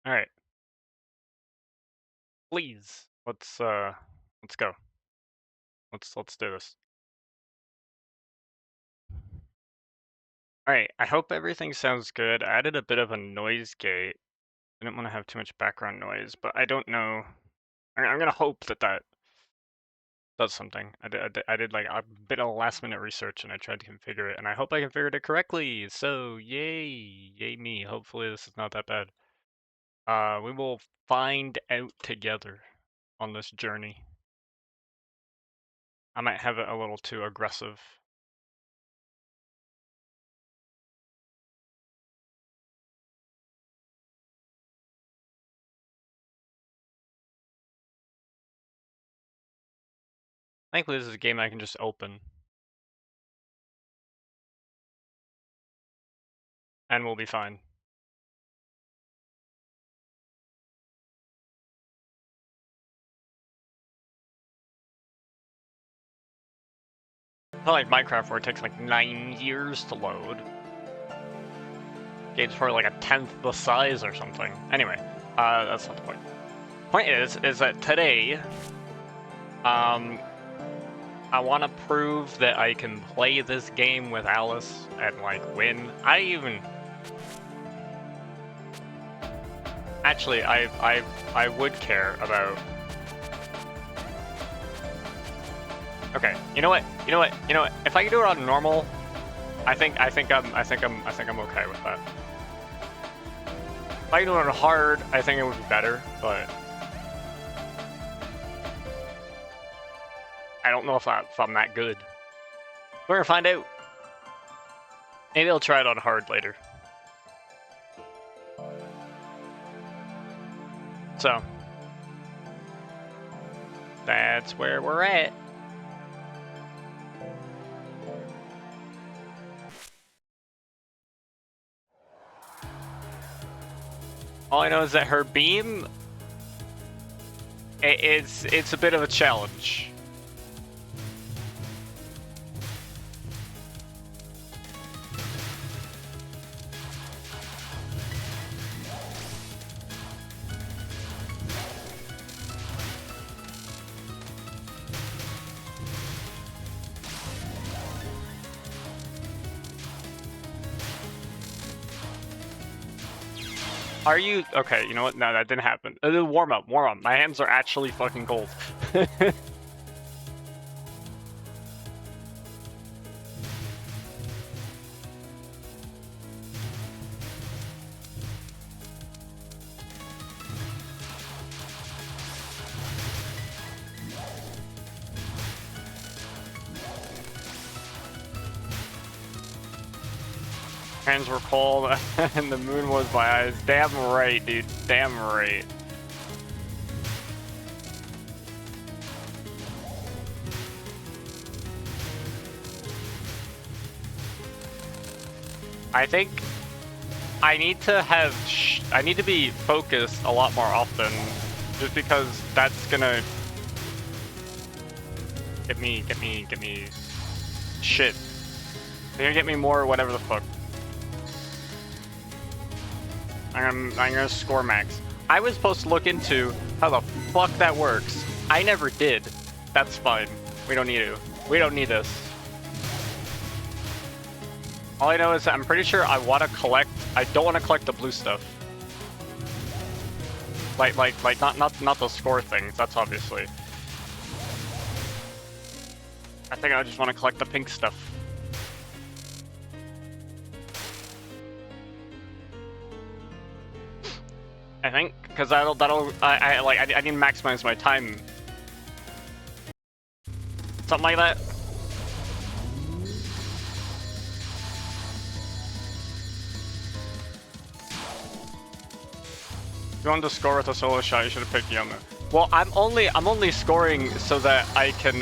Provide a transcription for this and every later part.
All right, please. Let's go. Let's do this. All right. I hope everything sounds good. I added a bit of a noise gate. I didn't want to have too much background noise, but I don't know. I'm gonna hope that that does something. I did like a bit of last minute research and I tried to configure it, and I hope I configured it correctly. So yay me. Hopefully this is not that bad. We will find out together on this journey. I might have it a little too aggressive. Thankfully, this is a game I can just open. And we'll be fine. Not like Minecraft where it takes like 9 years to load. Game's probably like a tenth the size or something. Anyway, that's not the point. Point is that today, I want to prove that I can play this game with Alice and like win. Actually, I would care about. Okay, you know what? If I can do it on normal, I think I'm okay with that. If I can do it on hard, I think it would be better, but I don't know if I'm that good. We're gonna find out. Maybe I'll try it on hard later. So that's where we're at. All I know is that her beam, it's a bit of a challenge. Are you okay? You know what? No, that didn't happen. Warm up. My hands are actually fucking cold. Hands were cold and the moon was my eyes. Damn right, dude. Damn right. I think I need to have I need to be focused a lot more often, just because that's gonna get me shit. They're gonna get me more whatever the fuck. I'm gonna score max. I was supposed to look into how the fuck that works. I never did. That's fine. We don't need to. We don't need this. All I know is that I'm pretty sure I want to collect. I don't want to collect the blue stuff. Like not the score things. That's obviously. I think I just want to collect the pink stuff. I think, because I need to maximize my time. Something like that. If you wanted to score with a solo shot, you should have picked Yoma. Well, I'm only scoring so that I can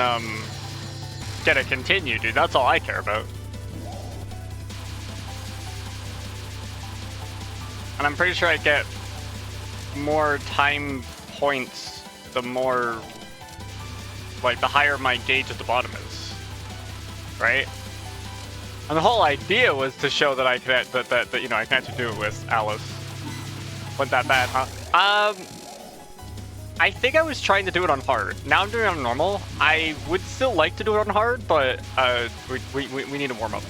get a continue, dude. That's all I care about. And I'm pretty sure I get more time points the more, like, the higher my gauge at the bottom is, right? And the whole idea was to show that I could, that you know, I can actually do it with Alice. Wasn't that bad, huh? I think I was trying to do it on hard. Now I'm doing it on normal. I would still like to do it on hard, but we need to warm up.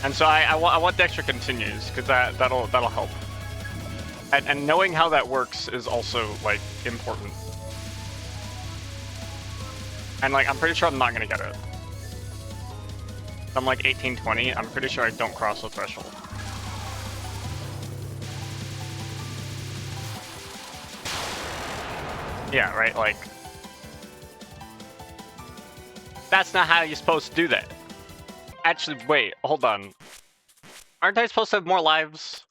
And so I want the extra continues, because that'll help. And knowing how that works is also, like, important. And, like, I'm pretty sure I'm not gonna get it. I'm like 1820, I'm pretty sure I don't cross the threshold. Yeah, right, like... That's not how you're supposed to do that. Actually, wait, hold on. Aren't I supposed to have more lives?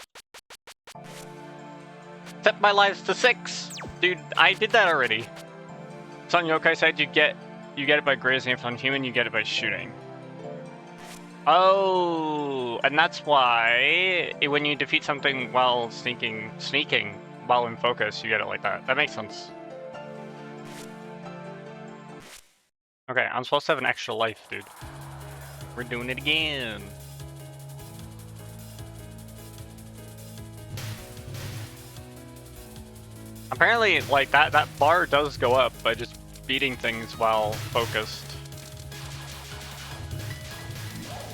Set my lives to 6! Dude, I did that already. Son Yokai said you get it by grazing. If on human, you get it by shooting. Oh, and that's why when you defeat something while sneaking while in focus, you get it like that. That makes sense. Okay, I'm supposed to have an extra life, dude. We're doing it again. Apparently, like, that bar does go up by just beating things while focused.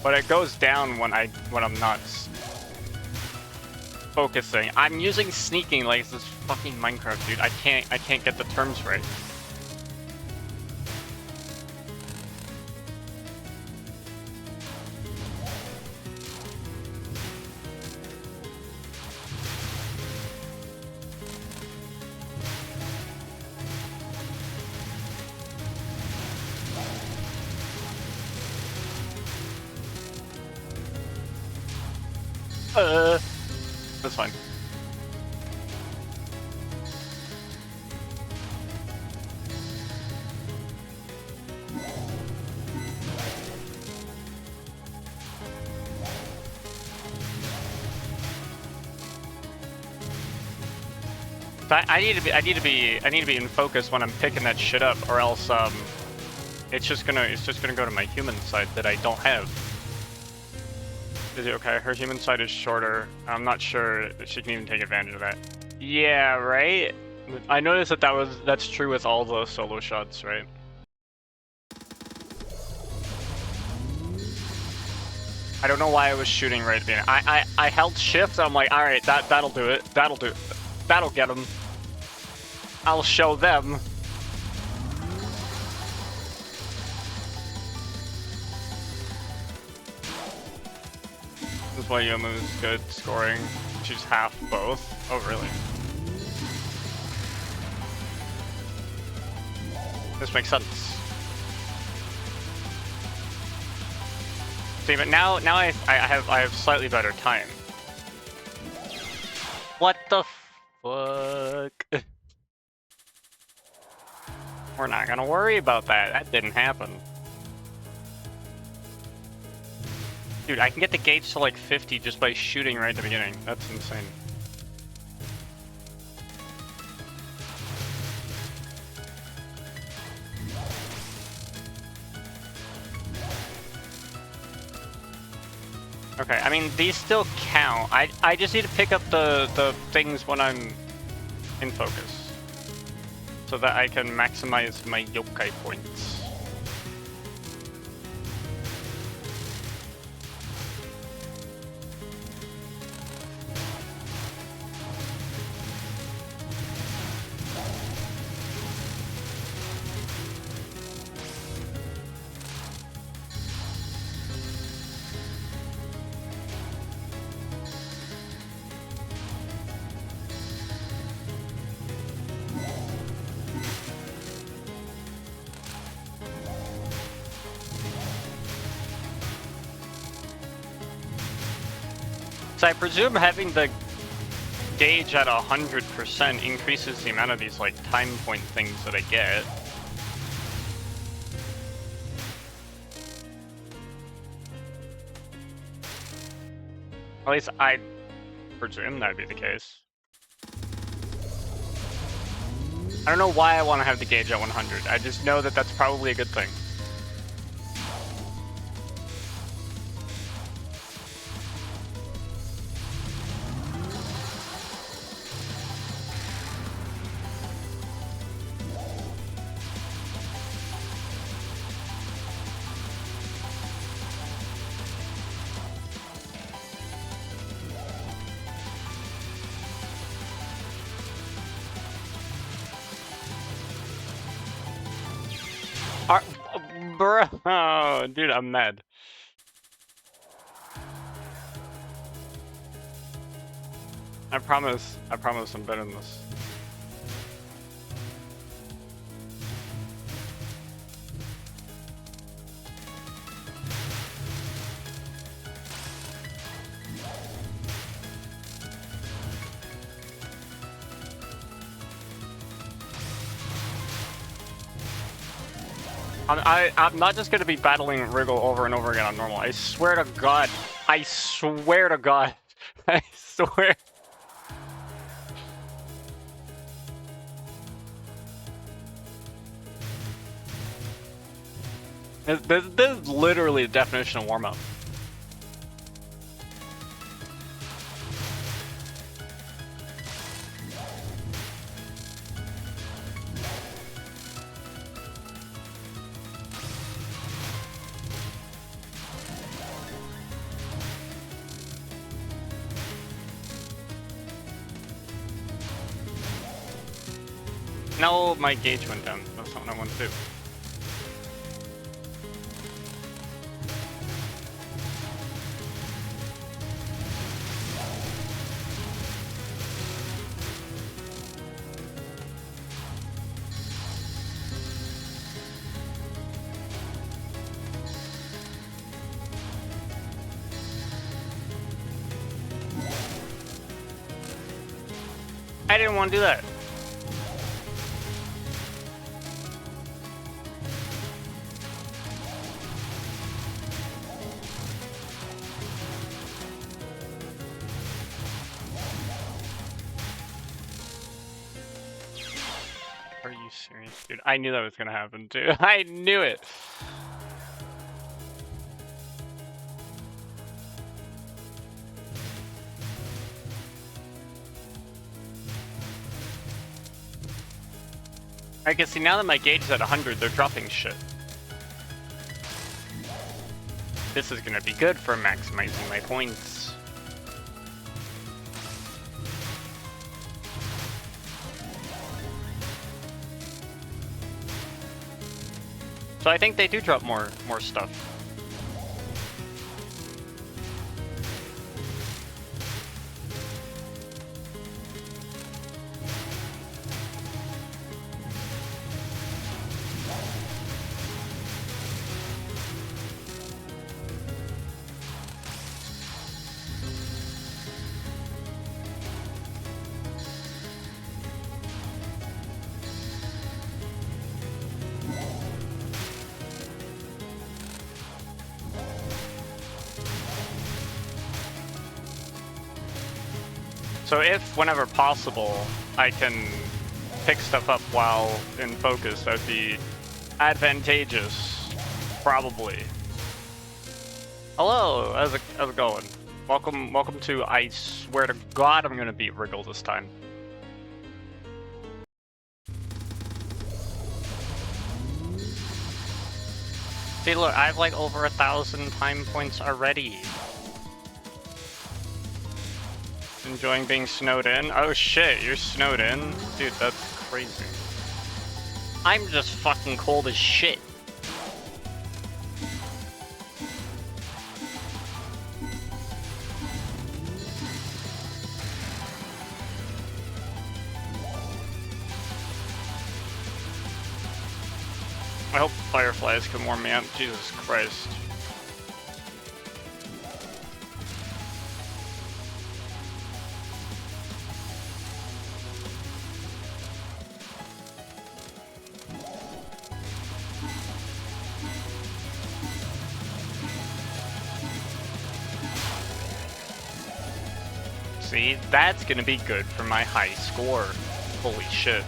But it goes down when I'm not focusing. I'm using sneaking like this fucking Minecraft, dude. I can't get the terms right. That's fine. I need to be in focus when I'm picking that shit up, or else it's just gonna go to my human side that I don't have. Is it okay? Her human side is shorter. I'm not sure that she can even take advantage of that. Yeah, right? I noticed that's true with all the solo shots, right? I don't know why I was shooting right at the end. I held shift, and I'm like, alright, that'll do it. That'll do it. That'll get them. I'll show them. This is why Yomu's good scoring. She's half both. Oh, really? This makes sense. See, but now I have slightly better time. What the fuck? We're not gonna worry about that. That didn't happen. Dude, I can get the gauge to like 50 just by shooting right at the beginning. That's insane. Okay, I mean, these still count. I just need to pick up the things when I'm in focus, so that I can maximize my yokai points. So I presume having the gauge at 100% increases the amount of these like time point things that I get. At least I presume that'd be the case. I don't know why I want to have the gauge at 100. I just know that that's probably a good thing. Bro, dude, I'm mad. I promise I'm better than this. I'm not just gonna be battling Wriggle over and over again on normal. I swear to God. I swear to God. I swear. This is literally the definition of warm-up. No, my gauge went down. That's not what I want to do. I didn't want to do that. Are you serious, dude? I knew that was gonna happen too. I knew it. I can see now that my gauge is at 100, they're dropping shit. This is gonna be good for maximizing my points. So I think they do drop more stuff. So if, whenever possible, I can pick stuff up while in focus, that would be advantageous. Probably. Hello, how's it going? Welcome to, I swear to God I'm gonna beat Wriggle this time. See, look, I have like over 1,000 time points already. Enjoying being snowed in? Oh shit, you're snowed in? Dude, that's crazy. I'm just fucking cold as shit. I hope fireflies can warm me up. Jesus Christ. See, that's gonna be good for my high score. Holy shit.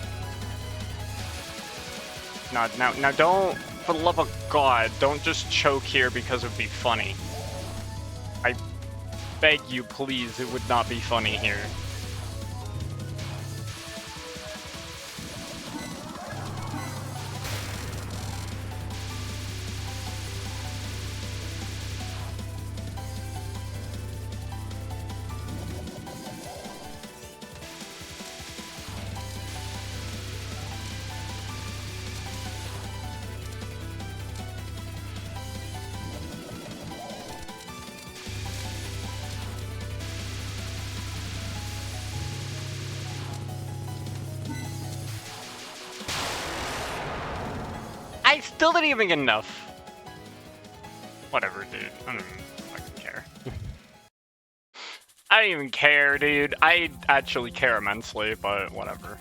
Now don't, for the love of God, don't just choke here because it would be funny. I beg you, please, it would not be funny here. I still didn't even get enough. Whatever, dude. I don't even fucking care. I don't even care, dude. I actually care immensely, but whatever.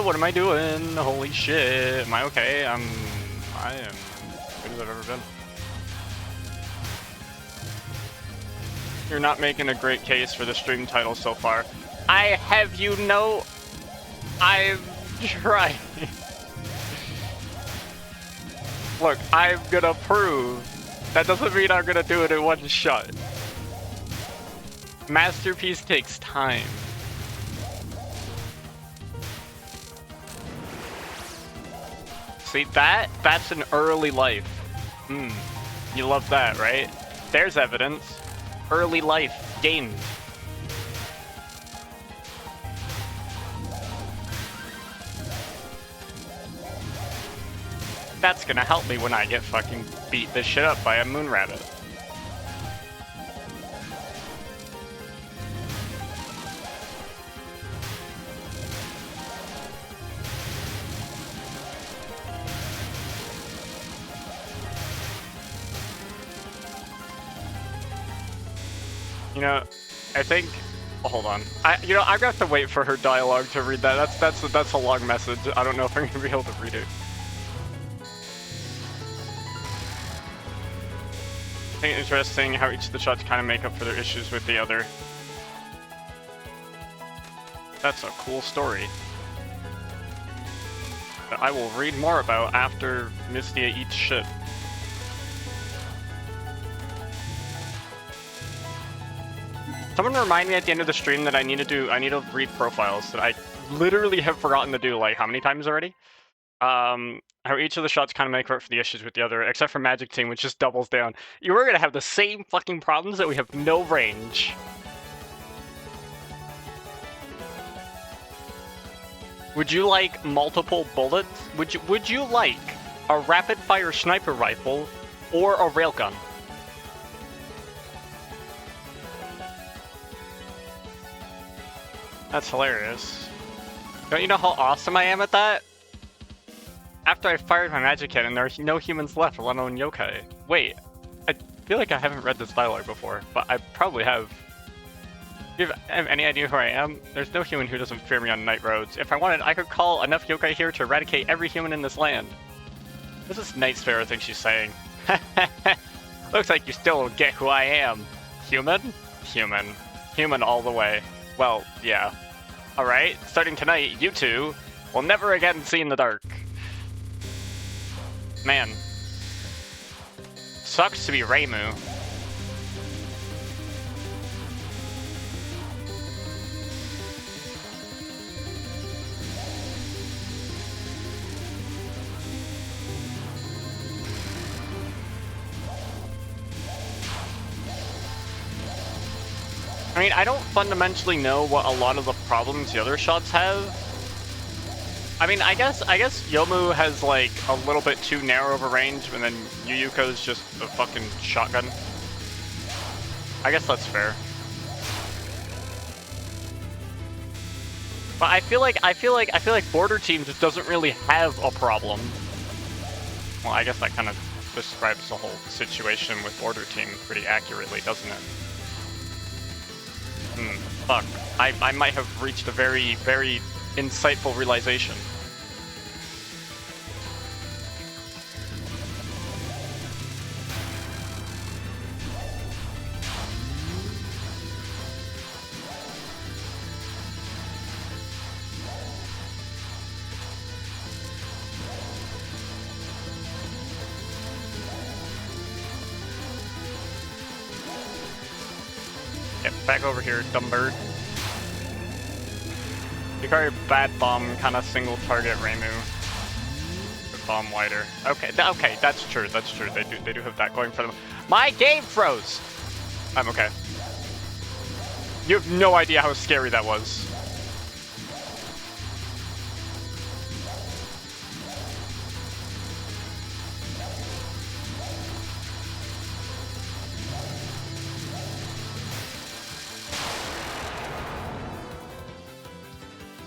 What am I doing? Holy shit. Am I okay? I am as good as I've ever been. You're not making a great case for the stream title so far. I have you know, I've tried. Look, I'm gonna prove. That doesn't mean I'm gonna do it in one shot. Masterpiece takes time. See, that's an early life. You love that, right? There's evidence. Early life gained. That's gonna help me when I get fucking beat this shit up by a moon rabbit. You know, I think. Oh, hold on. I'm gonna have to wait for her dialogue to read that. That's a long message. I don't know if I'm gonna be able to read it. I think it's interesting how each of the shots kind of make up for their issues with the other. That's a cool story that I will read more about after Mystia eats shit. Someone remind me at the end of the stream that I need to read profiles that I literally have forgotten to do like how many times already? How each of the shots kind of make up for the issues with the other, except for Magic Team, which just doubles down. You were gonna have the same fucking problems that we have no range. Would you like multiple bullets? Would you like a rapid fire sniper rifle or a railgun? That's hilarious. Don't you know how awesome I am at that? After I fired my magic cannon, there are no humans left, let alone yokai. Wait, I feel like I haven't read this dialogue before, but I probably have. Do you have any idea who I am? There's no human who doesn't fear me on night roads. If I wanted, I could call enough yokai here to eradicate every human in this land. This is Night Sparrow thing she's saying. Looks like you still don't get who I am. Human? Human. Human all the way. Well, yeah. Alright, starting tonight, you two will never again see in the dark. Man. Sucks to be Reimu. I mean, I don't fundamentally know what a lot of the problems the other shots have. I mean, I guess Yomu has like a little bit too narrow of a range, and then Yuyuko's just a fucking shotgun. I guess that's fair. But I feel like Border Team just doesn't really have a problem. Well, I guess that kind of describes the whole situation with Border Team pretty accurately, doesn't it? Fuck. I might have reached a very, very insightful realization. Back over here, dumb bird. You got your bad bomb, kind of single target Reimu. Bomb wider. Okay, okay, that's true. That's true. They do have that going for them. My game froze. I'm okay. You have no idea how scary that was.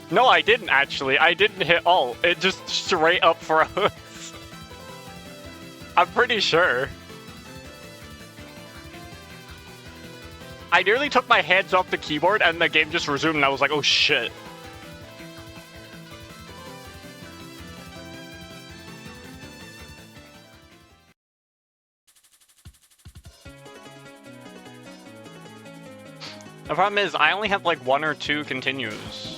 No, I didn't actually. I didn't hit ult. It just straight up froze. I'm pretty sure. I nearly took my hands off the keyboard and the game just resumed and I was like, oh shit. The problem is I only have like 1 or 2 continues.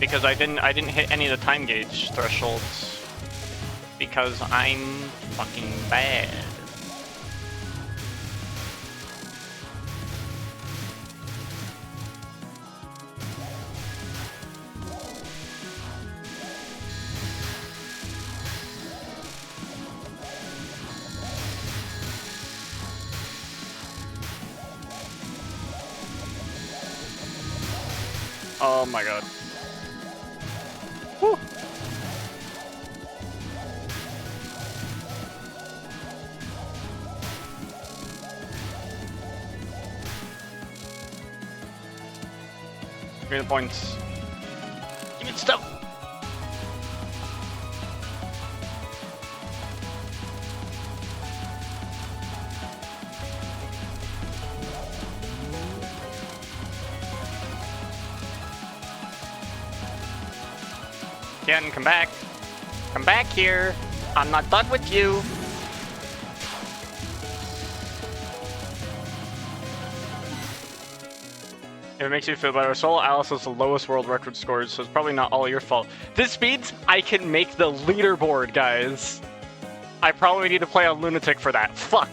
Because I didn't hit any of the time gauge thresholds. Because I'm fucking bad. Oh my god. Whew. Give me the points. Give me the stuff! Ken, come back. Come back here. I'm not done with you. If it makes you feel better, Solo Alice has the lowest world record scores, so it's probably not all your fault. This means I can make the leaderboard, guys. I probably need to play on Lunatic for that. Fuck.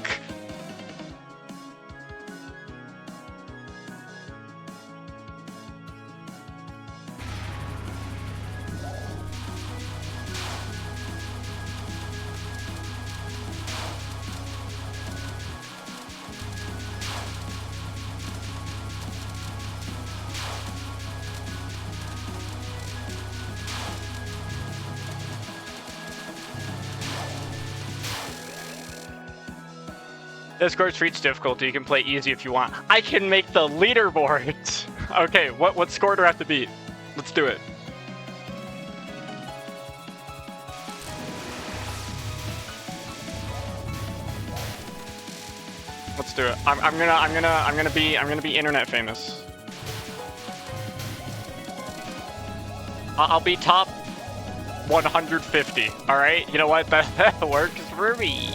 Discord treats difficulty. You can play easy if you want. I can make the leaderboard. Okay, what score do I have to beat? Let's do it. Let's do it. I'm gonna be internet famous. I'll be top 150. All right. You know what? That works for me.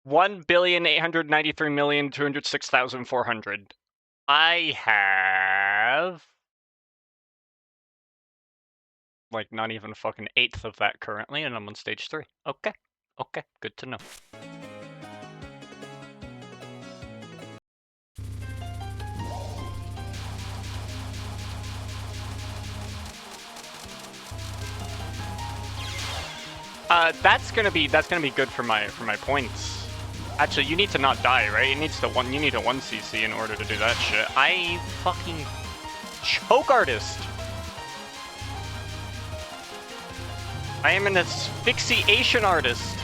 $1,893,206,400. I have like not even a fucking 1/8 of that currently, and I'm on stage 3. Okay, okay, good to know. That's gonna be good for my points. Actually, you need to not die, right? You need a 1 CC in order to do that shit. I fucking choke artist. I am an asphyxiation artist.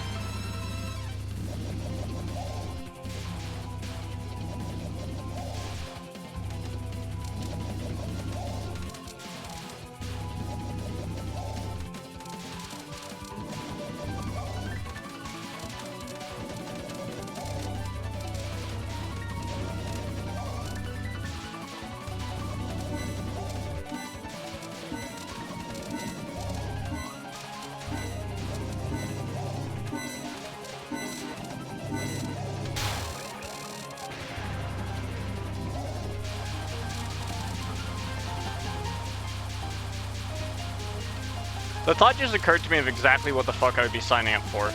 The thought just occurred to me of exactly what the fuck I would be signing up for.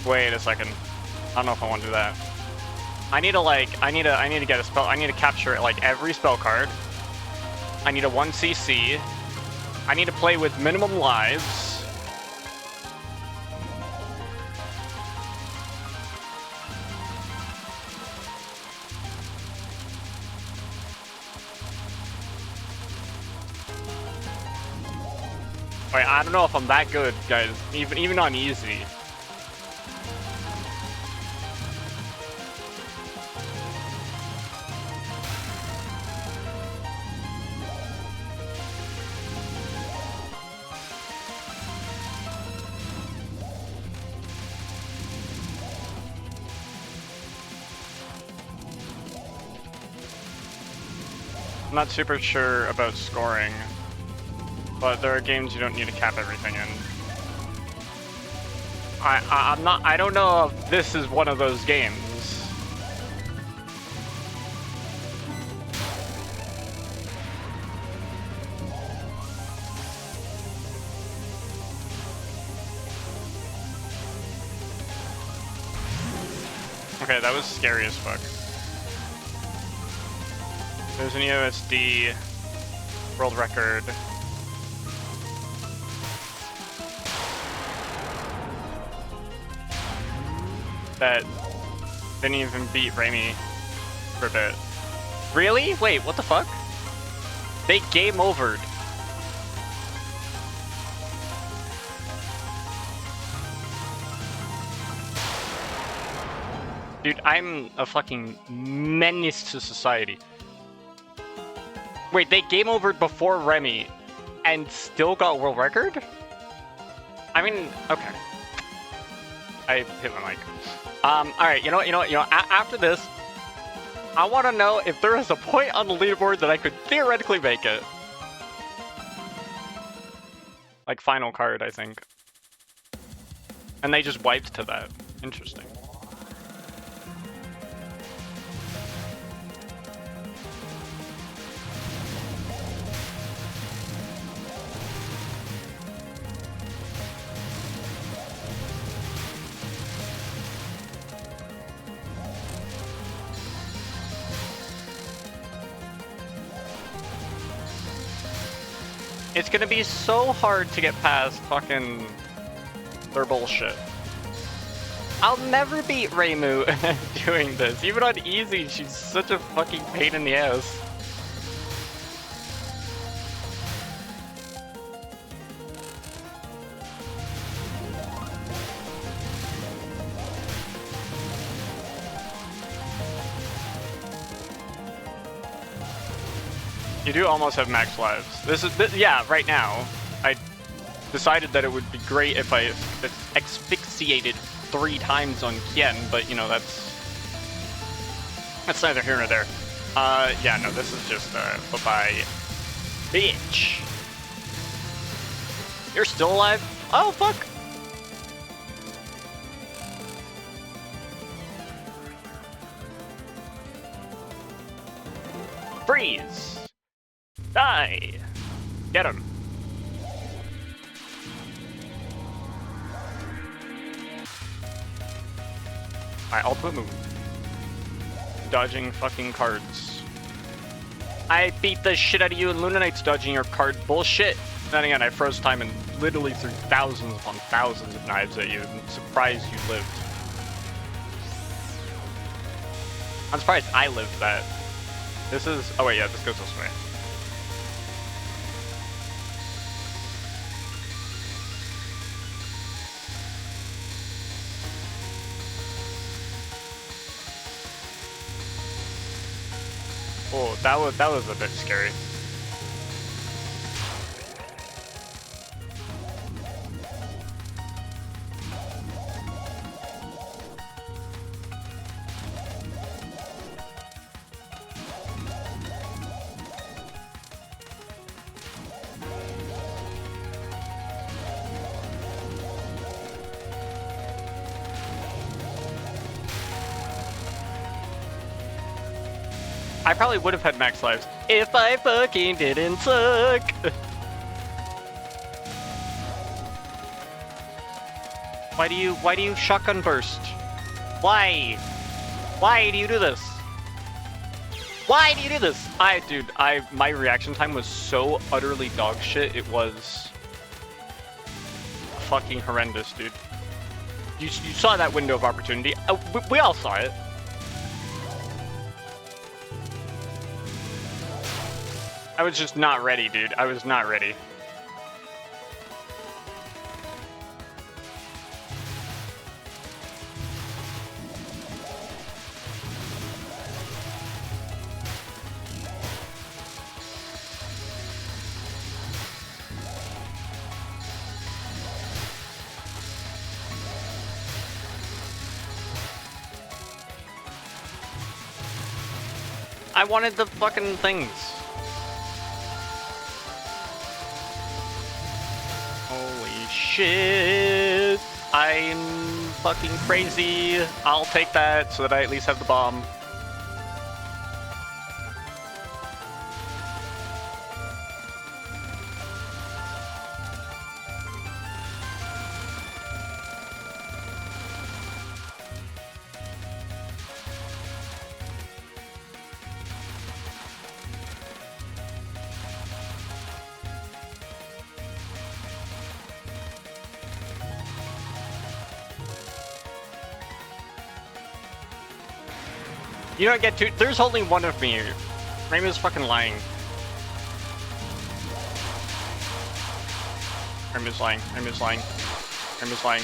Wait a second. I don't know if I want to do that. I need to like, I need to get a spell. I need to capture like every spell card. I need a 1cc. I need to play with minimum lives. Wait, I don't know if I'm that good, guys. Even on easy. I'm not super sure about scoring, but there are games you don't need to cap everything in. I don't know if this is one of those games. Okay, that was scary as fuck. There's an EOSD world record. That didn't even beat Raimi for a bit. Really? Wait, what the fuck? They game overed. Dude, I'm a fucking menace to society. Wait, they game overed before Remy and still got world record? I mean, okay. I hit my mic. Alright, you know what, after this, I want to know if there is a point on the leaderboard that I could theoretically make it. Like final card, I think. And they just wiped to that. Interesting. It's gonna be so hard to get past fucking their bullshit. I'll never beat Reimu doing this. Even on easy, she's such a fucking pain in the ass. You do almost have max lives. Yeah, right now. I decided that it would be great if I asphyxiated 3 times on Kien, but you know, that's neither here nor there. Yeah, no, this is just, bye-bye. Bitch! You're still alive? Oh, fuck! Freeze! Die! Get him! Alright, ultimate move. Dodging fucking cards. I beat the shit out of you and Luna Knight's dodging your card bullshit. Then again, I froze time and literally threw thousands upon thousands of knives at you and surprised you lived. I'm surprised I lived that. This is... oh wait, yeah, this goes this way. Oh, that was a bit scary. I probably would have had max lives if I fucking didn't suck. Why do you shotgun burst? Why? Why do you do this? Why do you do this? My reaction time was so utterly dog shit. It was fucking horrendous, dude. You saw that window of opportunity. We all saw it. I was just not ready, dude. I was not ready. I wanted the fucking things. Holy shit. I'm fucking crazy. I'll take that so that I at least have the bomb. You don't get to. There's only one of me. Raymond's fucking lying. Raymond's lying. Raymond's lying. Raymond's lying.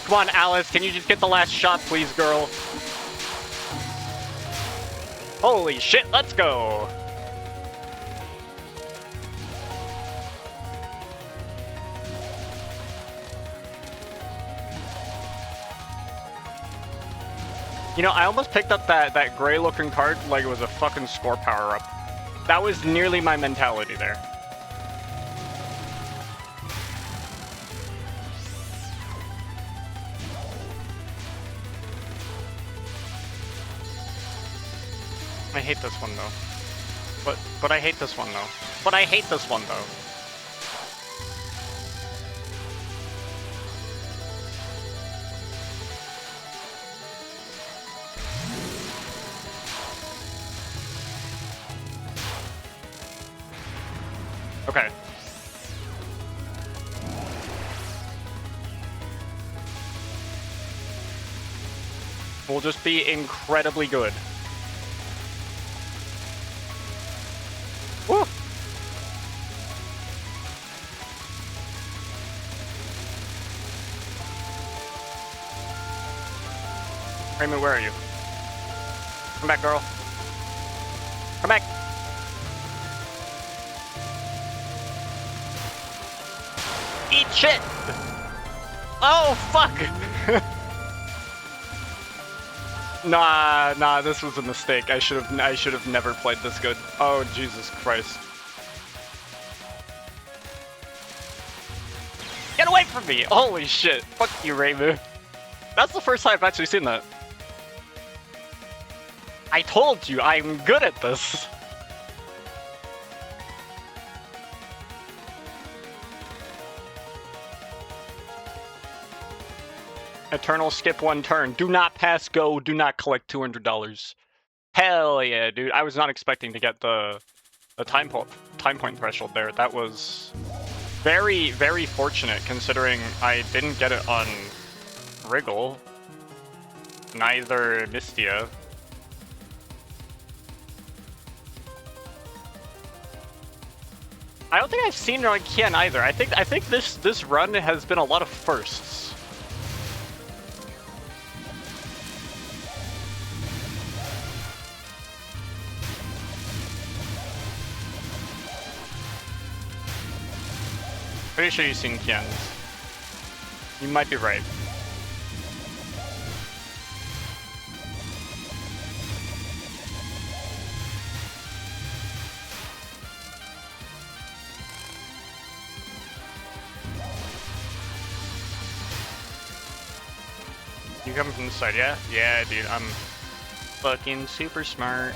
Come on, Alice, can you just get the last shot, please, girl? Holy shit, let's go! You know, I almost picked up that gray-looking card like it was a fucking score power-up. That was nearly my mentality there. I hate this one though. But I hate this one though. But I hate this one though. Okay. We'll just be incredibly good. Woo! Raymond, where are you? Come back, girl. Come back! Eat shit! Oh, fuck! Nah, this was a mistake. I should have never played this good. Oh, Jesus Christ. Get away from me! Holy shit. Fuck you, Raymond. That's the first time I've actually seen that. I told you, I'm good at this. Eternal skip one turn. Do not pass go. Do not collect $200. Hell yeah, dude. I was not expecting to get the time point threshold there. That was very, very fortunate considering I didn't get it on Wriggle. Neither Mistia. I don't think I've seen her on Kian either. I think this run has been a lot of firsts. Pretty sure you've seen Kian's. You might be right. You coming from the side, yeah? Yeah, dude, I'm fucking super smart.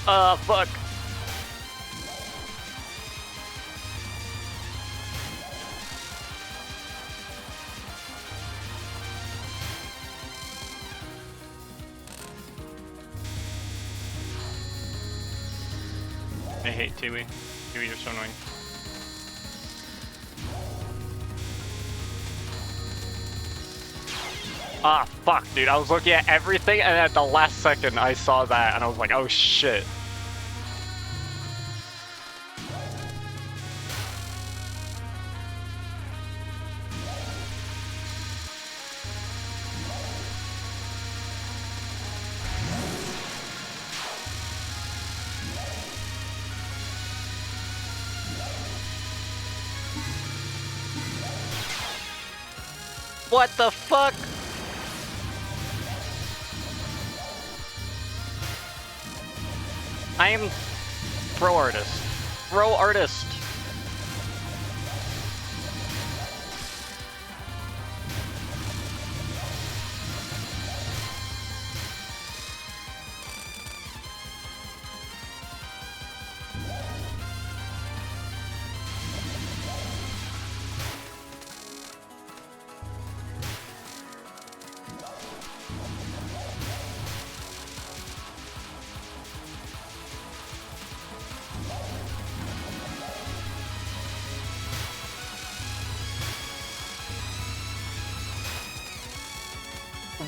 Fuck. I hate Touhou. Touhou, you're so annoying. Ah, fuck, dude. I was looking at everything, and at the last second, I saw that, and I was like, oh shit. What the fuck? I am pro artist. Pro artist.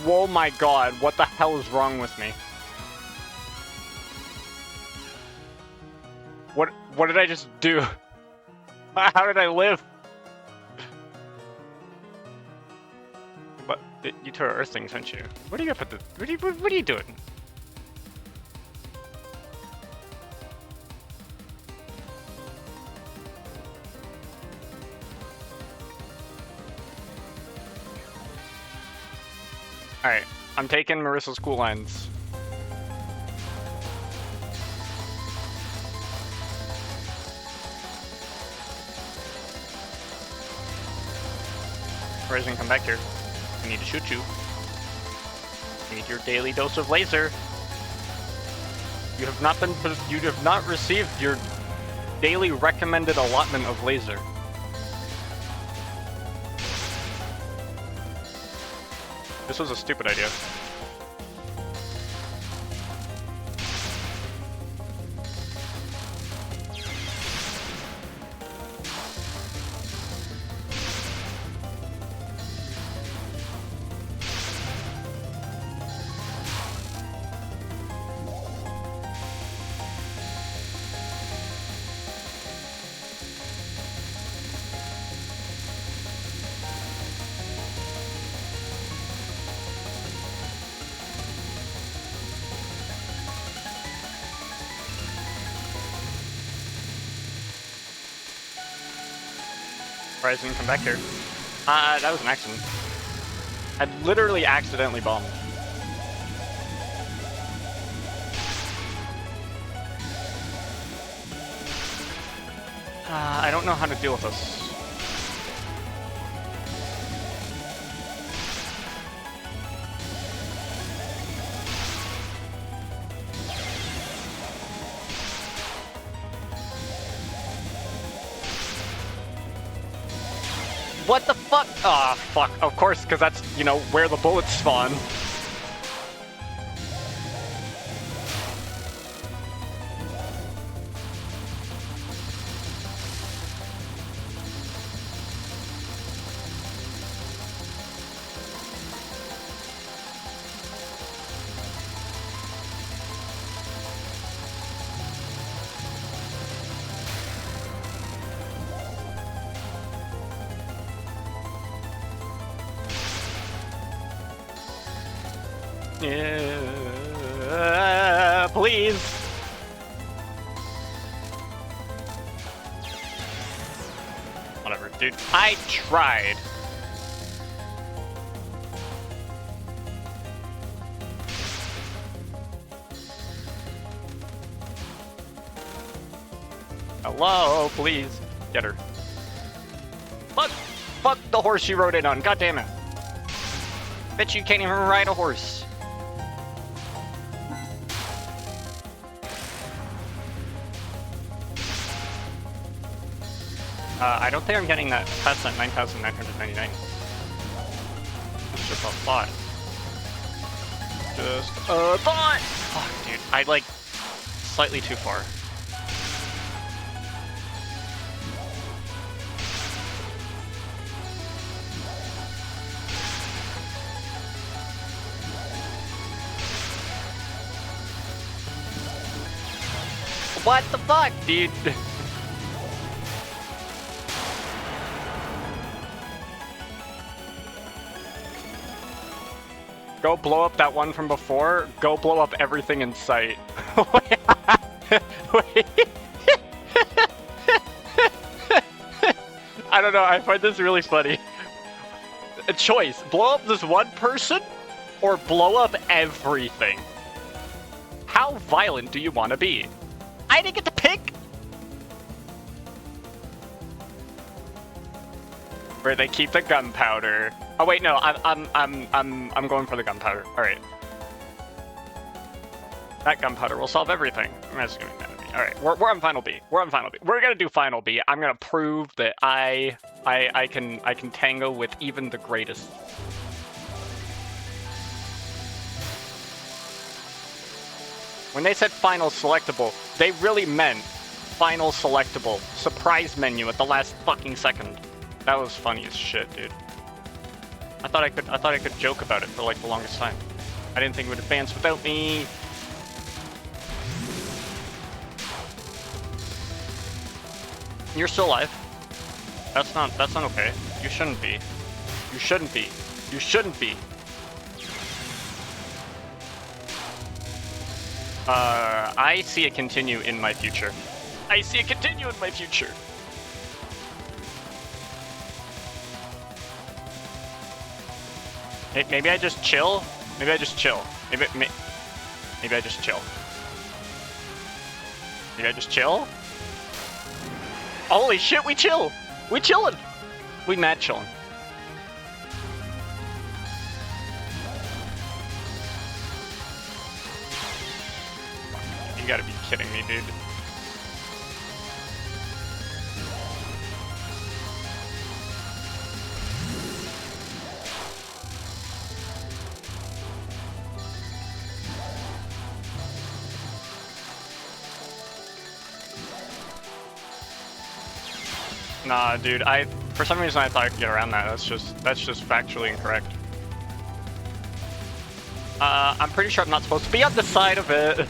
Whoa, my god, what the hell is wrong with me? What did I just do? How did I live? But you tore Earth things, didn't you? What are you up at the? What are you doing? Alright, I'm taking Marissa's cool lines. Horizon, come back here. I need to shoot you. I need your daily dose of laser. You have not received your daily recommended allotment of laser. This was a stupid idea. Horizon, come back here. That was an accident. I literally accidentally bombed. I don't know how to deal with this. What the fuck? Ah, fuck. Of course, because that's, you know, where the bullets spawn. Yeah, please. Whatever, dude. I tried. Hello, please. Get her. Fuck. Fuck the horse you rode in on, god damn it. Bet you can't even ride a horse. I don't think I'm getting that past that 9,999. It's just a thought. Just a thought! Fuck, dude. I like slightly too far. What the fuck, dude? Go blow up that one from before. Go blow up everything in sight. Wait. I don't know, I find this really funny. A choice, blow up this one person or blow up everything. How violent do you want to be? I didn't get to pick. Where they keep the gunpowder. Oh wait, no, I'm going for the gunpowder. All right. That gunpowder will solve everything. That's gonna be mad at me. All right, we're on final B. We're on final B. We're gonna do final B. I'm gonna prove that I can tango with even the greatest. When they said final selectable, they really meant final selectable. Surprise menu at the last fucking second. That was funny as shit, dude. I thought I could joke about it for like the longest time. I didn't think it would advance without me. You're still alive. That's not okay. You shouldn't be. You shouldn't be. You shouldn't be. I see it continue in my future. I see it continue in my future. Maybe I just chill? Maybe I just chill. Maybe I just chill. Maybe I just chill? Holy shit, we chill! We chillin'! We mad chillin'. You gotta be kidding me, dude. Nah, dude, for some reason I thought I could get around that. That's just factually incorrect. I'm pretty sure I'm not supposed to be on the side of it.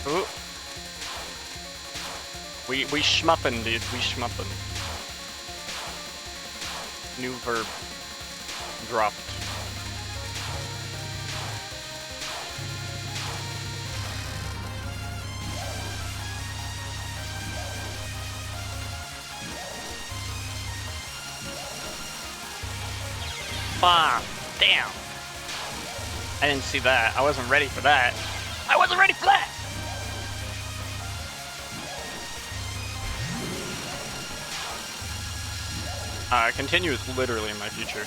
Ooh. We schmuppin', dude. We schmuppin'. New verb dropped. Ah, damn. I didn't see that. I wasn't ready for that. I wasn't ready for that! Continue is literally in my future.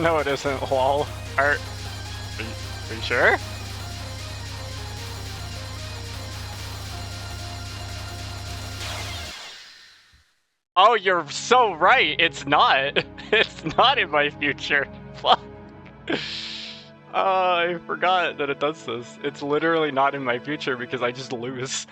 No, it isn't, lol. Are you sure? Oh, you're so right. It's not. It's not in my future. Fuck. I forgot that it does this. It's literally not in my future because I just lose.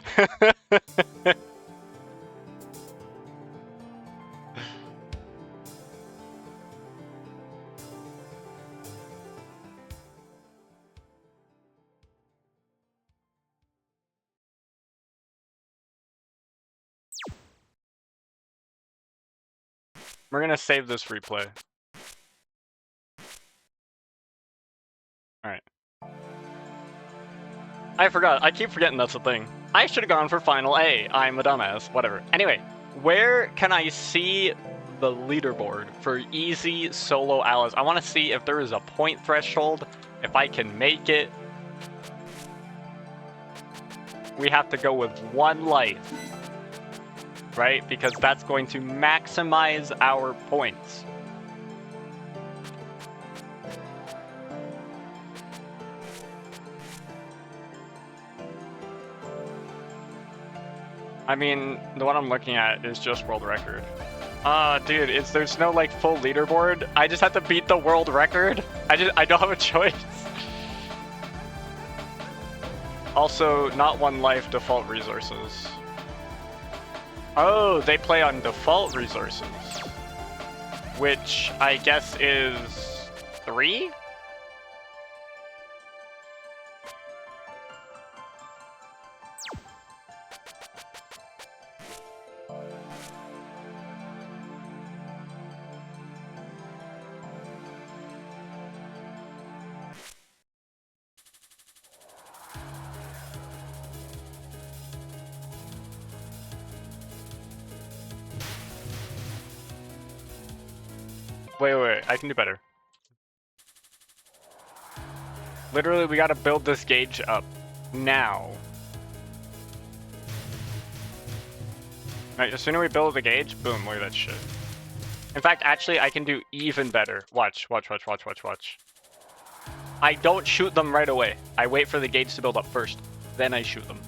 We're gonna save this replay. Alright. I forgot. I keep forgetting that's the thing. I should have gone for final A. I'm a dumbass. Whatever. Anyway, where can I see the leaderboard for easy solo allies? I want to see if there is a point threshold, if I can make it. We have to go with 1 life, right? Because that's going to maximize our points. I mean, the one I'm looking at is just world record. Dude, there's no like full leaderboard. I just have to beat the world record. I don't have a choice. Also, not 1 life default resources. Oh, they play on default resources. Which I guess is 3? Wait, I can do better. Literally, we gotta build this gauge up now. Right, the sooner we build the gauge, boom, look at that shit. In fact, actually, I can do even better. Watch. I don't shoot them right away. I wait for the gauge to build up first, then I shoot them.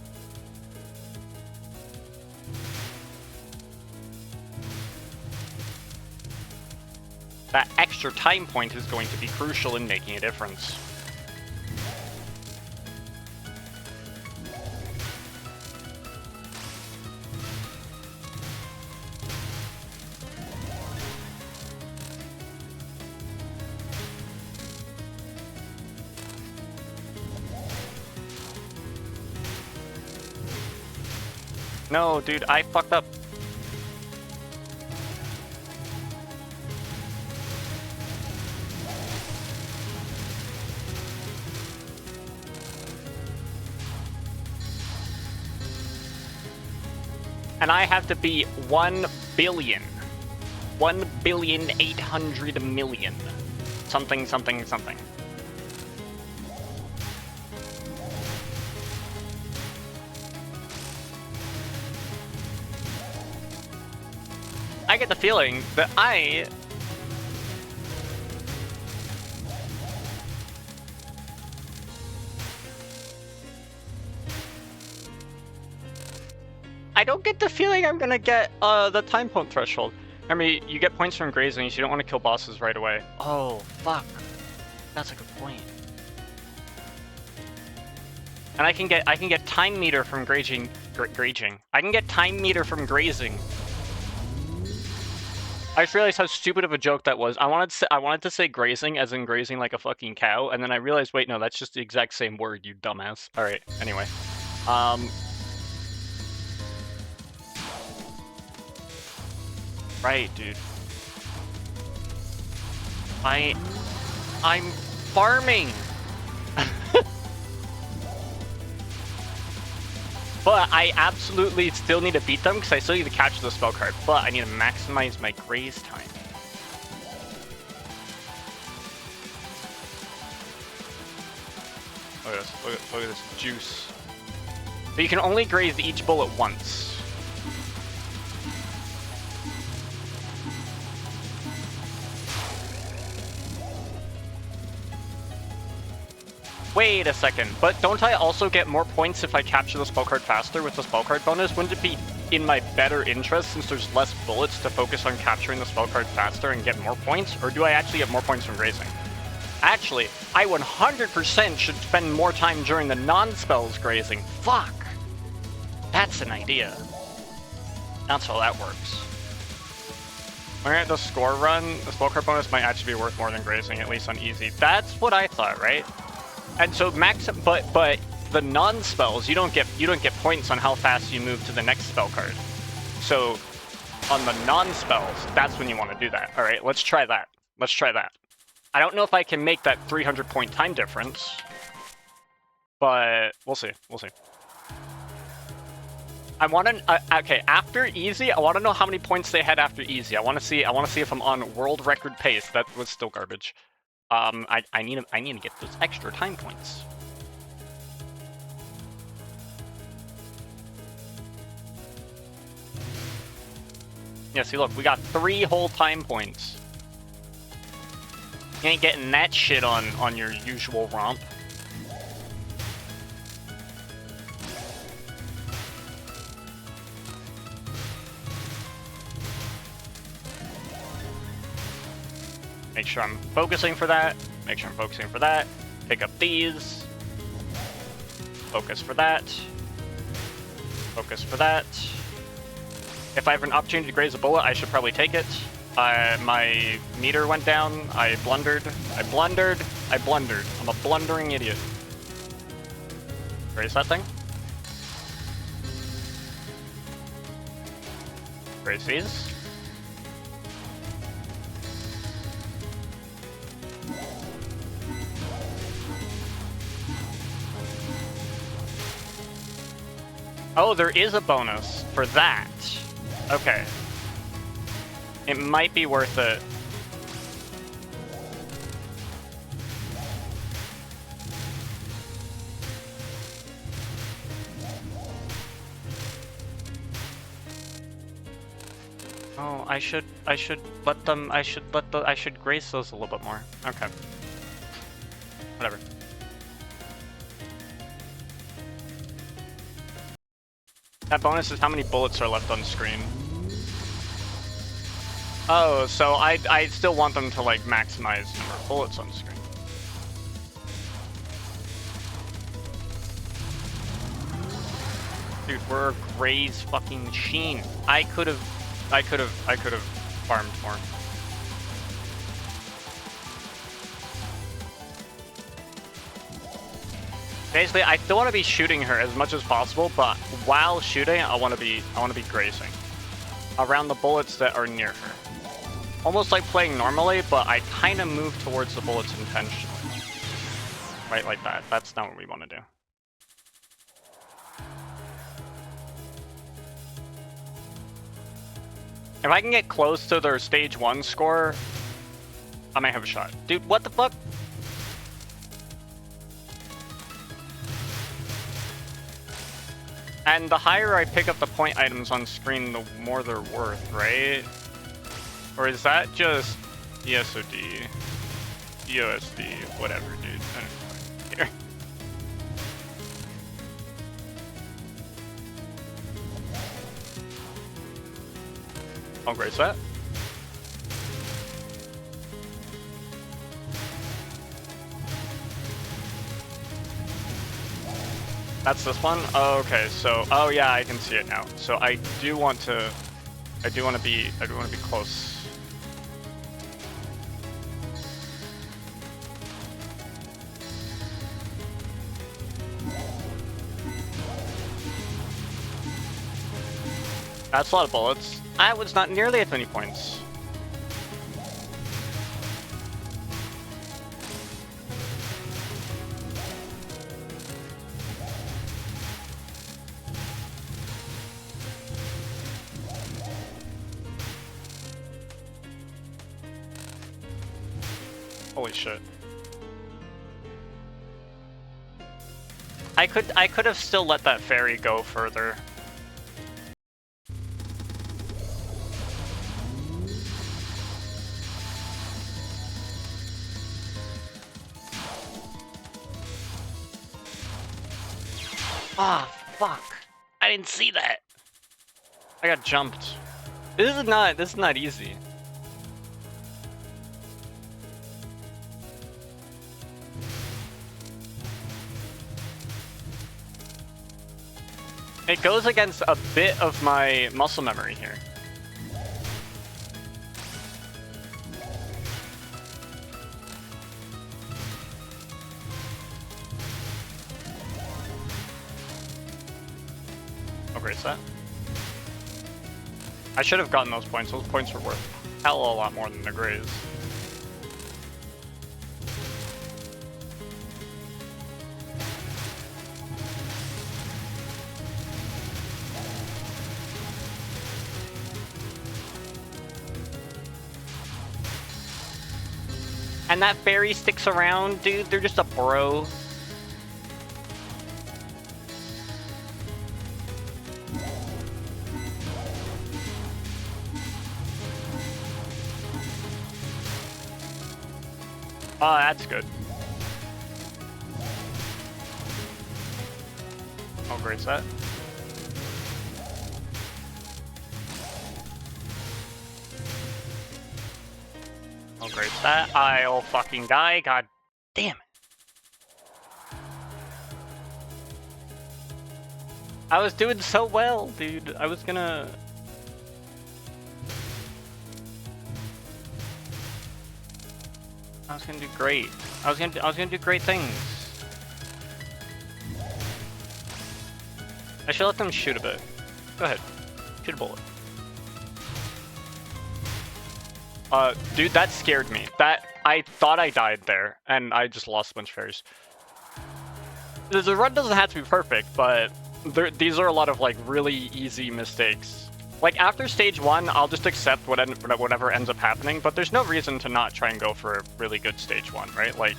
That extra time point is going to be crucial in making a difference. No, dude, I fucked up. And I have to be 1 billion. 1,800,000,000. Something. I get the feeling that I don't get the feeling I'm gonna get the time point threshold. I mean, you get points from grazing, so you don't want to kill bosses right away. Oh, fuck. That's a good point. And I can get time meter from grazing. I can get time meter from grazing. I just realized how stupid of a joke that was. I wanted to say grazing as in grazing like a fucking cow, and then I realized, wait, no, that's just the exact same word, you dumbass. Alright, anyway. Right, dude. I'm farming! But I absolutely still need to beat them, because I still need to capture the spell card, but I need to maximize my graze time. Look at this juice. But you can only graze each bullet once. Wait a second, but don't I also get more points if I capture the spell card faster with the spell card bonus? Wouldn't it be in my better interest, since there's less bullets, to focus on capturing the spell card faster and get more points? Or do I actually get more points from grazing? Actually, I 100% should spend more time during the non-spells grazing. Fuck! That's an idea. That's how that works. When you're at the score run, the spell card bonus might actually be worth more than grazing, at least on easy. That's what I thought, right? And so but the non-spells, you don't get points on how fast you move to the next spell card. So on the non-spells, that's when you want to do that. All right, let's try that. Let's try that. I don't know if I can make that 300-point time difference, but we'll see. We'll see. I want to okay, after easy, I want to know how many points they had after easy. I want to see if I'm on world record pace. That was still garbage. I need to get those extra time points. Yeah, see, look, we got 3 whole time points. You ain't getting that shit on your usual romp. Make sure I'm focusing for that. Make sure I'm focusing for that. Pick up these. Focus for that. Focus for that. If I have an opportunity to graze a bullet, I should probably take it. My meter went down. I blundered. I blundered. I blundered. I'm a blundering idiot. Graze that thing. Graze these. Oh, there is a bonus for that. Okay. It might be worth it. Oh, I should let them, I should grace those a little bit more. Okay. Whatever. That bonus is how many bullets are left on screen. Oh, so I still want them to, like, maximize number of bullets on screen. Dude, we're a Gray's fucking machine. I could have farmed more. Basically, I still want to be shooting her as much as possible, but while shooting, I want to be grazing around the bullets that are near her. Almost like playing normally, but I kind of move towards the bullets intentionally. Right, like that. That's not what we want to do. If I can get close to their stage 1 score, I might have a shot. Dude, what the fuck? And the higher I pick up the point items on screen, the more they're worth, right? Or is that just ESOD, EOSD, whatever, dude? I don't care. I'll grace that. That's this one? Oh, okay, so, oh yeah, I can see it now. So I do want to be close. That's a lot of bullets. I was not nearly as many points. Holy shit. I could have still let that fairy go further. Ah, fuck. I didn't see that. I got jumped. This is not easy. It goes against a bit of my muscle memory here. Oh, great set. I should have gotten those points. Those points were worth hell a lot more than the grays. And that fairy sticks around, dude. They're just a bro. Oh, that's good. Oh, great set. Oh, great set. I'll fucking die. God damn it. I was doing so well, dude. I was gonna do great. I was gonna do great things. I should let them shoot a bit. Go ahead. Shoot a bullet. Dude, that scared me. I thought I died there, and I just lost a bunch of fairies. The run doesn't have to be perfect, but these are a lot of, like, really easy mistakes. Like, after stage 1, I'll just accept whatever ends up happening, but there's no reason to not try and go for a really good stage 1, right? Like...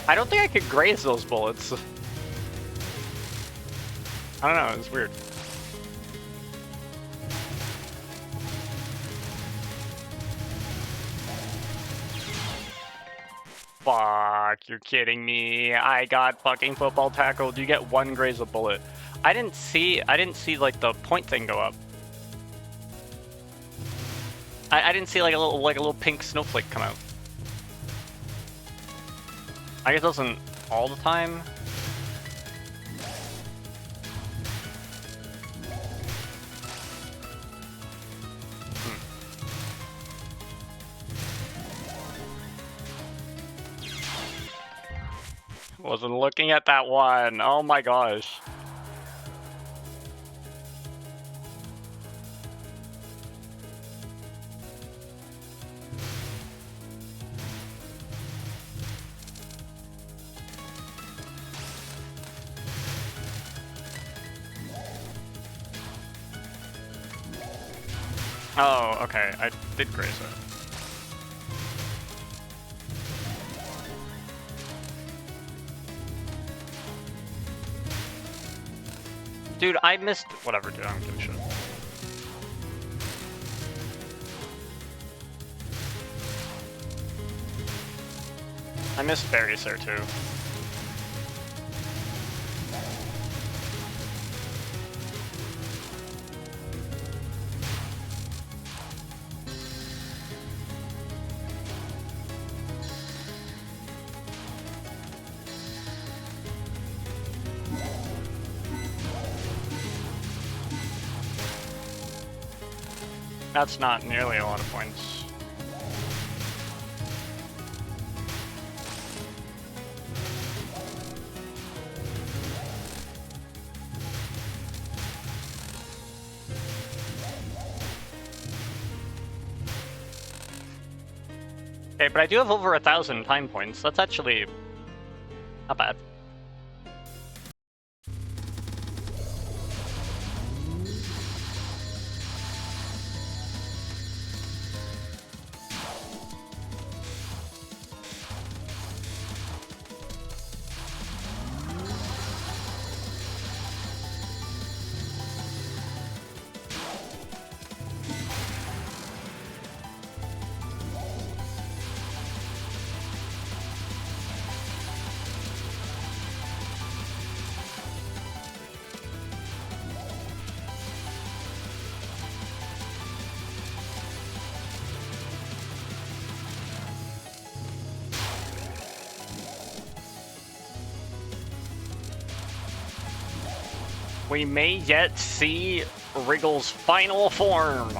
I don't think I could graze those bullets. I don't know, it's weird. Fuck, you're kidding me. I got fucking football tackled. You get 1 graze a bullet. I didn't see like the point thing go up. I didn't see like a little pink snowflake come out. I guess it doesn't all the time. Wasn't looking at that one. Oh my gosh. Oh, okay. I did graze it. Dude, I missed... Whatever, dude. I don't give a shit. I missed berries there, too. That's not nearly a lot of points. Okay, but I do have over 1,000 time points. That's actually not bad. We may yet see Wriggle's final form.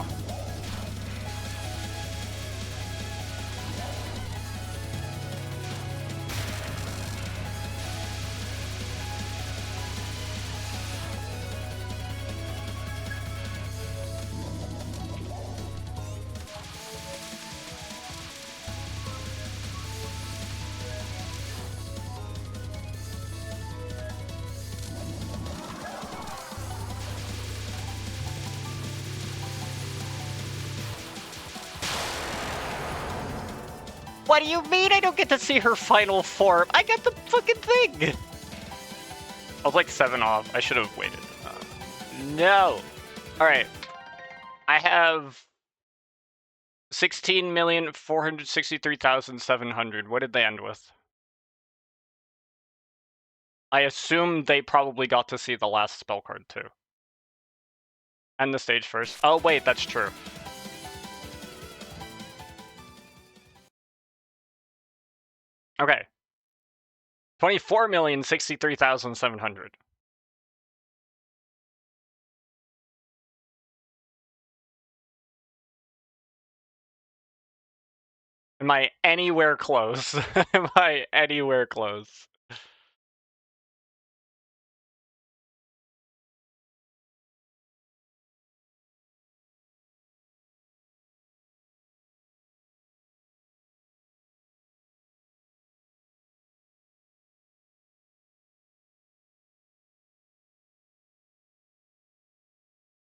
What do you mean I don't get to see her final form? I got the fucking thing! I was like 7 off. I should have waited. No! Alright. I have 16,463,700. What did they end with? I assume they probably got to see the last spell card too. And the stage first. Oh wait, that's true. Okay. 24,063,700. Am I anywhere close? Am I anywhere close?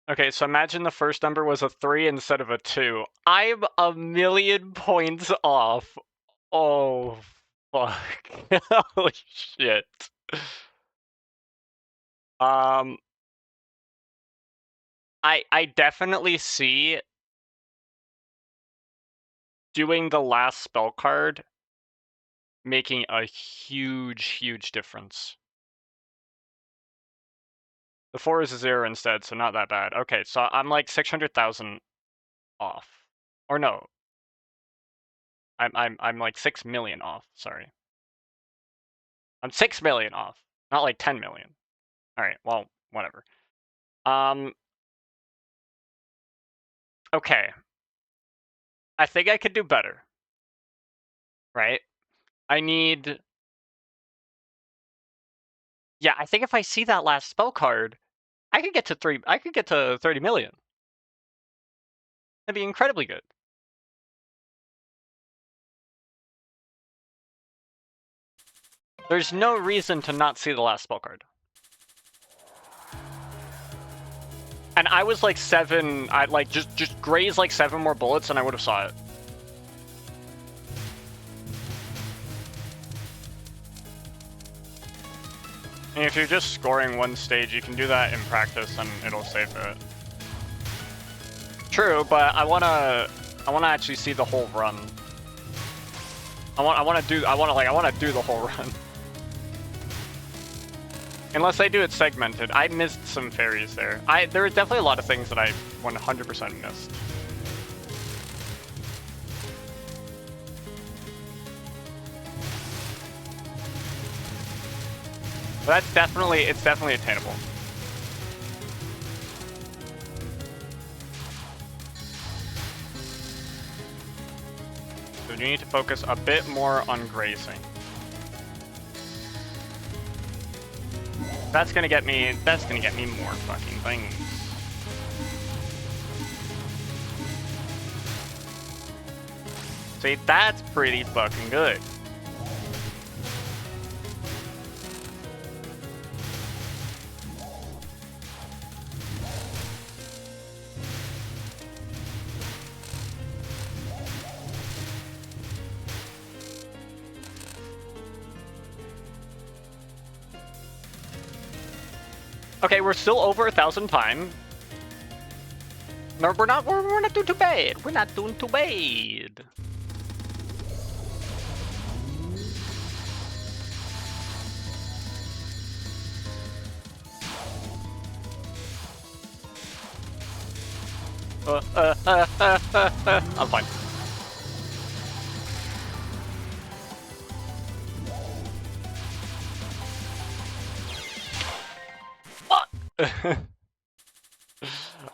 Okay, so imagine the first number was a 3 instead of a 2. I'm a million points off. Oh, fuck. Holy shit. I definitely see doing the last spell card making a huge difference. The 4 is a 0 instead, so not that bad. Okay, so I'm like 600,000 off. Or no. I'm like 6 million off, sorry. I'm 6 million off, not like 10 million. Alright, well, whatever. Okay. I think I could do better. Right? I need... Yeah, I think if I see that last spell card, I could get to 30 million. That'd be incredibly good. There's no reason to not see the last spell card. And I was like 7, I like just graze like 7 more bullets and I would have saw it. And if you're just scoring one stage, you can do that in practice and it'll save it. True, but I wanna actually see the whole run. I wanna do the whole run. Unless they do it segmented. I missed some fairies there. There were definitely a lot of things that I 100% missed. But it's definitely attainable. So you need to focus a bit more on grazing. That's gonna get me more fucking things. See, that's pretty fucking good. Okay, we're still over 1,000 time. No, we're not doing too bad. We're not doing too bad. I'm fine.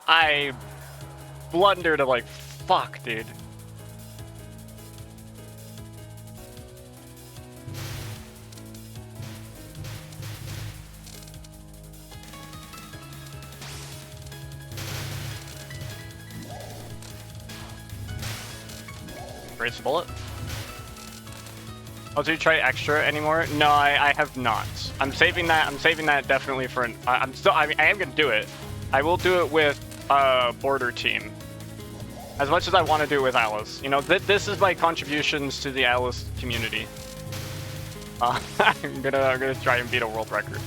I blundered like fuck, dude. Raise the bullet. Oh, did you try extra anymore? No, I have not. I'm saving that definitely for an. I am gonna do it. I will do it with border team. As much as I want to do it with Alice. You know, this is my contributions to the Alice community. I'm gonna try and beat a world record.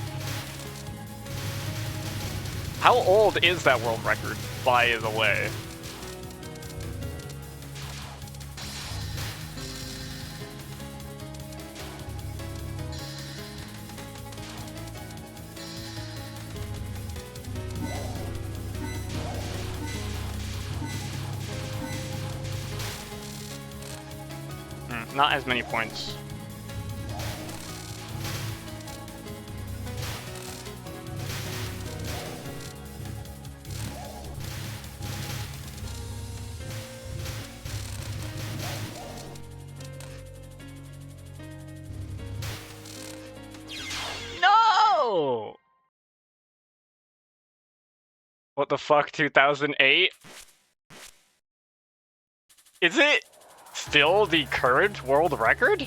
How old is that world record, by the way? Not as many points. No! What the fuck, 2008? Is it still the current world record?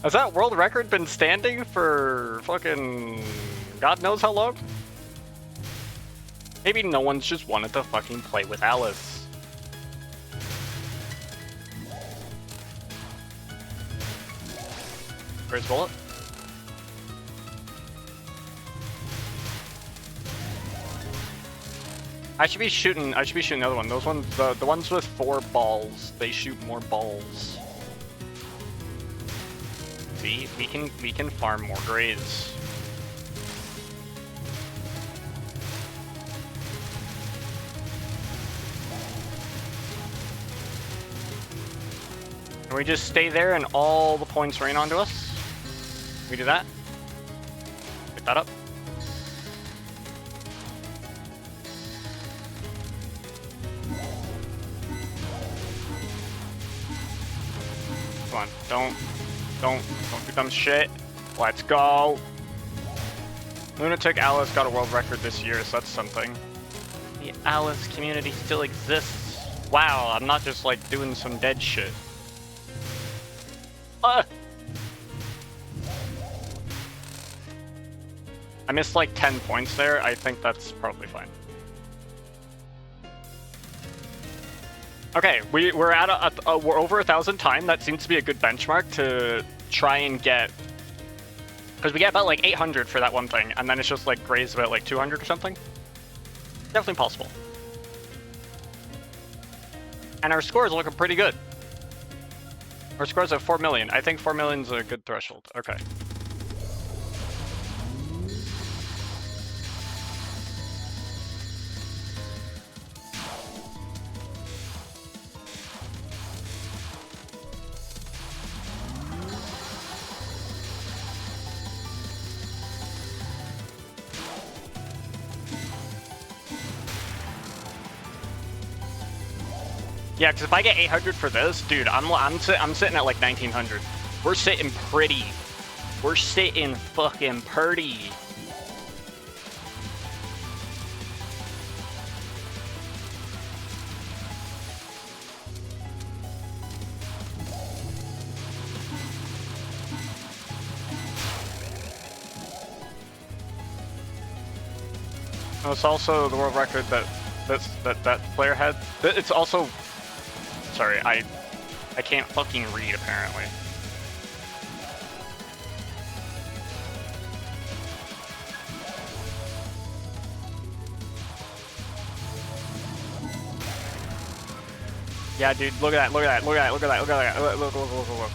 Has that world record been standing for fucking God knows how long? Maybe no one's just wanted to fucking play with Alice. Where's bullet? I should be shooting the other one. Those ones, the ones with 4 balls, they shoot more balls. See, we can farm more grays. Can we just stay there and all the points rain onto us? Can we do that? Pick that up. Come on, don't do dumb shit. Let's go. Lunatic Alice got a world record this year, so that's something. The Alice community still exists. Wow, I'm not just like doing some dead shit. I missed like 10 points there. I think that's probably fine. Okay, we're at we're over 1,000 time. That seems to be a good benchmark to try and get, because we get about like 800 for that one thing, and then it's just like grays about like 200 or something. Definitely possible. And our score is looking pretty good. Our score's at 4 million. I think 4 million is a good threshold. Okay. Yeah, because if I get 800 for this, dude, I'm sitting at like 1900. We're sitting pretty. We're sitting fucking pretty. Oh, it's also the world record that player had. It's also. Sorry, I can't fucking read, apparently. Yeah, dude, look at that, look at that, look at that, look at that, look at that, look.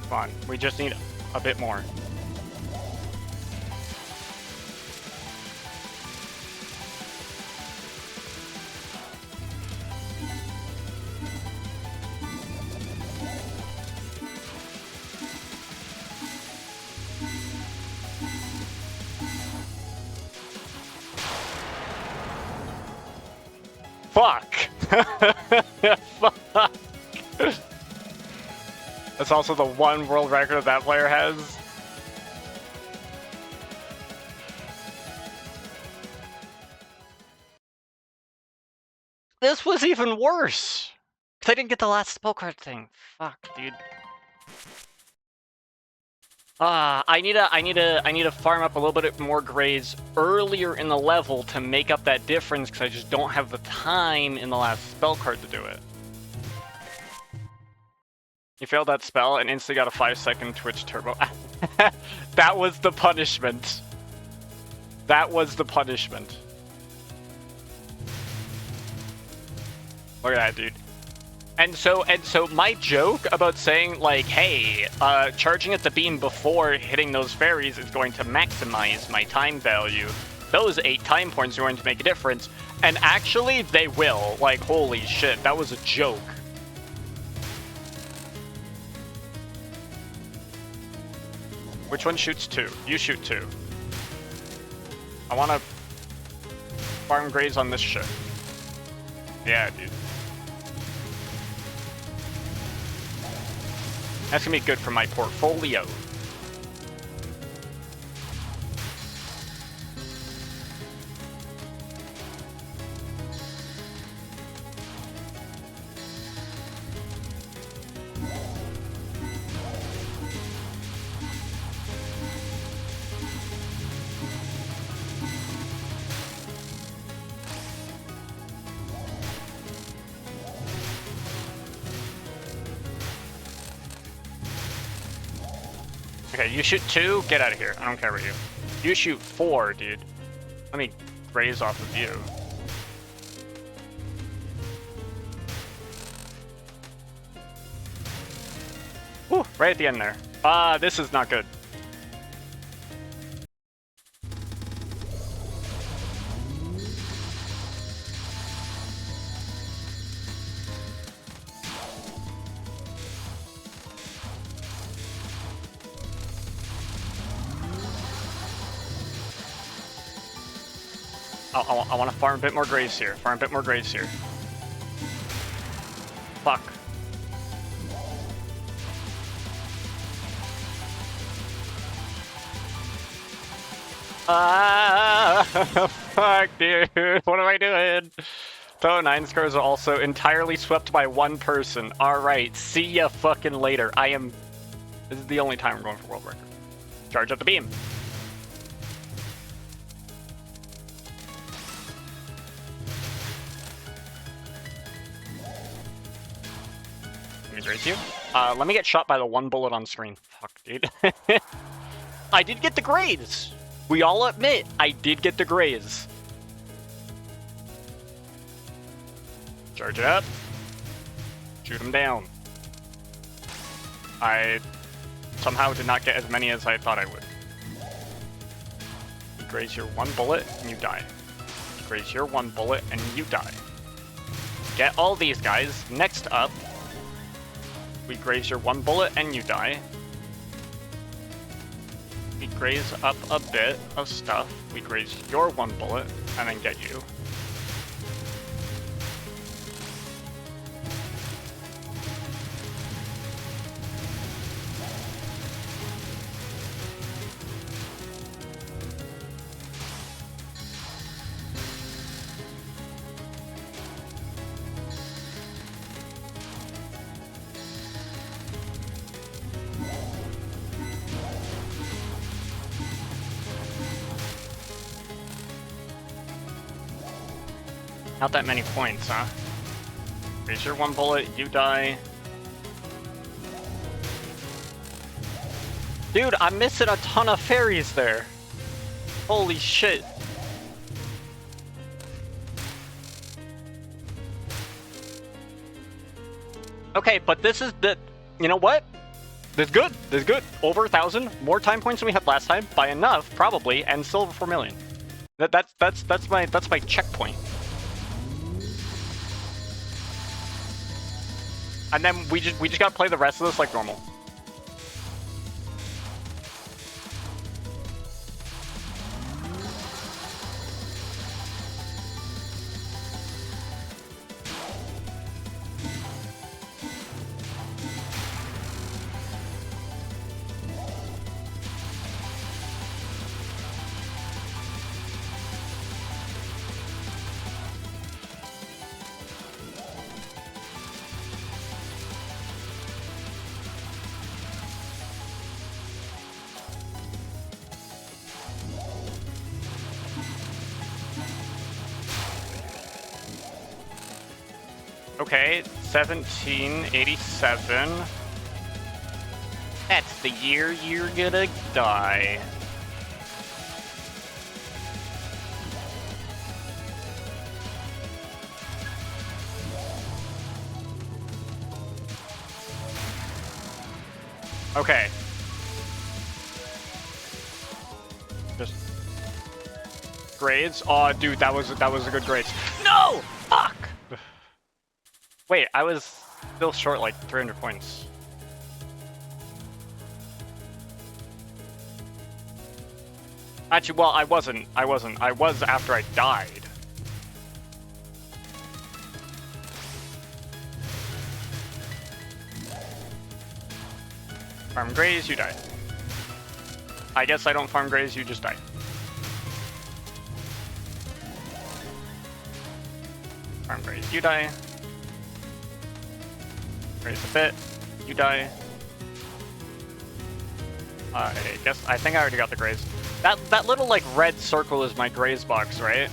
Come on, we just need a bit more. Fuck! Fuck! That's also the one world record that player has. This was even worse! Cause I didn't get the last spell card thing. Fuck, dude. I need to farm up a little bit more grades earlier in the level to make up that difference, because I just don't have the time in the last spell card to do it. You failed that spell and instantly got a 5-second Twitch turbo. That was the punishment. That was the punishment. Look at that, dude. And so my joke about saying, like, hey, charging at the beam before hitting those fairies is going to maximize my time value. Those 8 time points are going to make a difference. And actually, they will. Like, holy shit, that was a joke. Which one shoots 2? You shoot 2. I want to farm grades on this shit. Yeah, dude. That's gonna be good for my portfolio. Okay, you shoot 2, get out of here. I don't care about you. You shoot 4, dude. Let me raise off of you. Whew, right at the end there. This is not good. I want to farm a bit more graves here. Farm a bit more graves here. Fuck. Fuck, dude. What am I doing? So 9 scores are also entirely swept by one person. Alright, see ya fucking later. This is the only time I'm going for world record. Charge up the beam. Raise you. Let me get shot by the one bullet on screen. Fuck, dude. I did get the grades. We all admit I did get the grades. Charge it up. Shoot him down. I somehow did not get as many as I thought I would. You graze your one bullet and you die. You graze your one bullet and you die. Get all these guys. Next up, we graze your one bullet and you die. We graze up a bit of stuff. We graze your one bullet and then get you. Not that many points, huh? Raise your one bullet, you die. Dude, I'm missing a ton of fairies there. Holy shit. Okay, but this is the... You know what? This is good. This is good. Over 1,000. More time points than we had last time. By enough, probably. And still over 4 million. That's my checkpoint. And then we just gotta play the rest of this like normal. Okay, 1787. That's the year you're gonna die. Okay. Just grades. Oh, dude, that was a good grade. No, fuck. Wait, I was still short like 300 points. Actually, well, I wasn't. I was after I died. Farm graze, you die. I guess I don't farm graze, you just die. Farm graze, you die. Graze a bit, you die. I think I already got the graze. That little like red circle is my graze box, right?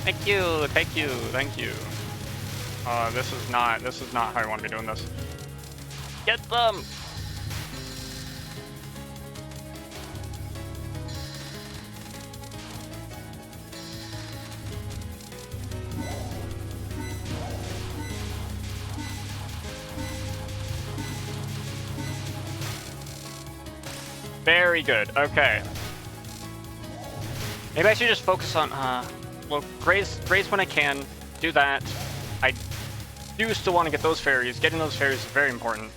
Thank you, thank you, thank you. This is not how I want to be doing this. Get them! Very good, okay. Maybe I should just focus on, well, graze when I can, do that. I do still want to get those fairies. Getting those fairies is very important.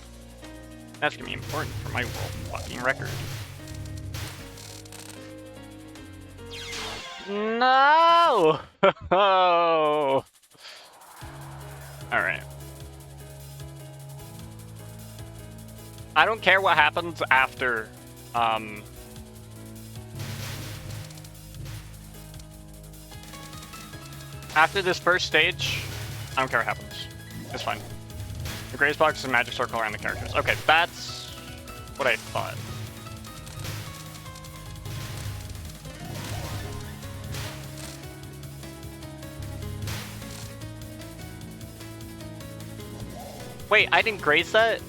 That's gonna be important for my world fucking record. No! Oh! Alright. I don't care what happens after, after this first stage, I don't care what happens. It's fine. The graze box is a magic circle around the characters. Okay, that's what I thought. Wait, I didn't graze that?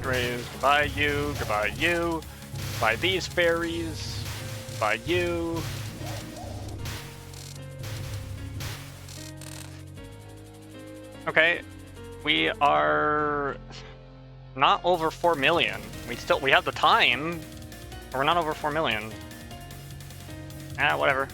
Graze, goodbye you, goodbye these fairies, goodbye you. Okay, we are not over 4 million. We have the time, but we're not over 4 million. Ah, whatever.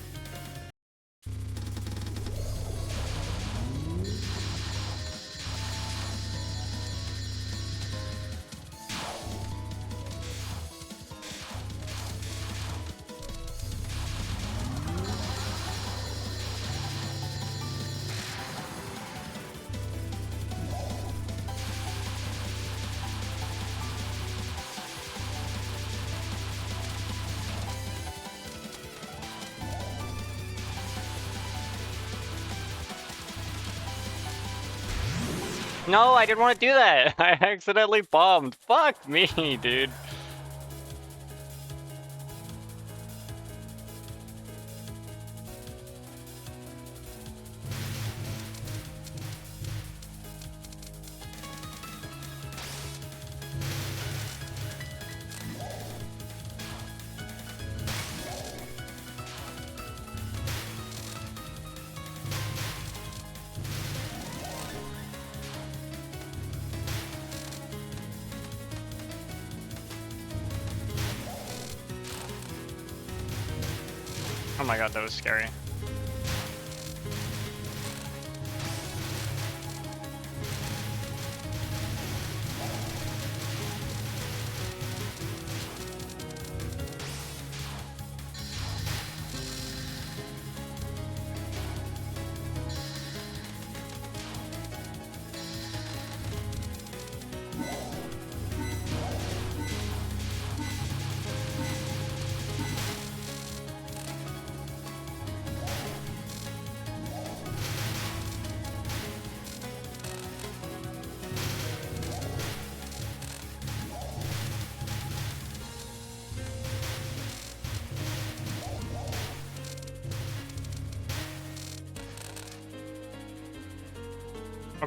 No, I didn't want to do that. I accidentally bombed. Fuck me, dude. Oh my god, that was scary.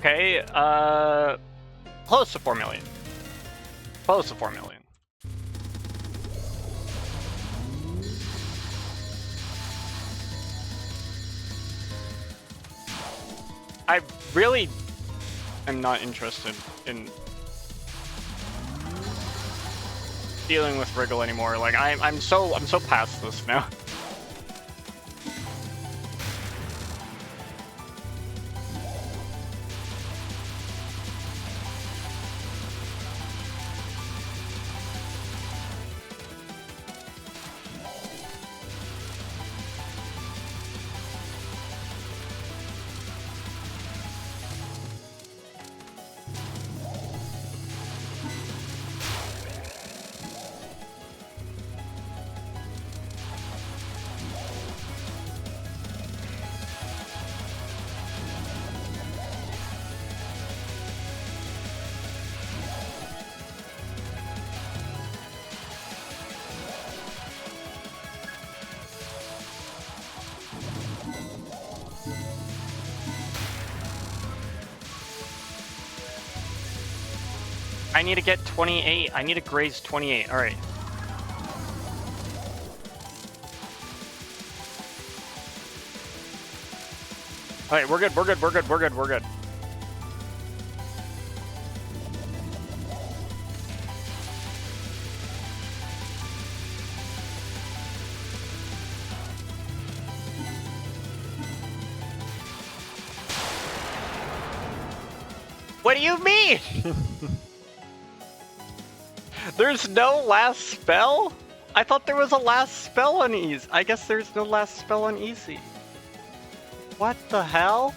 Okay, close to 4 million. Close to 4 million. I really am not interested in dealing with Wriggle anymore. Like I'm so past this now. I need to get 28. I need to graze 28. All right. All right, we're good. We're good. We're good. We're good. We're good. What do you mean? There's no last spell? I thought there was a last spell on easy. I guess there's no last spell on easy. What the hell?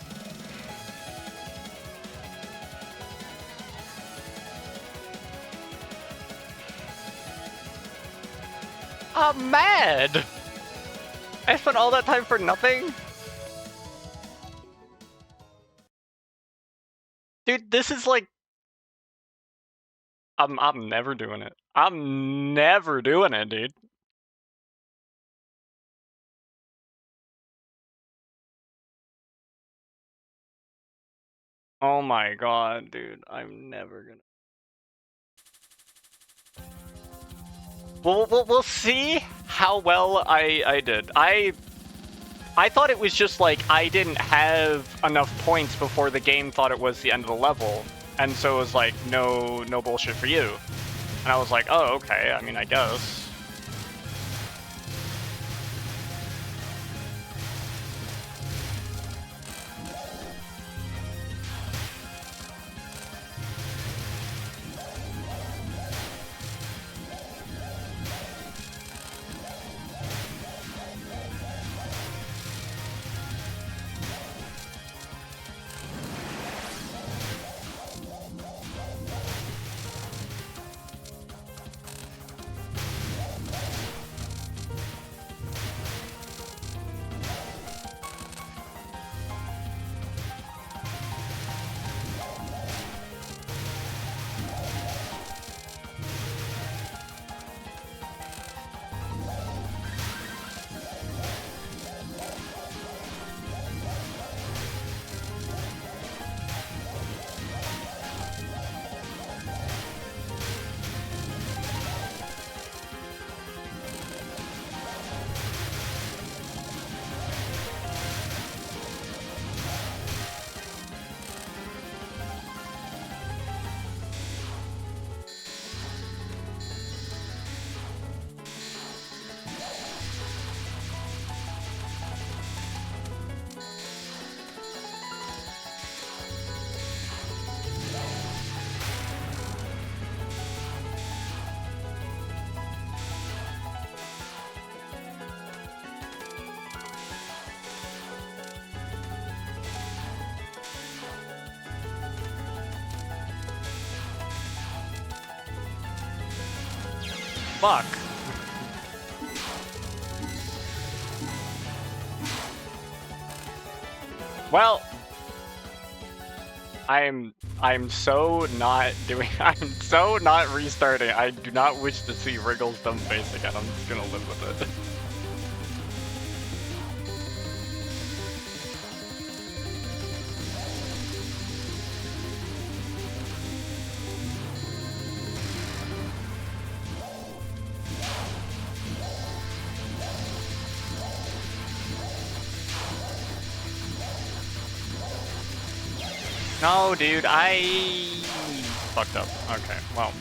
I'm mad! I spent all that time for nothing? Dude, this is like... I'm never doing it. I'm never doing it, dude. Oh my god, dude. I'm never gonna... We'll see how well I did. I thought it was just like I didn't have enough points before the game thought it was the end of the level. And so it was like, no bullshit for you. And I was like, oh, okay, I mean, I guess. Fuck. Well, I'm so not doing. I'm so not restarting. I do not wish to see Wriggle's dumb face again. I'm just gonna live with it. No, dude, I fucked up. Okay, well.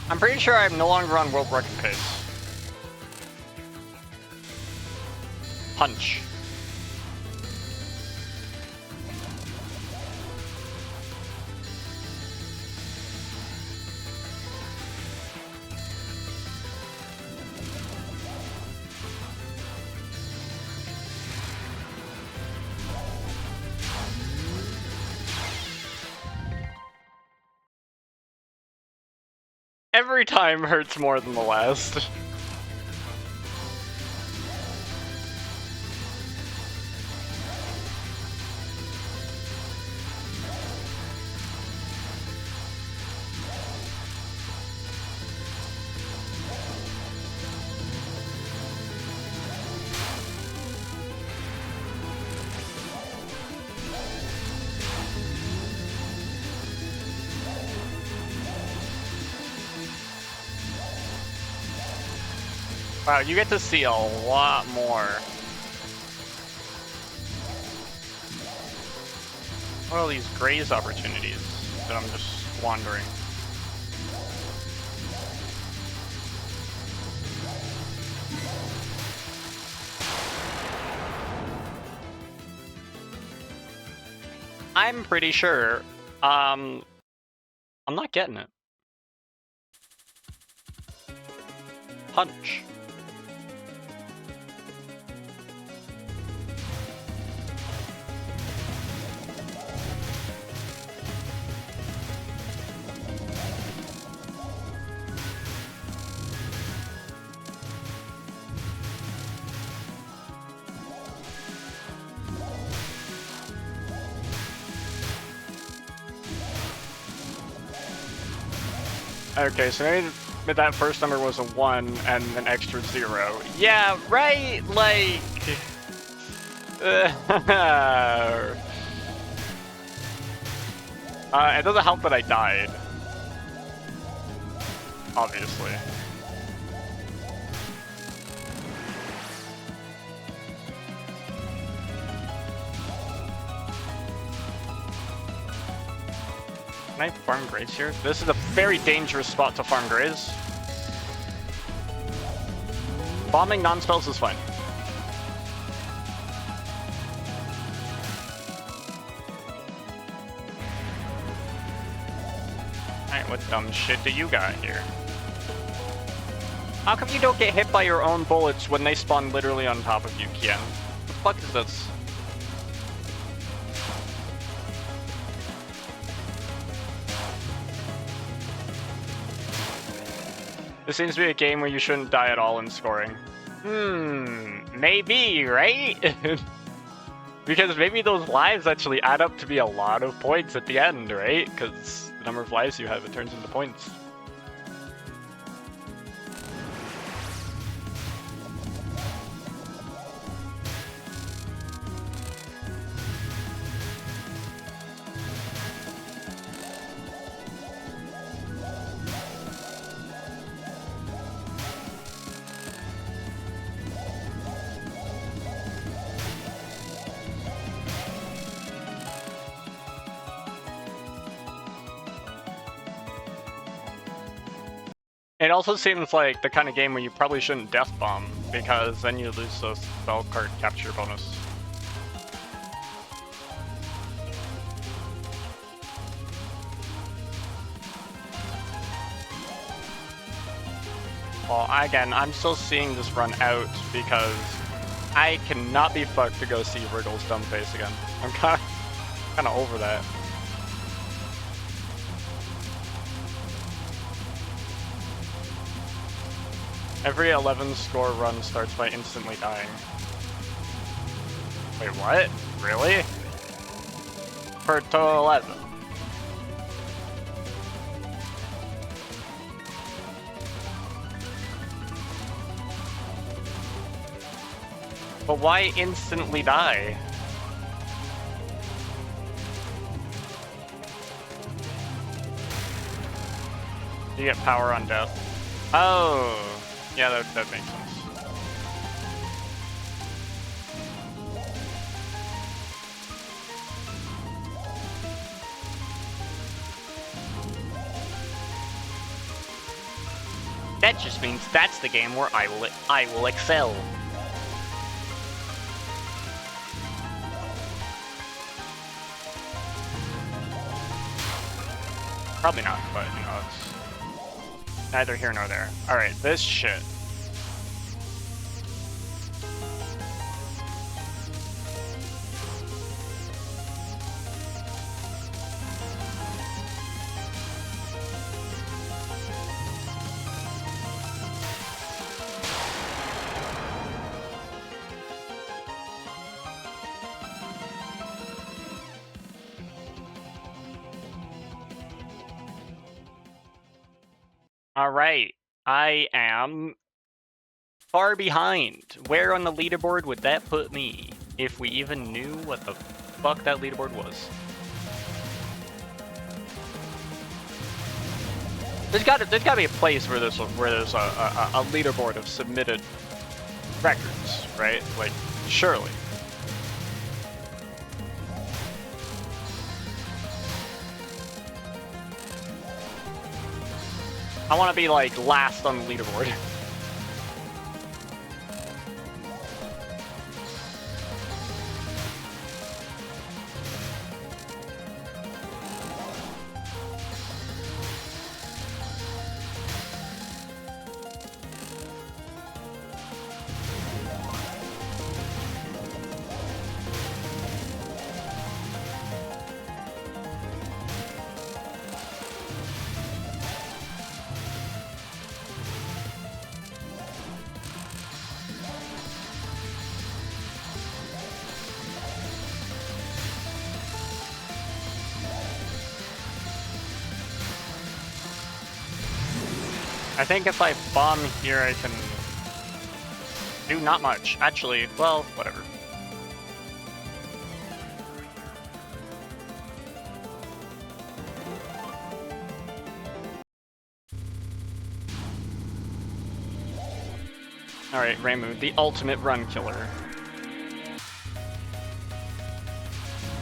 I'm pretty sure I'm no longer on world record pace. Punch. Every time hurts more than the last. Wow, you get to see a lot more. What are all these graze opportunities that I'm just squandering? I'm pretty sure, I'm not getting it. Punch. Okay, so maybe that first number was a 1 and an extra 0. Yeah, right? Like... it doesn't help that I died. Obviously. Can I farm graze here? This is a very dangerous spot to farm graze. Bombing non-spells is fine. Alright, what dumb shit do you got here? How come you don't get hit by your own bullets when they spawn literally on top of you, Kian? What the fuck is this? This seems to be a game where you shouldn't die at all in scoring. Maybe, right? Because maybe those lives actually add up to be a lot of points at the end, right? Because the number of lives you have, it turns into points. It also seems like the kind of game where you probably shouldn't death bomb, because then you lose the spell card capture bonus. Well, again, I'm still seeing this run out because I cannot be fucked to go see Wriggle's dumb face again. I'm kind of over that. Every 11 score run starts by instantly dying. Wait, what? Really? For total 11. But why instantly die? You get power on death. Oh! Yeah, that makes sense. That just means that's the game where I will excel. Probably not, but you know, it's neither here nor there. Alright, this shit. Alright, I am far behind. Where on the leaderboard would that put me? If we even knew what the fuck that leaderboard was. There's gotta be a place where there's a leaderboard of submitted records, right? Like, surely. I want to be like last on the leaderboard. I think if I bomb here, I can do not much. Actually, well, whatever. Alright, Ramu, the ultimate run killer.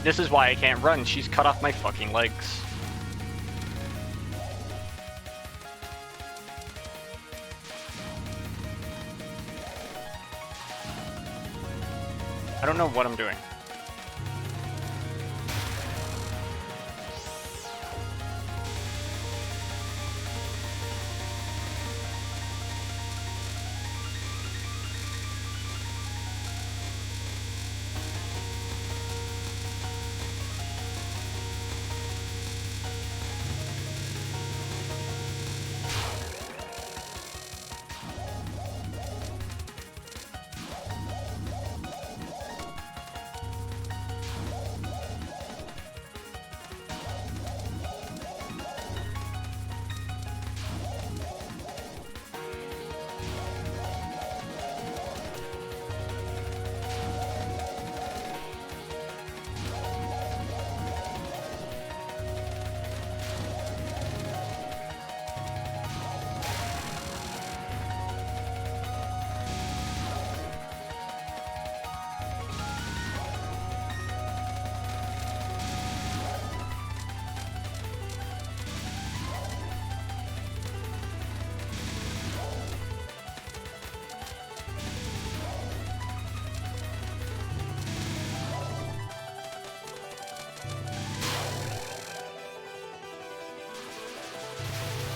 This is why I can't run. She's cut off my fucking legs. I don't know what I'm doing.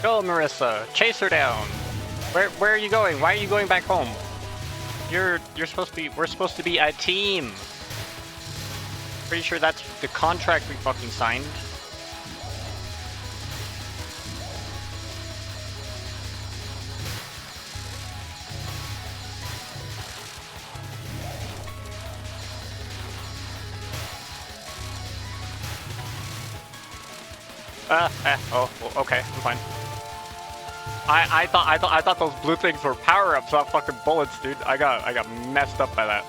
Go, Marissa. Chase her down. Where are you going? Why are you going back home? You're supposed to be. We're supposed to be a team. Pretty sure that's the contract we fucking signed. Oh, okay, I'm fine. I thought those blue things were power-ups, not fucking bullets, dude. I got messed up by that.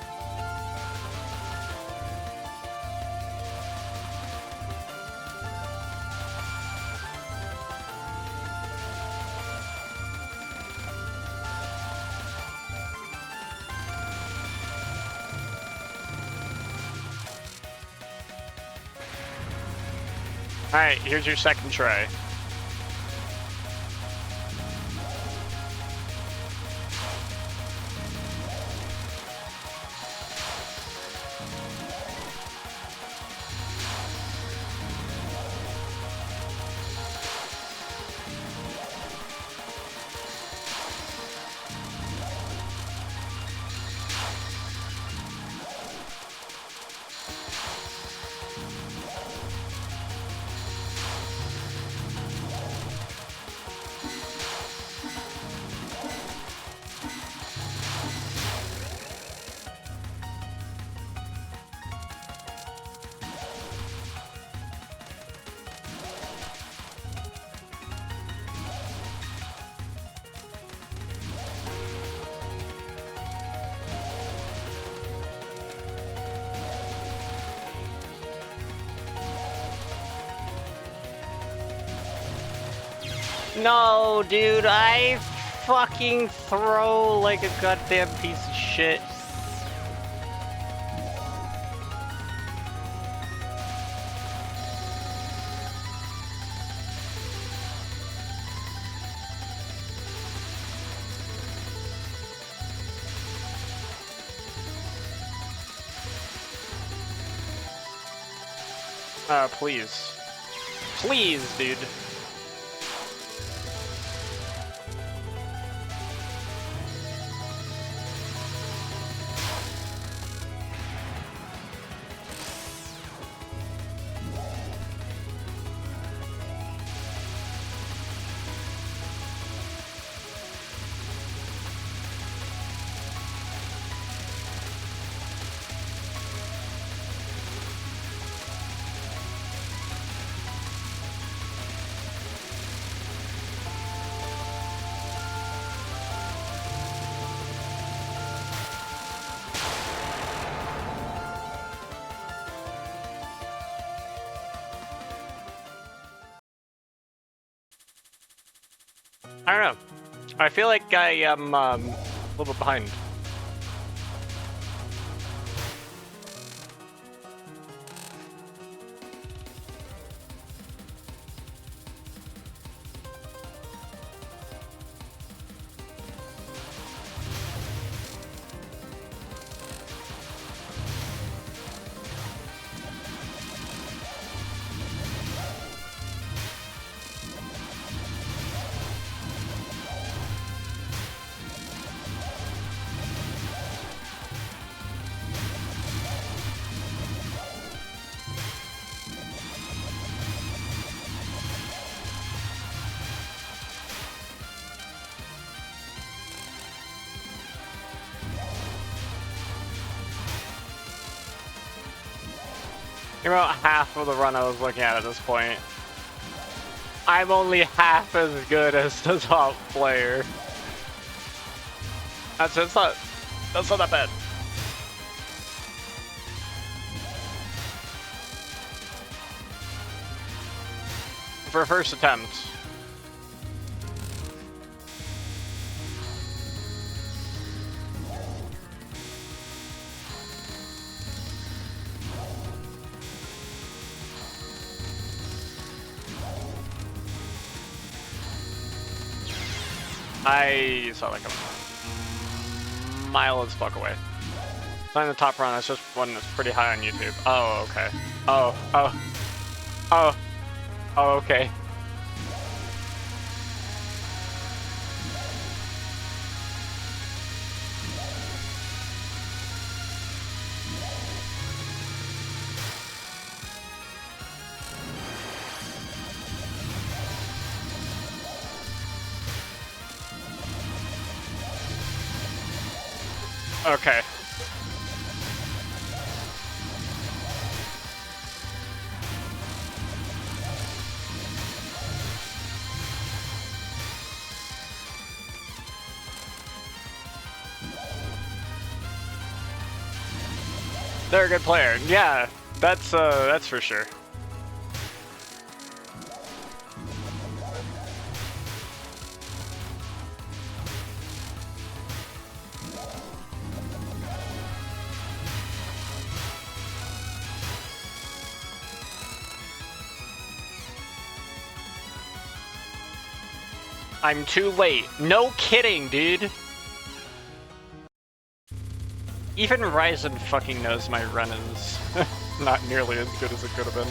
Alright, here's your second try. No, dude, I fucking throw like a goddamn piece of shit. Please. Please, dude. I don't know. I feel like I am a little bit behind. You're about half of the run I was looking at this point. I'm only half as good as the top player. That's not that bad. For a first attempt. I saw like a mile as fuck away. Not in the top run, it's just one that's pretty high on YouTube. Oh, okay. Oh, okay. Okay. They're a good player. Yeah, that's for sure. I'm too late. No kidding, dude. Even Ryzen fucking knows my run is not nearly as good as it could have been.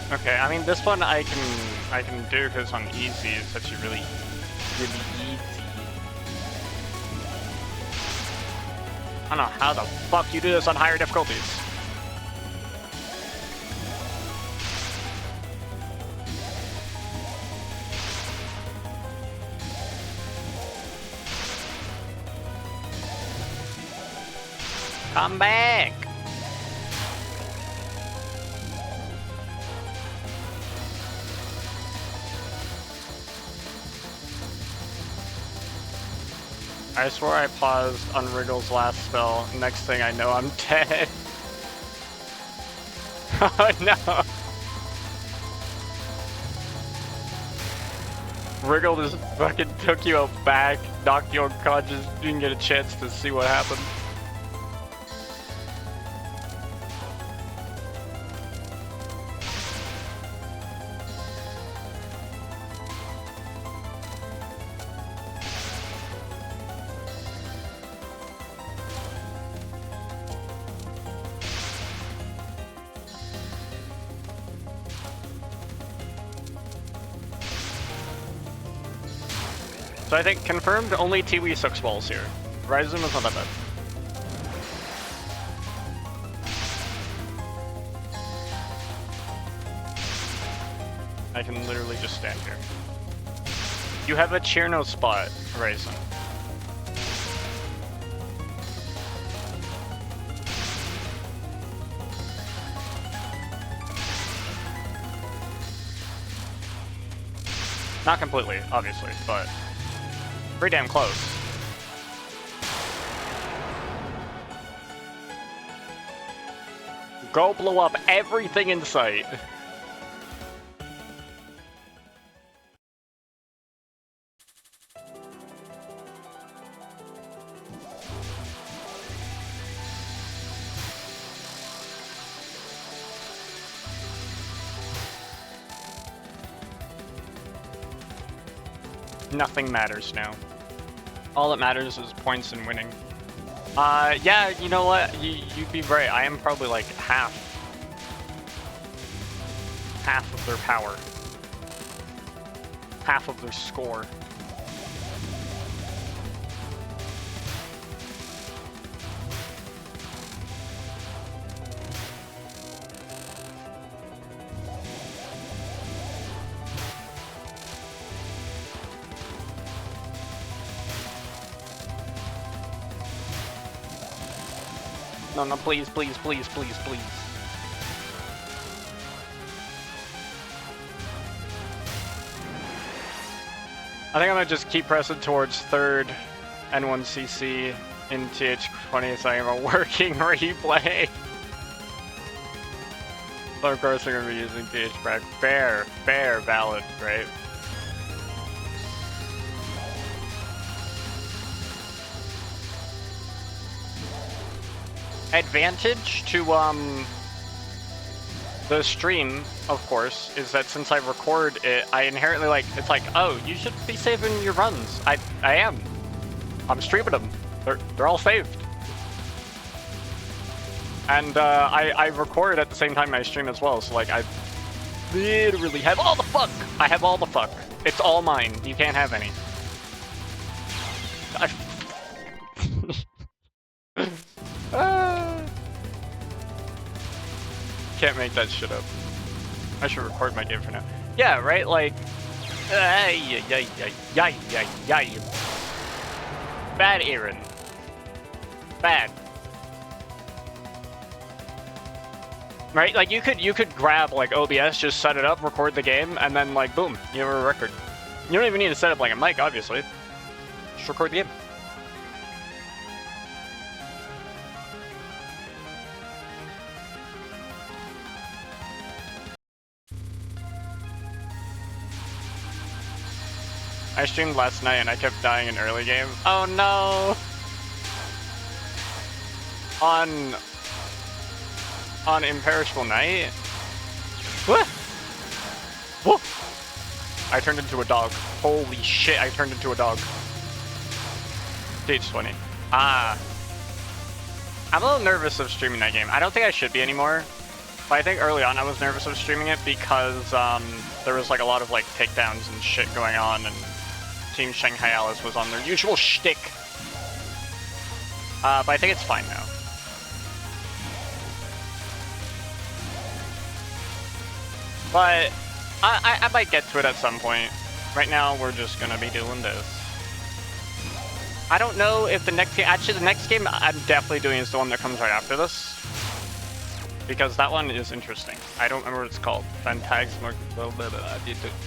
Okay, I mean this one I can do because on easy it's actually really easy. I don't know how the fuck you do this on higher difficulties. Come back! I swore I paused on Wriggle's last spell. Next thing I know, I'm dead. Oh no! Wriggle just fucking took you out back, knocked you unconscious, didn't get a chance to see what happened. So I think confirmed only Touhou sucks balls here. Ryzen was not that bad. I can literally just stand here. You have a Cherno spot, Ryzen. Not completely, obviously, but pretty damn close. Go blow up everything in sight. Nothing matters now. All that matters is points and winning. Yeah, you know what? You'd be right. I am probably like half of their power. Half of their score. No, no, please, please, please, please, please. I think I'm gonna just keep pressing towards third N1CC in TH20 so I have a working replay. So of course they're gonna be using TH-Prac. Fair, valid, right? Advantage to the stream, of course, is that since I record it, I inherently like, it's like, oh, you should be saving your runs. I am. I'm streaming them. They're all saved. And I record at the same time I stream as well, so like I literally have all the fuck. I have all the fuck. It's all mine. You can't have any. Can't make that shit up. I should record my game for now. Yeah, right? Like, bad Aaron. Bad. Right? Like you could grab like OBS, just set it up, record the game, and then like boom, you have a record. You don't even need to set up like a mic, obviously. Just record the game. I streamed last night and I kept dying in early game. Oh no! On Imperishable Night? What? Whoa! I turned into a dog. Holy shit, I turned into a dog. Stage 20. I'm a little nervous of streaming that game. I don't think I should be anymore. But I think early on I was nervous of streaming it because there was like a lot of like takedowns and shit going on, and Team Shanghai Alice was on their usual shtick. But I think it's fine now. But I might get to it at some point. Right now we're just gonna be doing this. I don't know if the next game, actually the next game I'm definitely doing is the one that comes right after this. Because that one is interesting. I don't remember what it's called. Phantasmal,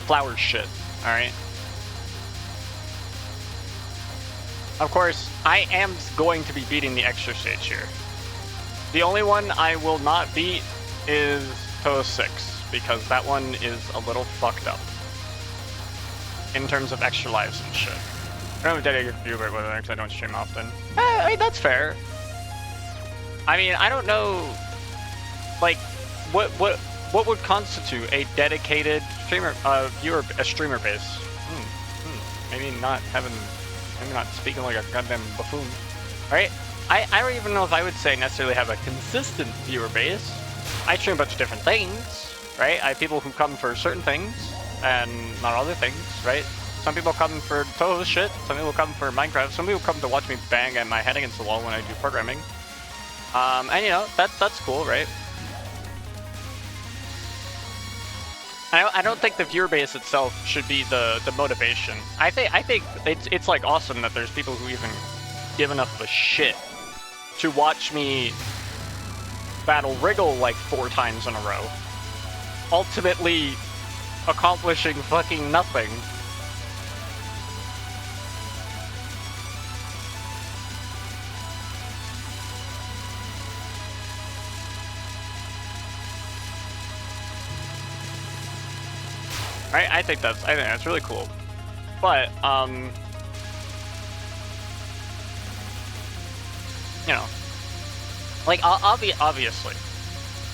flower shit, alright? Of course, I am going to be beating the extra stage here. The only one I will not beat is Touhou 6, because that one is a little fucked up. In terms of extra lives and shit. I don't have a dedicated viewer with it because I don't stream often. I mean, that's fair. I mean, I don't know, like, what would constitute a dedicated streamer, streamer base? Maybe not speaking like a goddamn buffoon, right? I don't even know if I would say necessarily have a consistent viewer base. I stream a bunch of different things, right? I have people who come for certain things and not other things, right? Some people come for Touhou shit, some people come for Minecraft, some people come to watch me bang my head against the wall when I do programming. And you know, that's cool, right? I don't think the viewer base itself should be the motivation. I think it's like awesome that there's people who even give enough of a shit to watch me battle Wriggle like 4 times in a row, ultimately accomplishing fucking nothing. Right? I think that's really cool. But, you know, like, obviously,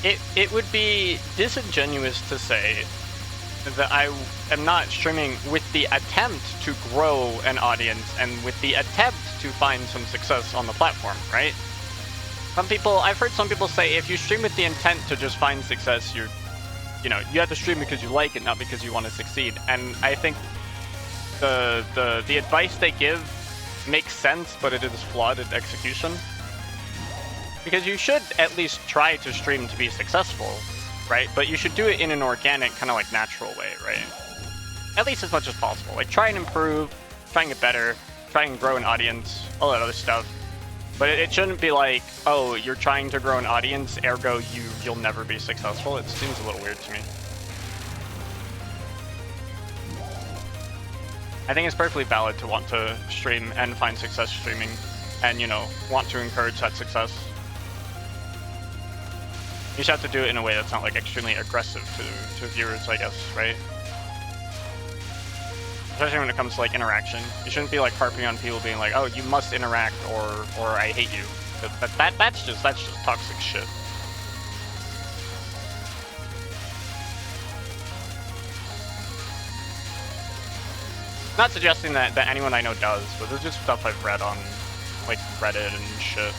it would be disingenuous to say that I am not streaming with the attempt to grow an audience and with the attempt to find some success on the platform, right? I've heard some people say if you stream with the intent to just find success, you know, you have to stream because you like it, not because you want to succeed. And I think the advice they give makes sense, but it is flawed in execution. Because you should at least try to stream to be successful, right? But you should do it in an organic, kind of like natural way, right? At least as much as possible. Like, try and improve, try and get better, try and grow an audience, all that other stuff. But it shouldn't be like, oh, you're trying to grow an audience, ergo you'll never be successful. It seems a little weird to me. I think it's perfectly valid to want to stream and find success streaming and, you know, want to encourage that success. You just have to do it in a way that's not, like, extremely aggressive to viewers, I guess, right? Especially when it comes to, like, interaction. You shouldn't be, like, harping on people being like, oh, you must interact or I hate you. That's just toxic shit. Not suggesting that anyone I know does, but there's just stuff I've read on, like, Reddit and shit.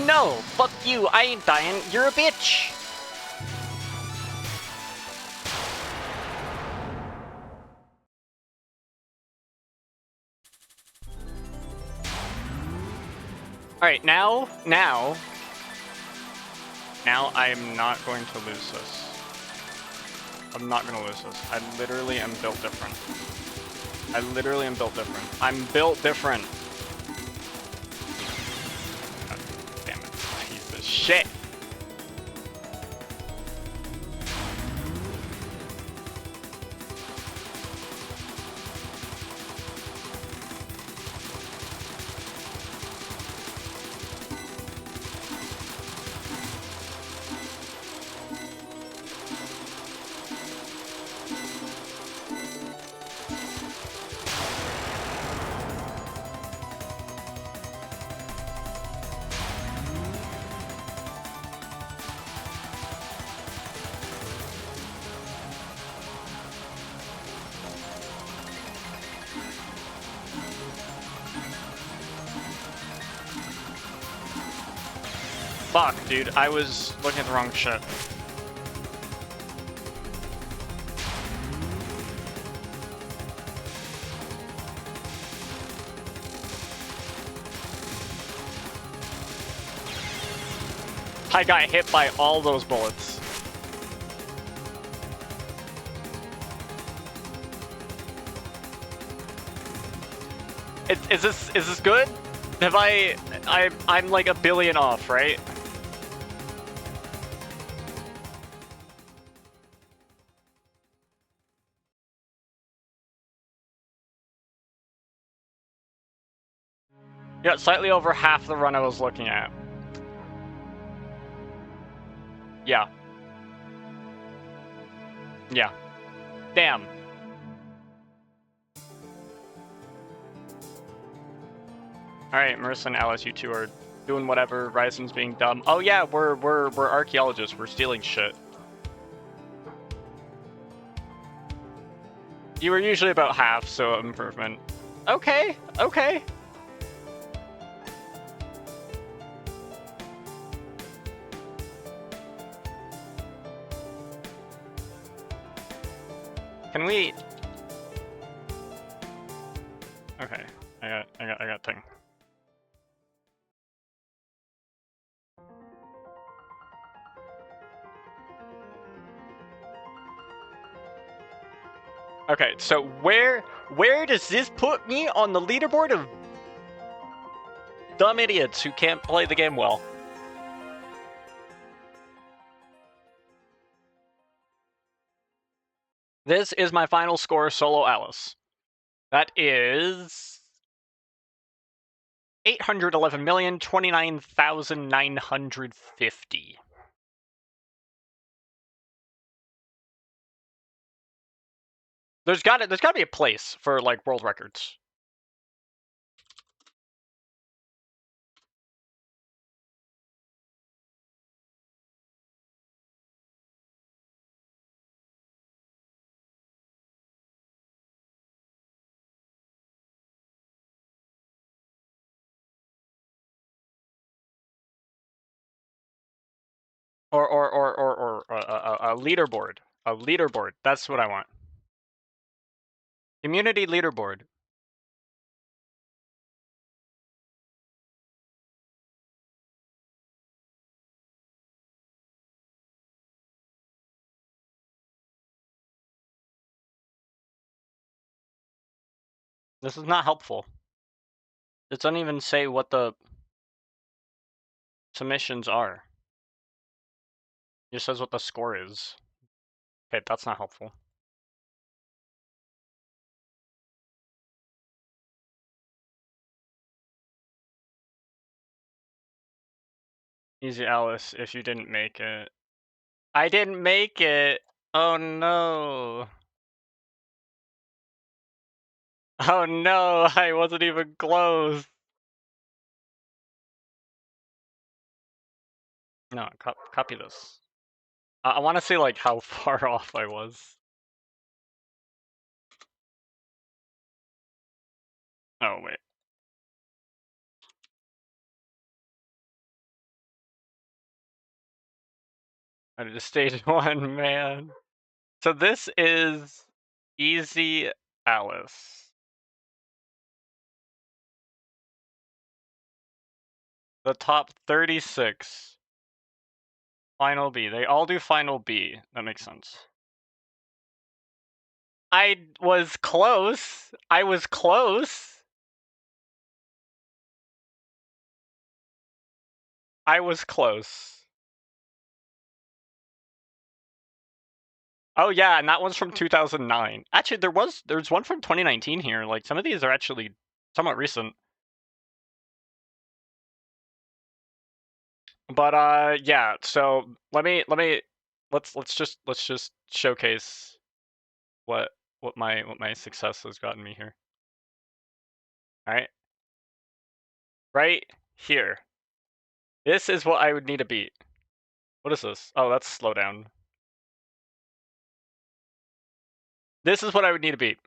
No! Fuck you! I ain't dying! You're a bitch! Alright, now I'm not going to lose this. I'm not gonna lose this. I literally am built different. I'm built different. God damn it. Piece of shit. Fuck, dude, I was looking at the wrong shit. I got hit by all those bullets. Is this good? Have I'm like $1 billion off, right? Yeah, slightly over half the run I was looking at. Yeah. Yeah. Damn. Alright, Marissa and Alice, you two are doing whatever. Ryzen's being dumb. Oh yeah, we're archaeologists. We're stealing shit. You were usually about half, so improvement. Okay, okay. Can we? Okay, I got thing. Okay, so where does this put me on the leaderboard of dumb idiots who can't play the game well? This is my final score, solo Alice. That is 811,029,950. There's got to be a place for like world records. Or a leaderboard. A leaderboard. That's what I want. Community leaderboard. This is not helpful. It doesn't even say what the submissions are. It just says what the score is. Okay, that's not helpful. Easy Alice, if you didn't make it. I didn't make it! Oh no! Oh no, I wasn't even close! No, copy this. I want to see like how far off I was. Oh wait. I did stage 1, man. So this is Easy Alice. The top 36. Final B. They all do Final B. That makes sense. I was close. I was close. I was close. Oh yeah, and that one's from 2009. Actually, there's one from 2019 here. Like some of these are actually somewhat recent. But yeah, so let's just showcase what my success has gotten me here. All right. Right here. This is what I would need to beat. What is this? Oh, that's slow down. This is what I would need to beat.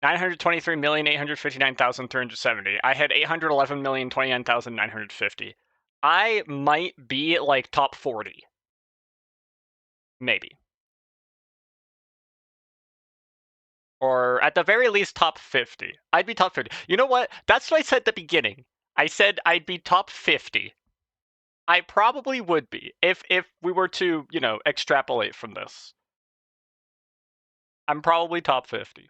923,859,370. I had 811,029,950. I might be like top 40. Maybe. Or at the very least, top 50. I'd be top 50. You know what? That's what I said at the beginning. I said I'd be top 50. I probably would be if we were to, you know, extrapolate from this. I'm probably top 50.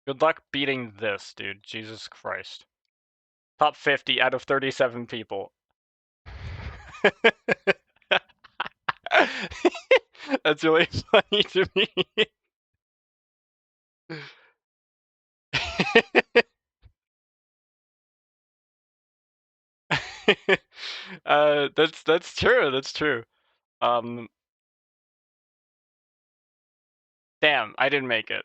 Good luck beating this, dude. Jesus Christ. Top 50 out of 37 people. That's really funny to me. That's true. That's true. Damn, I didn't make it.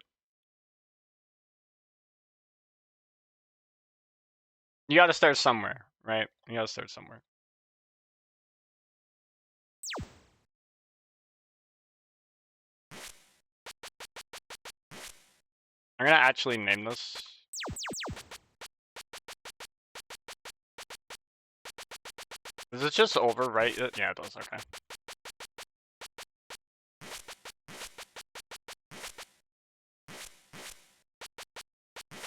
You gotta start somewhere, right? You gotta start somewhere. I'm gonna actually name this. Is it just over, right? Yeah, it does, okay.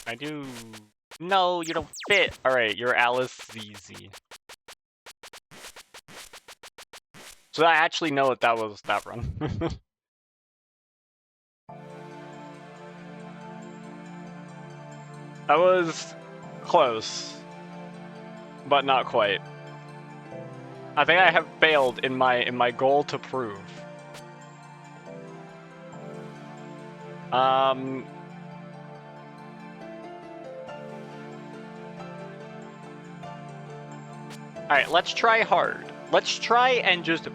I do... No, you don't fit! Alright, you're Alice ZZ. So I actually know that was that run. That was close, but not quite. I think I have failed in my goal to prove. Alright, let's try hard. Let's try and just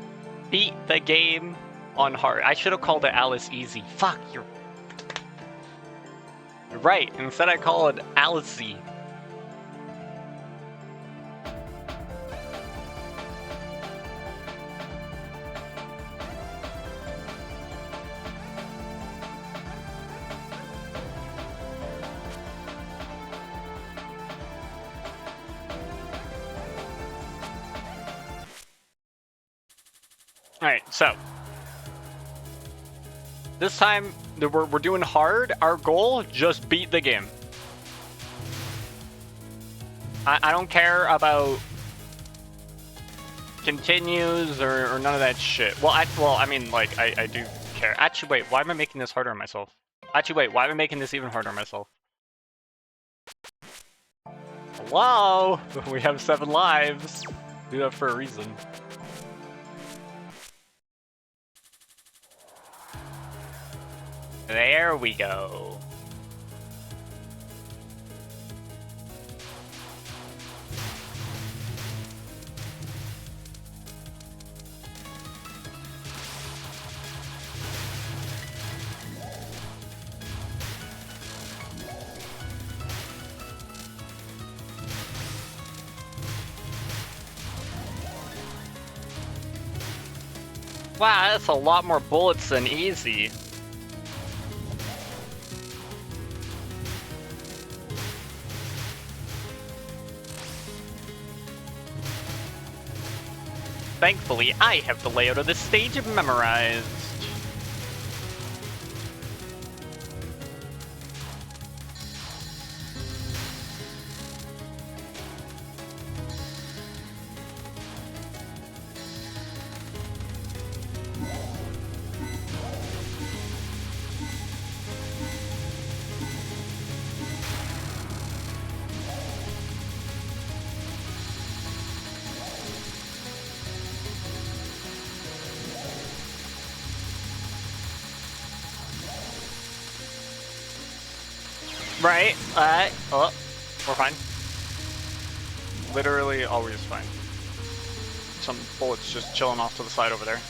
beat the game on hard. I should have called it Alice Easy. Fuck, you're right. Instead I call it Alice Z. Alright, so this time we're doing hard. Our goal, just beat the game. I don't care about continues or none of that shit. Well, I mean, like, I do care. Actually, wait, why am I making this harder on myself? Actually, wait, why am I making this even harder on myself? Hello? We have 7 lives. Do that for a reason. There we go. Wow, that's a lot more bullets than easy. Thankfully, I have the layout of this stage memorized. Right, oh, we're fine. Literally always fine. Some bullets just chilling off to the side over there.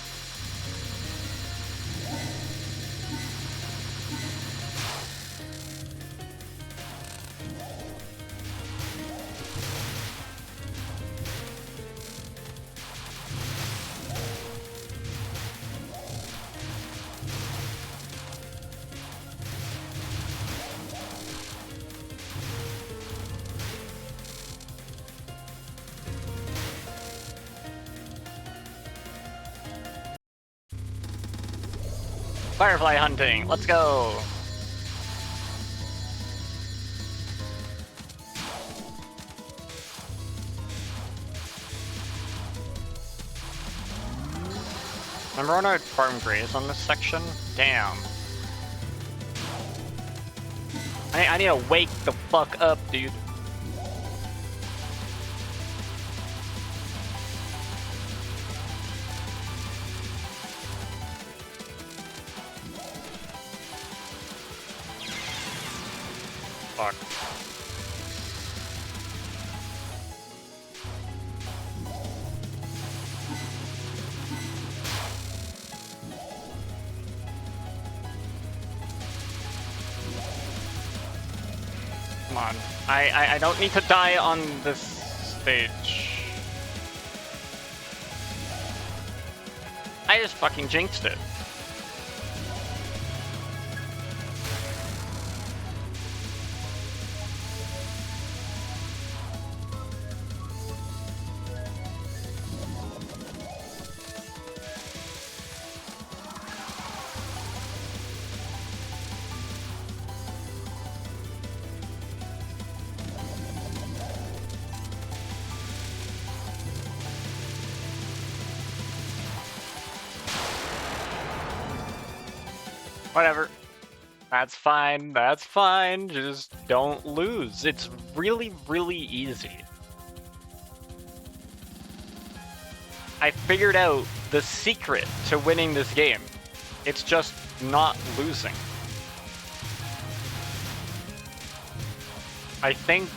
Firefly hunting, let's go! Remember when I would farm grays on this section? Damn. I need to wake the fuck up, dude. Fuck. Come on. I don't need to die on this stage. I just fucking jinxed it. Whatever. That's fine, that's fine. Just don't lose. It's really, really easy. I figured out the secret to winning this game. It's just not losing. I think...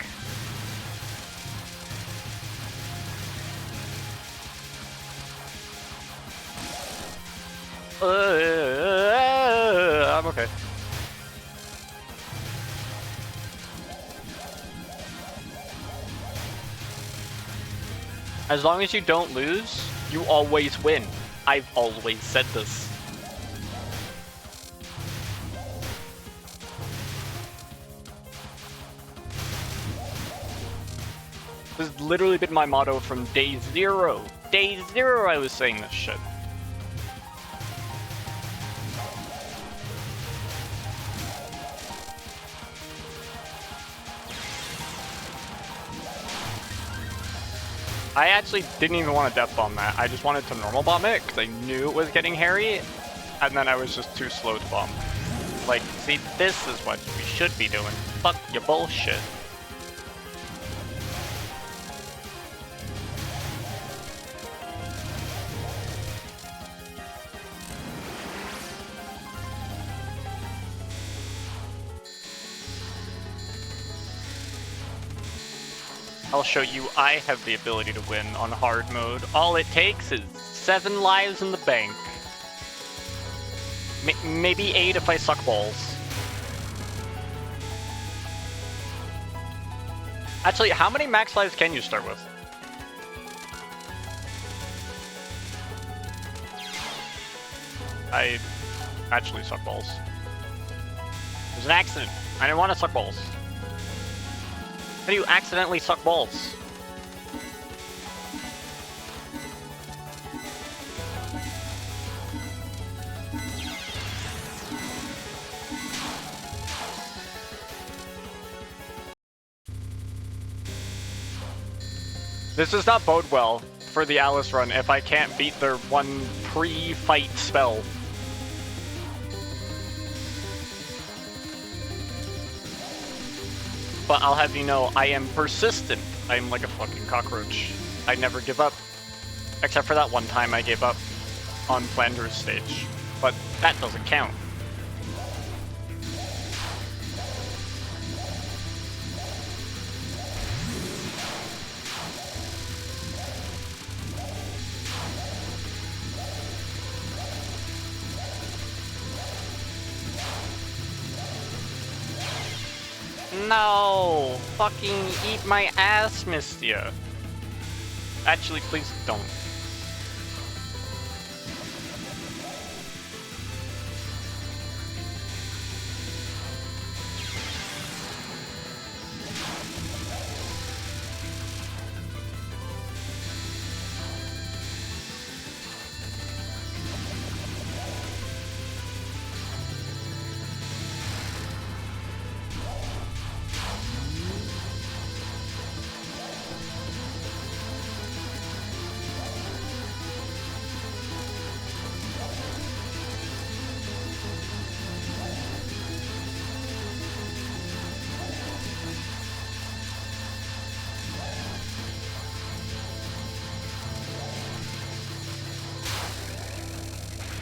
I'm okay. As long as you don't lose, you always win. I've always said this. This has literally been my motto from day zero. Day zero I was saying this shit. I actually didn't even want to death bomb that. I just wanted to normal bomb it because I knew it was getting hairy, and then I was just too slow to bomb. Like, see, this is what we should be doing. Fuck your bullshit. I'll show you I have the ability to win on hard mode. All it takes is 7 lives in the bank. Maybe 8 if I suck balls. Actually, how many max lives can you start with? I actually suck balls. It was an accident. I didn't want to suck balls. How do you accidentally suck balls? This does not bode well for the Alice run if I can't beat their one pre-fight spell. But I'll have you know, I am persistent. I'm like a fucking cockroach. I never give up. Except for that one time I gave up on Flanders stage. But that doesn't count. No! Fucking eat my ass, Mistia. Actually, please don't.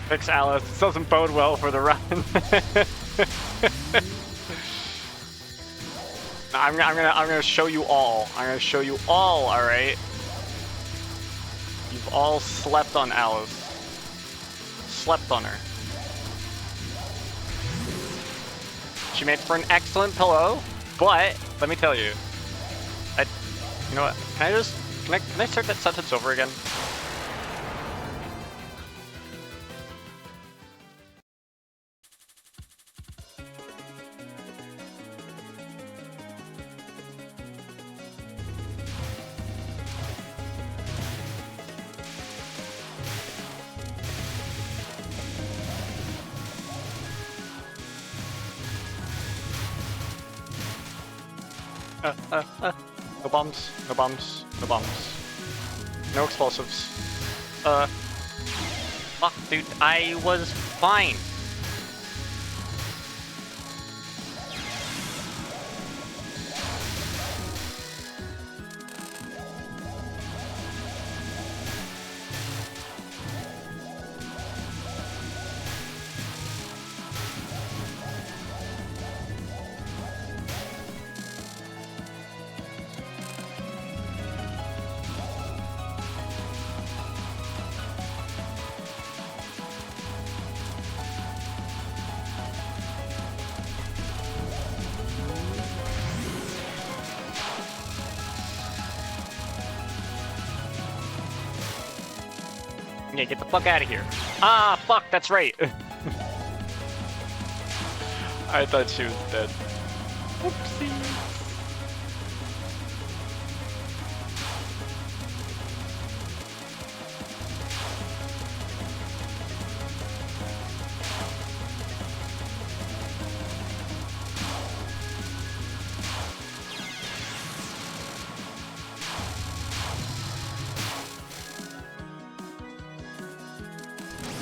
Fix Alice. This doesn't bode well for the run. I'm gonna show you all. I'm gonna show you all. All right. You've all slept on Alice. Slept on her. She made for an excellent pillow, but let me tell you, you know what? Can I start that sentence over again? No bombs, no bombs, no bombs. No explosives. Fuck, dude, I was fine. Yeah, get the fuck out of here. Ah, fuck, that's right. I thought she was dead. Oopsie.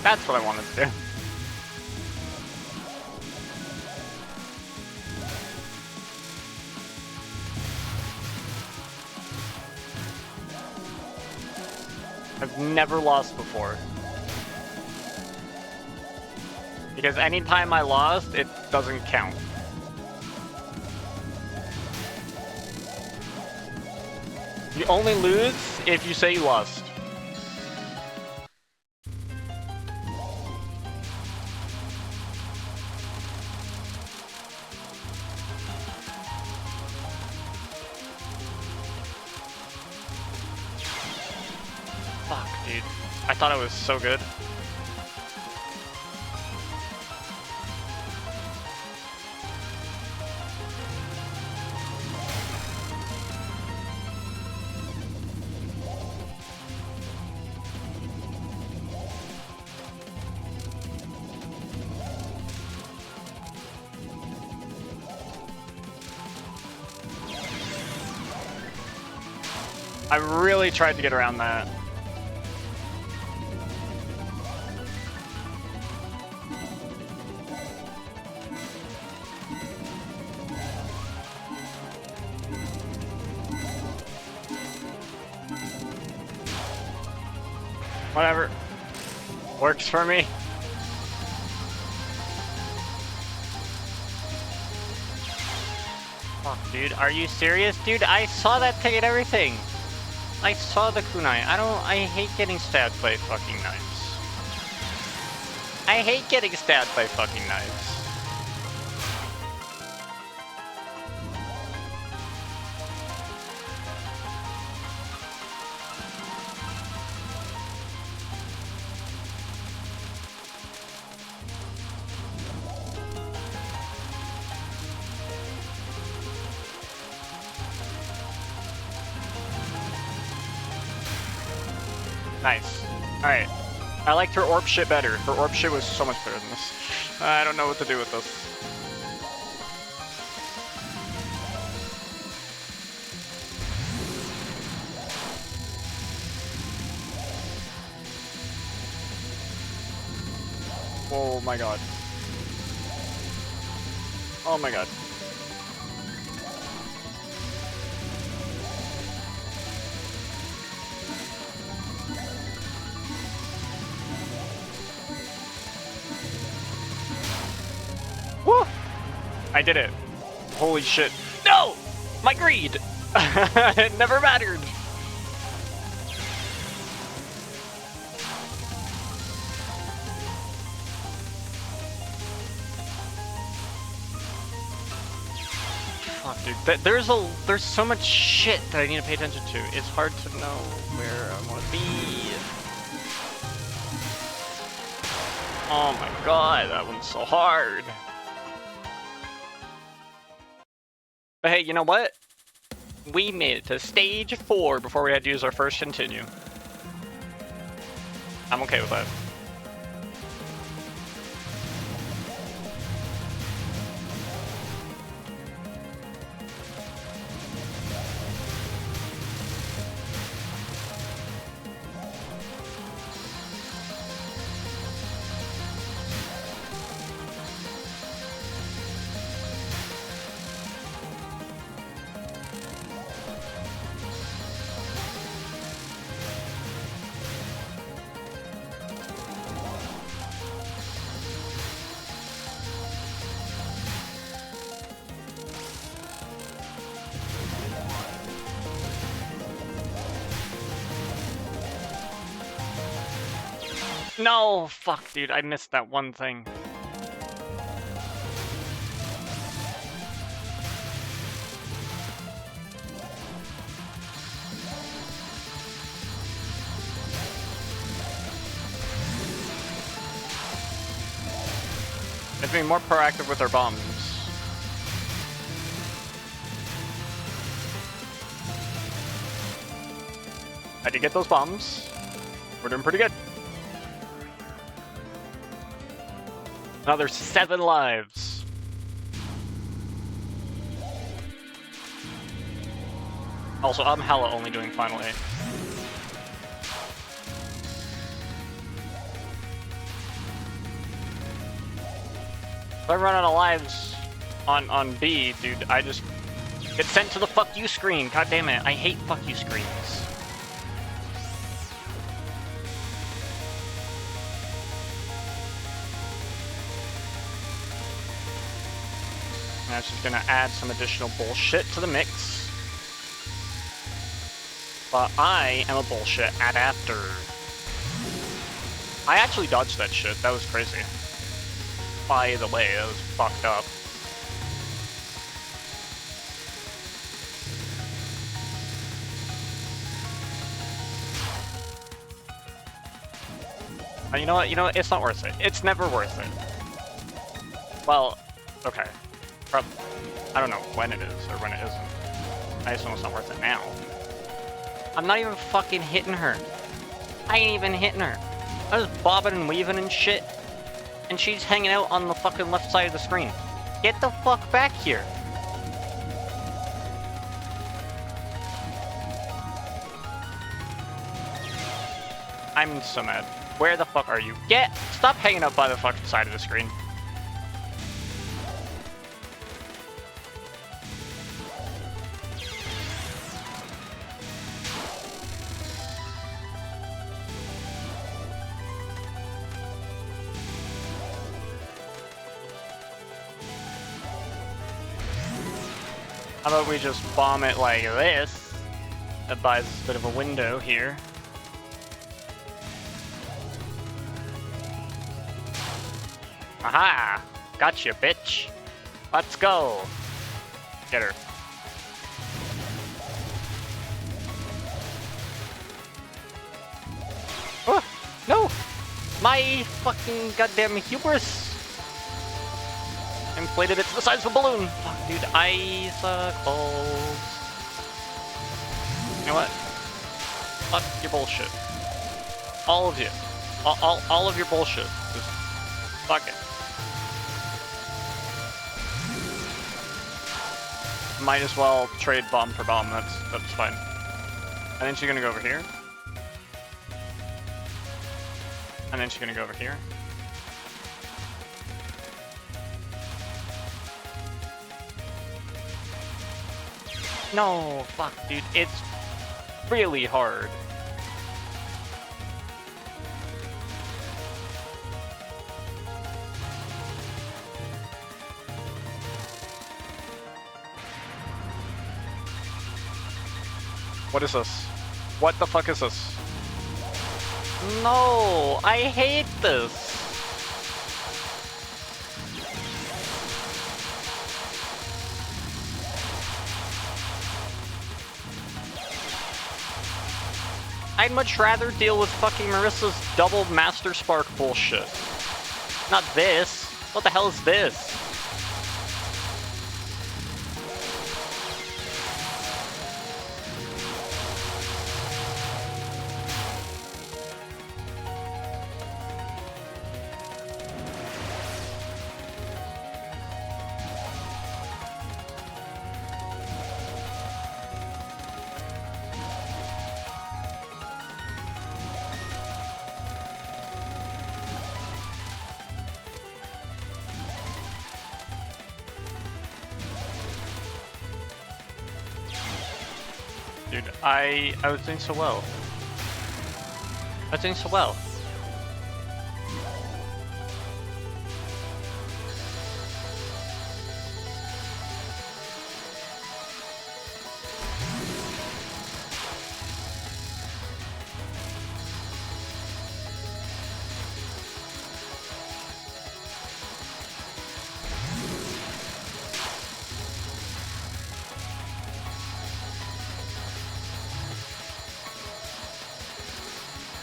That's what I wanted to do. I've never lost before. Because anytime I lost, it doesn't count. You only lose if you say you lost. Fuck, dude. I thought it was so good. I really tried to get around that. Whatever. Works for me. Fuck, dude. Are you serious? Dude, I saw that thing and everything. I saw the kunai. I hate getting stabbed by fucking knives. I hate getting stabbed by fucking knives. Nice. Alright. I liked her orb shit better. Her orb shit was so much better than this. I don't know what to do with this. Oh my god. Oh my god. I did it. Holy shit. No! My greed! It never mattered. Fuck, dude. There's so much shit that I need to pay attention to. It's hard to know where I want to be. Oh my god, that one's so hard. But hey, you know what? We made it to stage 4 before we had to use our first continue. I'm okay with that. No! Fuck, dude, I missed that one thing. Let's be more proactive with our bombs. I did get those bombs. We're doing pretty good. Another 7 lives. Also, I'm hella only doing final 8. If I run out of lives on B, dude, I just get sent to the fuck you screen. God damn it, I hate fuck you screens. That's just gonna add some additional bullshit to the mix. But I am a bullshit adapter. I actually dodged that shit, that was crazy. By the way, that was fucked up. You know what, it's not worth it. It's never worth it. Well, okay. I don't know when it is or when it isn't. I just know it's not worth it now. I'm not even fucking hitting her. I ain't even hitting her. I was bobbing and weaving and shit. And she's hanging out on the fucking left side of the screen. Get the fuck back here. I'm so mad. Where the fuck are you? Stop hanging out by the fucking side of the screen. How about we just bomb it like this? That buys us a bit of a window here. Aha! Gotcha, bitch! Let's go! Get her. Oh! No! My fucking goddamn hubris! Inflated it to the size of a balloon! Fuck, dude, icicles. You know what? Fuck your bullshit. All of you. All of your bullshit. Just fuck it. Might as well trade bomb for bomb, that's fine. And then she's gonna go over here. And then she's gonna go over here. No, fuck, dude, it's really hard. What is this? What the fuck is this? No, I hate this. I'd much rather deal with fucking Marissa's double Master Spark bullshit. Not this. What the hell is this? Dude, I was doing so well. I was doing so well.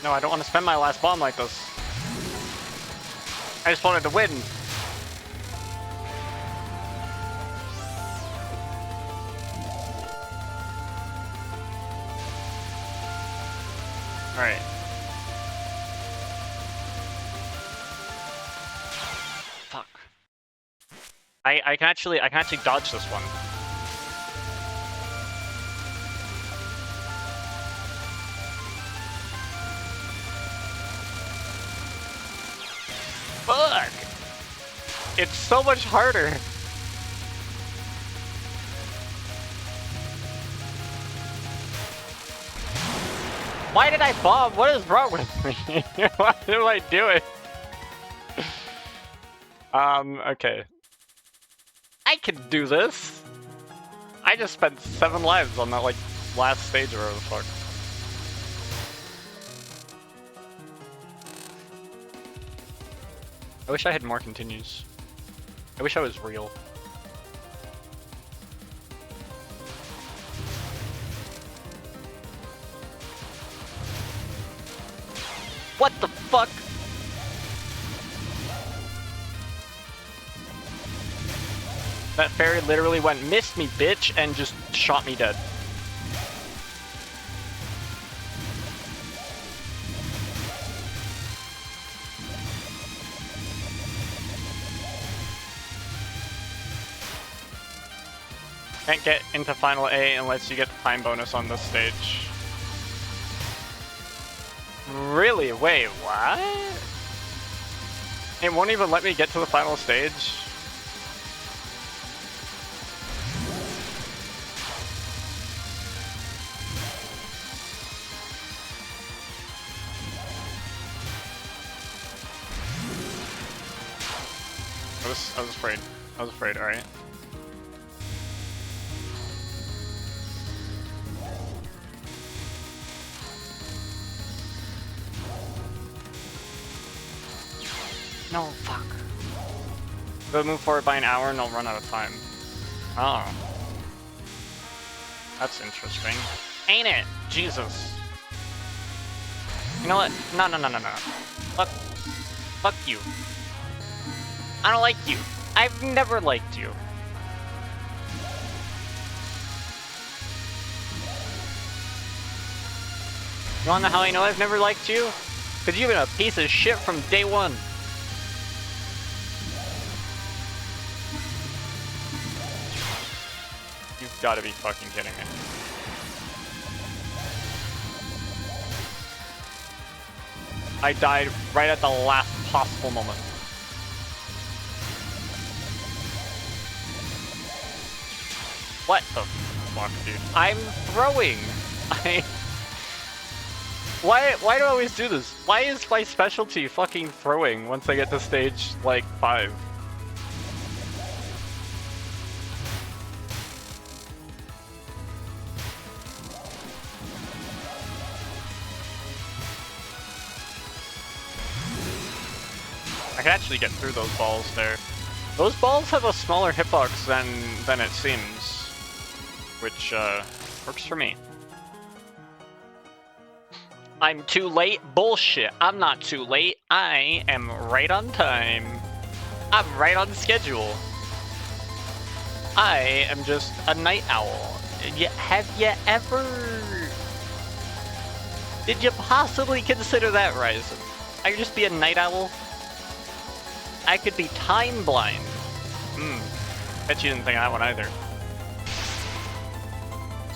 No, I don't want to spend my last bomb like this. I just wanted to win. Alright. Fuck. I can actually dodge this one. Fuck! It's so much harder. Why did I bomb? What is wrong with me? Why am I doing? Okay. I can do this. I just spent 7 lives on that, like, last stage or whatever the fuck. I wish I had more continues. I wish I was real. What the fuck? That fairy literally went, missed me, bitch, and just shot me dead. Can't get into Final A unless you get the time bonus on this stage. Really? Wait, what? It won't even let me get to the final stage? I was afraid. I was afraid, alright. No, fuck. Go move forward by an hour and I'll run out of time. Oh. That's interesting. Ain't it? Jesus. You know what? No. Fuck you. I don't like you. I've never liked you. You wanna know how I know I've never liked you? Because you've been a piece of shit from day one. You've gotta be fucking kidding me. I died right at the last possible moment. What the fuck, dude? I'm throwing! Why do I always do this? Why is my specialty fucking throwing once I get to stage, like, 5? I can actually get through those balls there. Those balls have a smaller hitbox than it seems, which works for me. I'm too late? Bullshit. I'm not too late. I am right on time. I'm right on schedule. I am just a night owl. Have you ever... Did you possibly consider that, Ryzen? I could just be a night owl? I could be time blind. Bet you didn't think of that one either.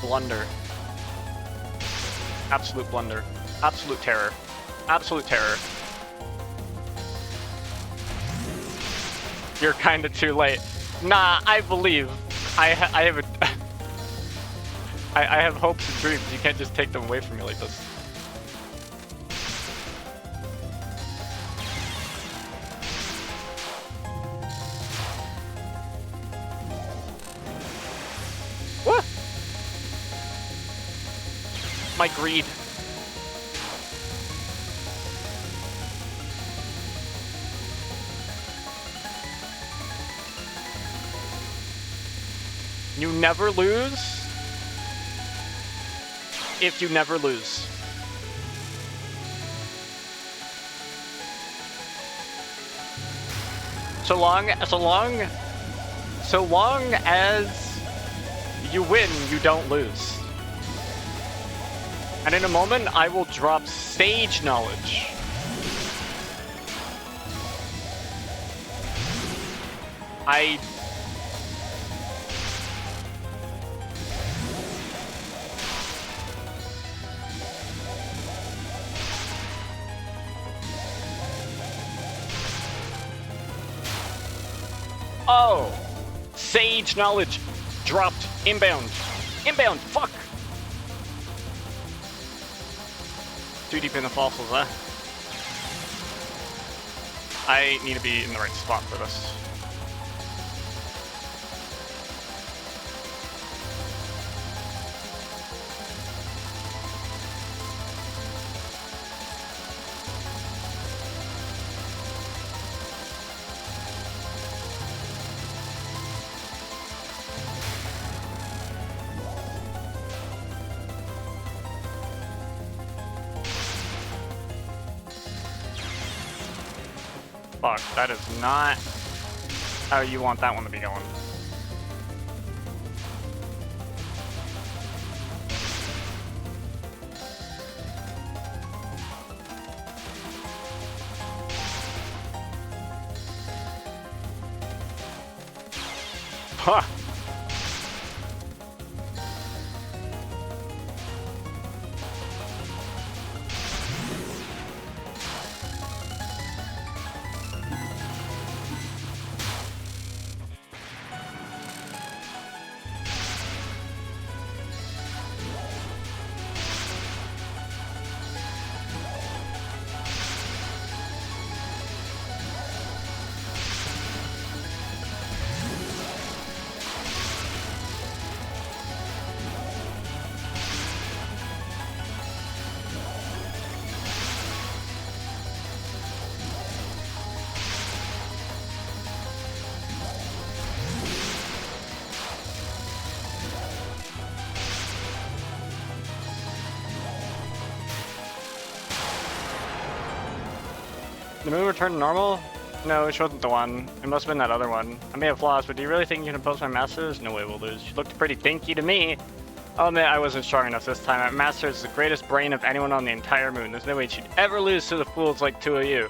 Blunder. Absolute blunder. Absolute terror. Absolute terror. You're kinda too late. Nah, I believe. I have a... I have hopes and dreams. You can't just take them away from me like this. What? My greed. You never lose if you never lose. So long as you win, you don't lose. And in a moment, I will drop stage knowledge. Oh! Sage knowledge dropped. Inbound. Inbound, fuck! Too deep in the fossils, huh? I need to be in the right spot for this. Fuck, that is not how you want that one to be going. Huh. The moon returned to normal? No, it wasn't the one. It must have been that other one. I may have lost, but do you really think you can oppose my masters? No way we'll lose. You looked pretty dinky to me. I'll admit I wasn't strong enough this time. My master is the greatest brain of anyone on the entire moon. There's no way she'd ever lose to the fools like two of you.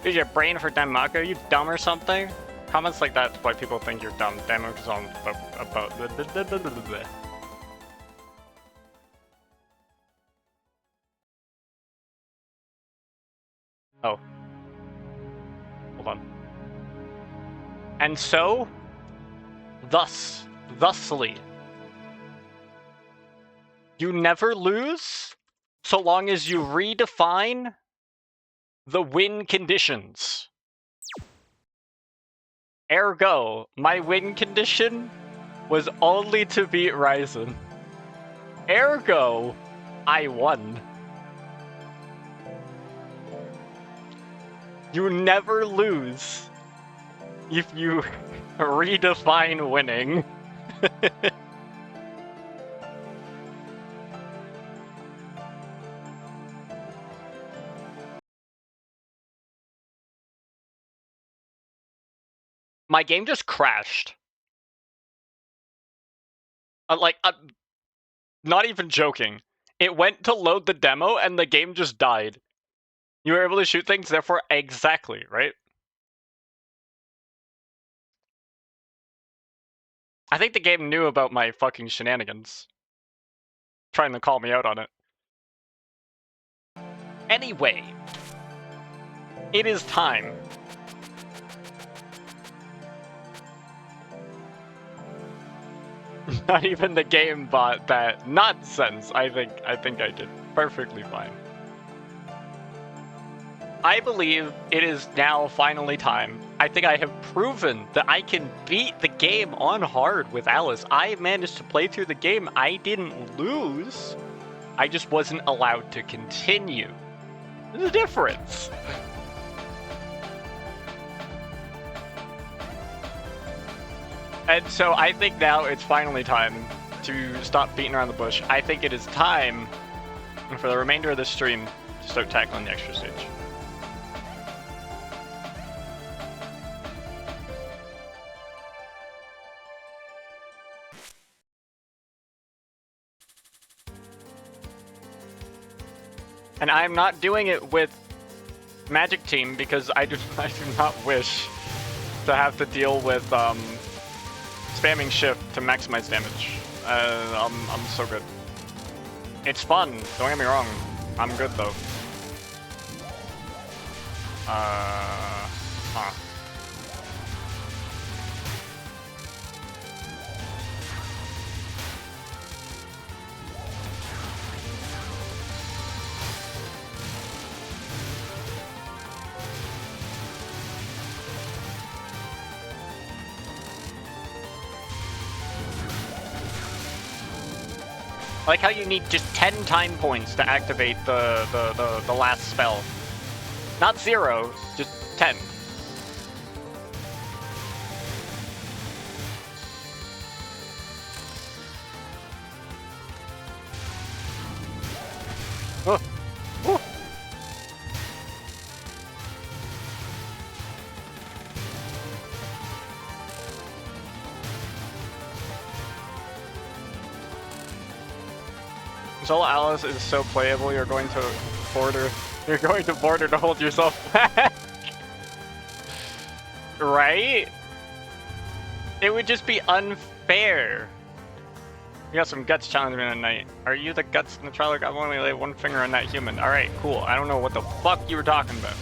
Use your brain for Denmark? Are you dumb or something? Comments like that's why people think you're dumb. Denmark is on about... Oh. Hold on. And so, thusly, you never lose so long as you redefine the win conditions. Ergo, my win condition was only to beat Ryzen. Ergo, I won. You never lose if you redefine winning. My game just crashed. Not even joking. It went to load the demo and the game just died. You were able to shoot things, therefore, exactly, right? I think the game knew about my fucking shenanigans. Trying to call me out on it. Anyway, it is time. Not even the game bought that nonsense. I think I did perfectly fine. I believe it is now finally time. I think I have proven that I can beat the game on hard with Alice. I managed to play through the game. I didn't lose. I just wasn't allowed to continue. There's a difference. And so I think now it's finally time to stop beating around the bush. I think it is time for the remainder of this stream to start tackling the extra stage. And I'm not doing it with Magic Team because I do not wish to have to deal with spamming shift to maximize damage. I'm so good. It's fun, don't get me wrong. I'm good though. I like how you need just 10 time points to activate the last spell. Not 0, just 10. Oh. Oh. Soul Alice is so playable. You're going to border to hold yourself back. Right? It would just be unfair. You got some guts challenging me tonight. Are you the guts in the trailer? Got one. We lay one finger on that human. All right, cool. I don't know what the fuck you were talking about.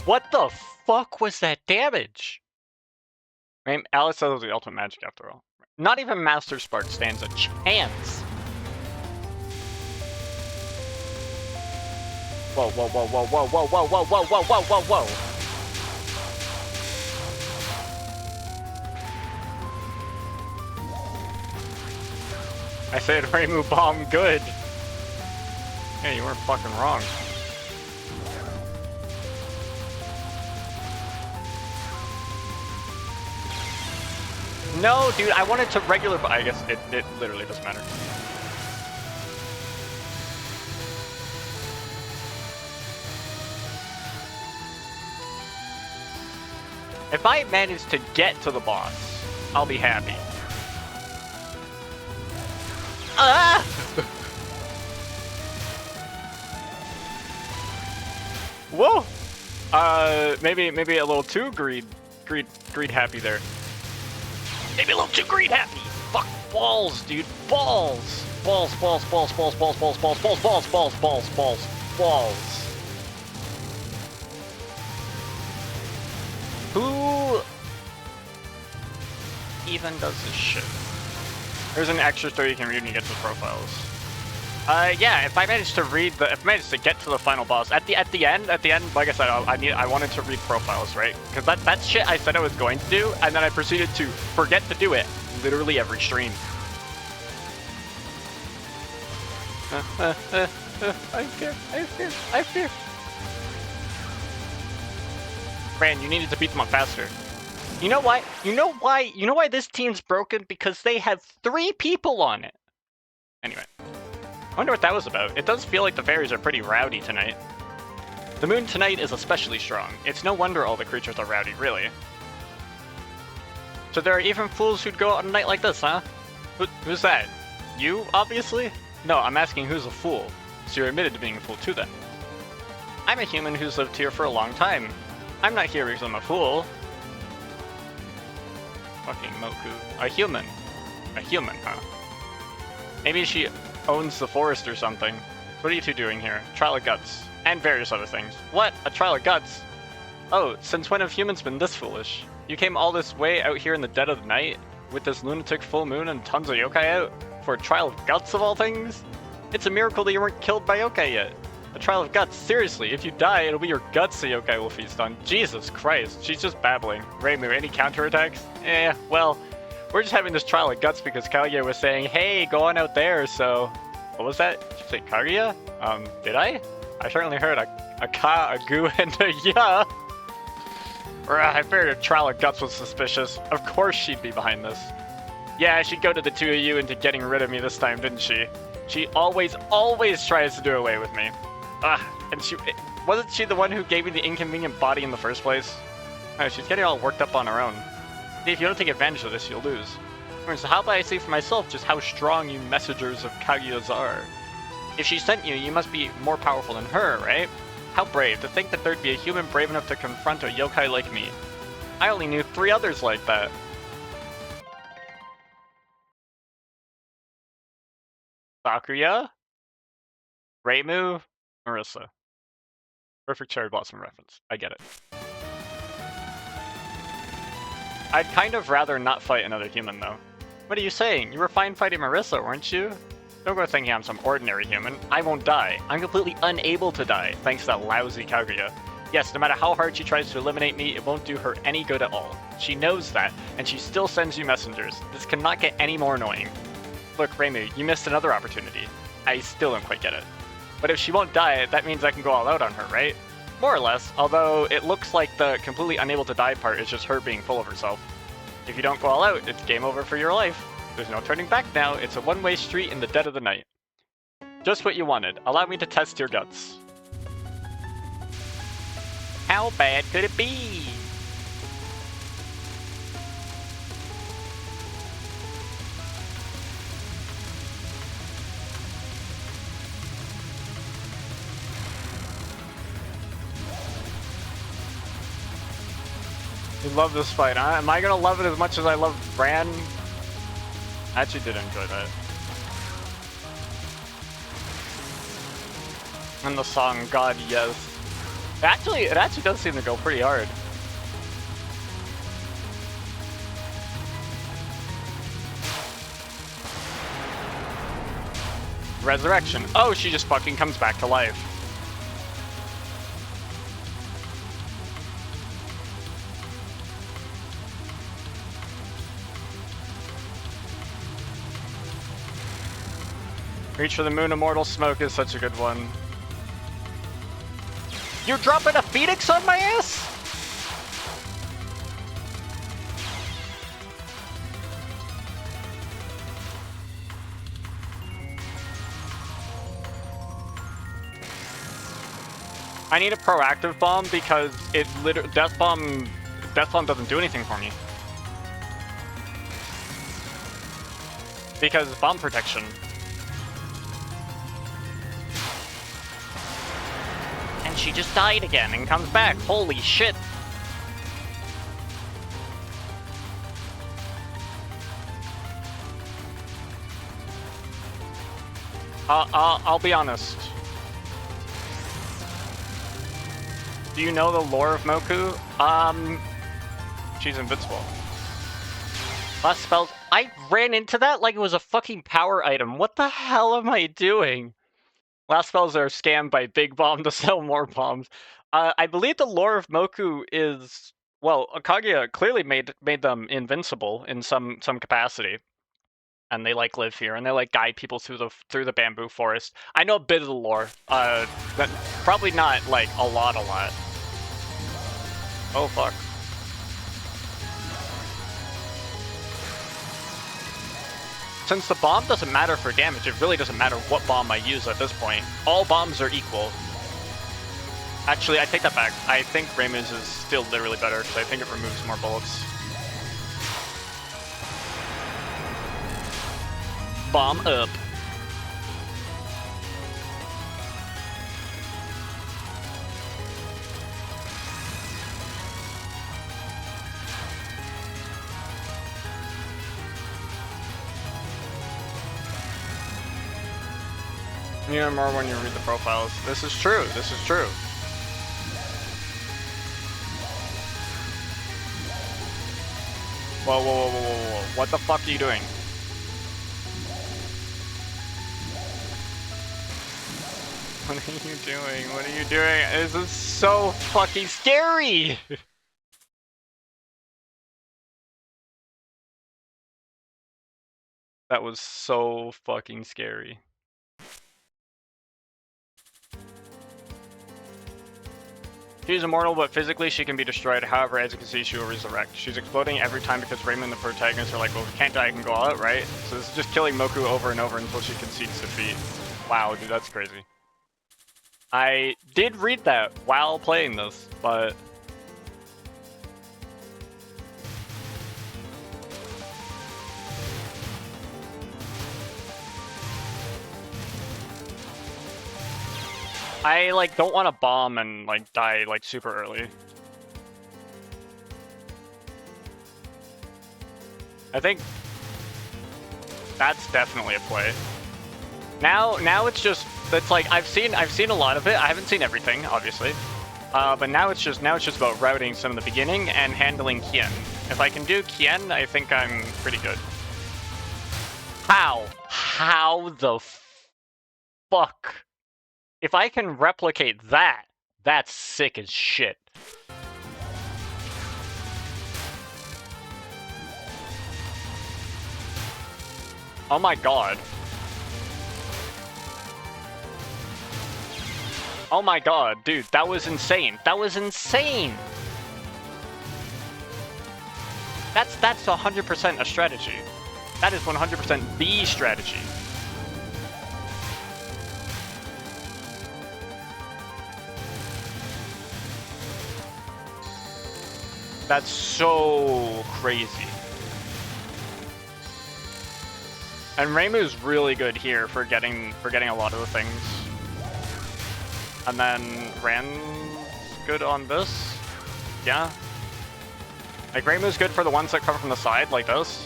What the fuck was that damage? I mean, Alice says it was the ultimate magic after all. Not even Master Spark stands a chance. Whoa, whoa, whoa, whoa, whoa, whoa, whoa, whoa, whoa, whoa, whoa, whoa, whoa. I said Reimu bomb good. Hey, you weren't fucking wrong. No, dude, I wanted to regular, I guess it literally doesn't matter. If I manage to get to the boss, I'll be happy. Ah! Whoa! Maybe a little too greed happy there. Maybe a little too greed happy. Fuck balls, dude. Balls. Balls, balls, balls, balls, balls, balls, balls, balls, balls, balls, balls, balls, balls. Who even does this shit? There's an extra story you can read when you get to the profiles. Yeah, if I manage to get to the final boss at the end, like I said, I wanted to read profiles, right? Because that's shit I said I was going to do, and then I proceeded to forget to do it literally every stream. I fear. Ran, you needed to beat them up faster. You know why? You know why this team's broken? Because they have 3 people on it. Anyway. I wonder what that was about. It does feel like the fairies are pretty rowdy tonight. The moon tonight is especially strong. It's no wonder all the creatures are rowdy, really. So there are even fools who'd go out on a night like this, huh? Who's that? You, obviously? No, I'm asking who's a fool. So you're admitted to being a fool too, then. I'm a human who's lived here for a long time. I'm not here because I'm a fool. Fucking Moku. A human. A human, huh? Maybe she owns the forest or something. What are you two doing here? Trial of Guts. And various other things. What? A trial of guts? Oh, since when have humans been this foolish? You came all this way out here in the dead of the night? With this lunatic full moon and tons of yokai out? For a trial of guts of all things? It's a miracle that you weren't killed by yokai yet. A trial of guts? Seriously, if you die, it'll be your guts the yokai will feast on. Jesus Christ, she's just babbling. Reimu, any counterattacks? Well, we're just having this trial of guts because Kaguya was saying, hey, go on out there, so... What was that? Did you say Kaguya? Did I? I certainly heard a ka, a gu, and a ya. I figured a trial of guts was suspicious. Of course she'd be behind this. Yeah, she'd go to the two of you into getting rid of me this time, didn't she? She always tries to do away with me. And wasn't she the one who gave me the inconvenient body in the first place? Oh, she's getting all worked up on her own. If you don't take advantage of this, you'll lose. So how about I see for myself just how strong you messengers of Kaguya's are? If she sent you, you must be more powerful than her, right? How brave, to think that there'd be a human brave enough to confront a yokai like me. I only knew 3 others like that. Sakuya, Reimu, Marissa. Perfect cherry blossom reference. I get it. I'd kind of rather not fight another human, though. What are you saying? You were fine fighting Marissa, weren't you? Don't go thinking I'm some ordinary human. I won't die. I'm completely unable to die, thanks to that lousy Kaguya. Yes, no matter how hard she tries to eliminate me, it won't do her any good at all. She knows that, and she still sends you messengers. This cannot get any more annoying. Look, Reimu, you missed another opportunity. I still don't quite get it. But if she won't die, that means I can go all out on her, right? More or less, although it looks like the completely unable to die part is just her being full of herself. If you don't go all out, it's game over for your life. There's no turning back now, it's a one-way street in the dead of the night. Just what you wanted. Allow me to test your guts. How bad could it be? You love this fight, huh? Am I gonna love it as much as I love Bran? I actually did enjoy that. And the song, God Yes. It actually does seem to go pretty hard. Resurrection. Oh, she just fucking comes back to life. Reach for the Moon Immortal Smoke is such a good one. You're dropping a Phoenix on my ass? I need a proactive bomb because it literally Death Bomb doesn't do anything for me. Because bomb protection. And she just died again and comes back. Holy shit. I'll be honest. Do you know the lore of Moku? She's invincible. Last spells. I ran into that like it was a fucking power item. What the hell am I doing? Last spells are scammed by Big Bomb to sell more bombs. I believe the lore of Moku is... Well, Kaguya clearly made them invincible in some capacity. and they like live here, and they like guide people through the bamboo forest. I know a bit of the lore, but probably not like a lot. Oh fuck. Since the bomb doesn't matter for damage, it really doesn't matter what bomb I use at this point. All bombs are equal. Actually, I take that back. I think Reimu's is still literally better, because I think it removes more bullets. Bomb up. You know more when you read the profiles. This is true. This is true. Whoa, whoa, whoa, whoa, whoa, whoa. What the fuck are you doing? What are you doing? What are you doing? This is so fucking scary! That was so fucking scary. She's immortal, but physically she can be destroyed. However, as you can see, she will resurrect. She's exploding every time because Reimu and the protagonists are like, well, if we can't die, I can go out, right? So this is just killing Moku over and over until she concedes defeat. Wow, dude, that's crazy. I did read that while playing this, but... I, like, don't want to bomb and, like, die, like, super early. I think that's definitely a play. Now it's just, it's like, I've seen a lot of it. I haven't seen everything, obviously. But now it's just about routing some of the beginning and handling Kien. If I can do Kien, I think I'm pretty good. How the fuck? If I can replicate that, that's sick as shit. Oh my god. Oh my god, dude, that was insane. That was insane! That's 100% a strategy. That is 100% the strategy. That's so crazy. And Reimu's really good here for getting a lot of the things. And then Ran's good on this. Yeah. Like Reimu's good for the ones that come from the side, like this.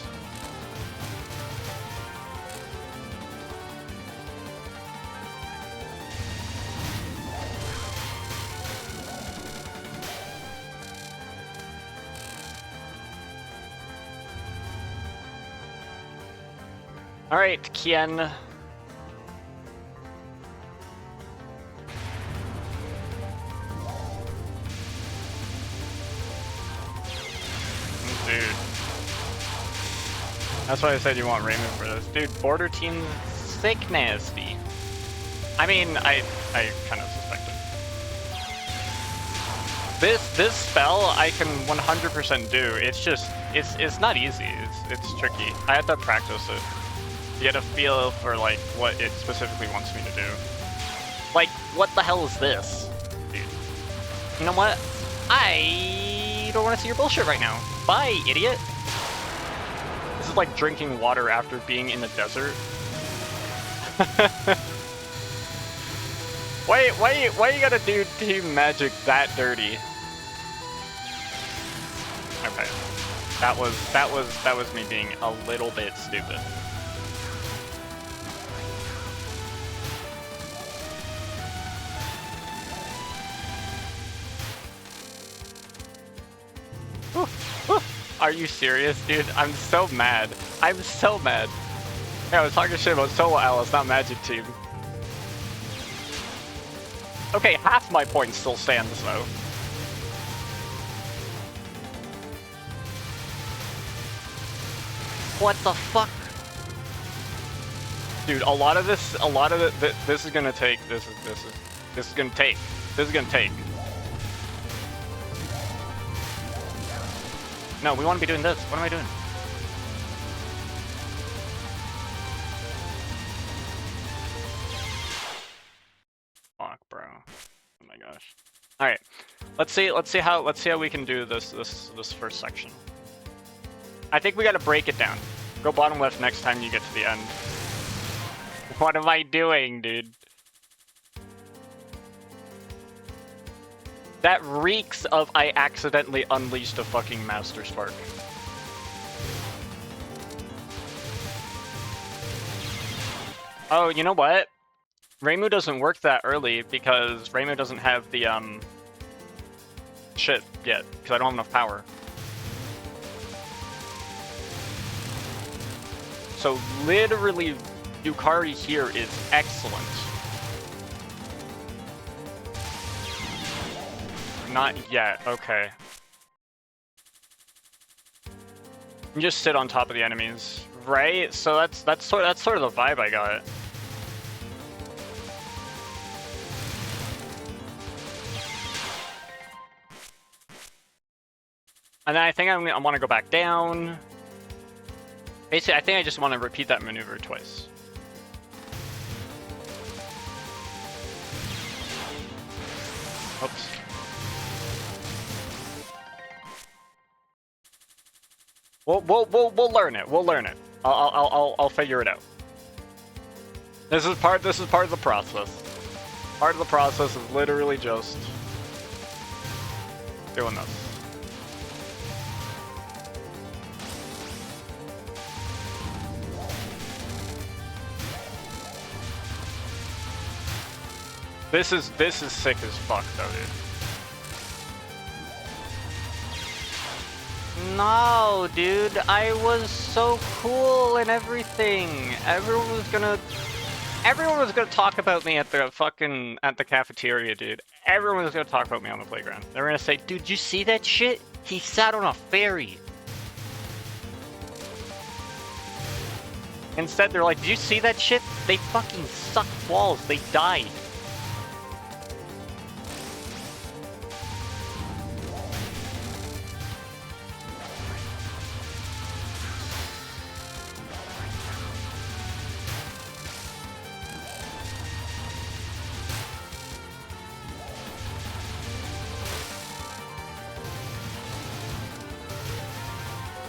Alright, Kien. Dude. That's why I said you want Reimu for this. Dude, border team sick nasty. I mean, I kind of suspected. This spell I can 100% do. It's just, it's not easy. It's tricky. I have to practice it. You get a feel for, like, what it specifically wants me to do. Like, what the hell is this? Dude. You know what? I don't want to see your bullshit right now. Bye, idiot! This is like drinking water after being in the desert. Why you gotta do team magic that dirty? Okay. That was me being a little bit stupid. Are you serious, dude? I'm so mad. I'm so mad. Yeah, I was talking shit about Solo Alice, not Magic Team. Okay, half my point still stands, though. What the fuck? Dude, a lot of this is gonna take. This is gonna take. This is gonna take. No, we want to be doing this. What am I doing? Fuck, bro. Oh my gosh. All right, let's see how we can do this first section. I think we gotta break it down. Go bottom left next time you get to the end. What am I doing, dude? That reeks of I accidentally unleashed a fucking Master Spark. Oh, you know what? Reimu doesn't work that early because Reimu doesn't have the, shit yet, because I don't have enough power. So literally, Yukari here is excellent. Not yet, okay. You just sit on top of the enemies, right? So that's sort of the vibe I got. And then I think I want to go back down. Basically, I think I just want to repeat that maneuver twice. Oops. We'll learn it. We'll learn it. I'll figure it out. This is part of the process. Part of the process is literally just doing this. This is sick as fuck though, dude. No, dude, I was so cool and everything. Everyone was gonna talk about me at the cafeteria, dude. Everyone was gonna talk about me on the playground. They were gonna say, dude, you see that shit? He sat on a ferry. Instead, they're like, did you see that shit? They fucking sucked balls. They died.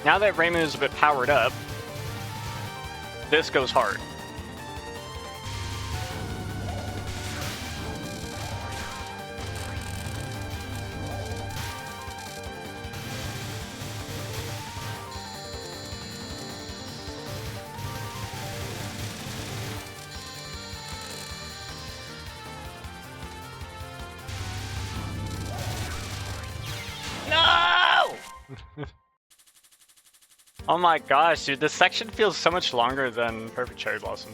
Now that Reimu is a bit powered up, this goes hard. No! Oh my gosh, dude, this section feels so much longer than Perfect Cherry Blossom.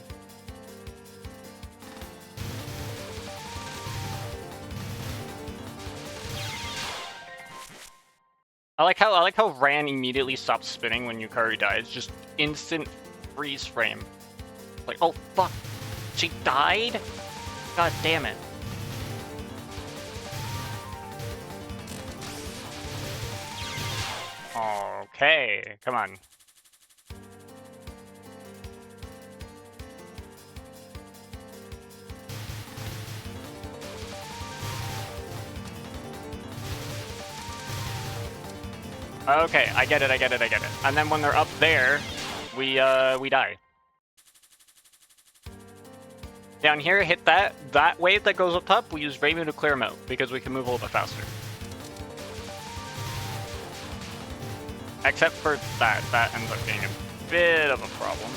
I like how Ran immediately stops spinning when Yukari dies. Just instant freeze frame. Like, oh fuck, she died? God damn it. Okay, come on. Okay, I get it. And then when they're up there, we die. Down here, hit that wave that goes up top, we use Reimu to clear them out, because we can move a little bit faster. Except for that ends up being a bit of a problem.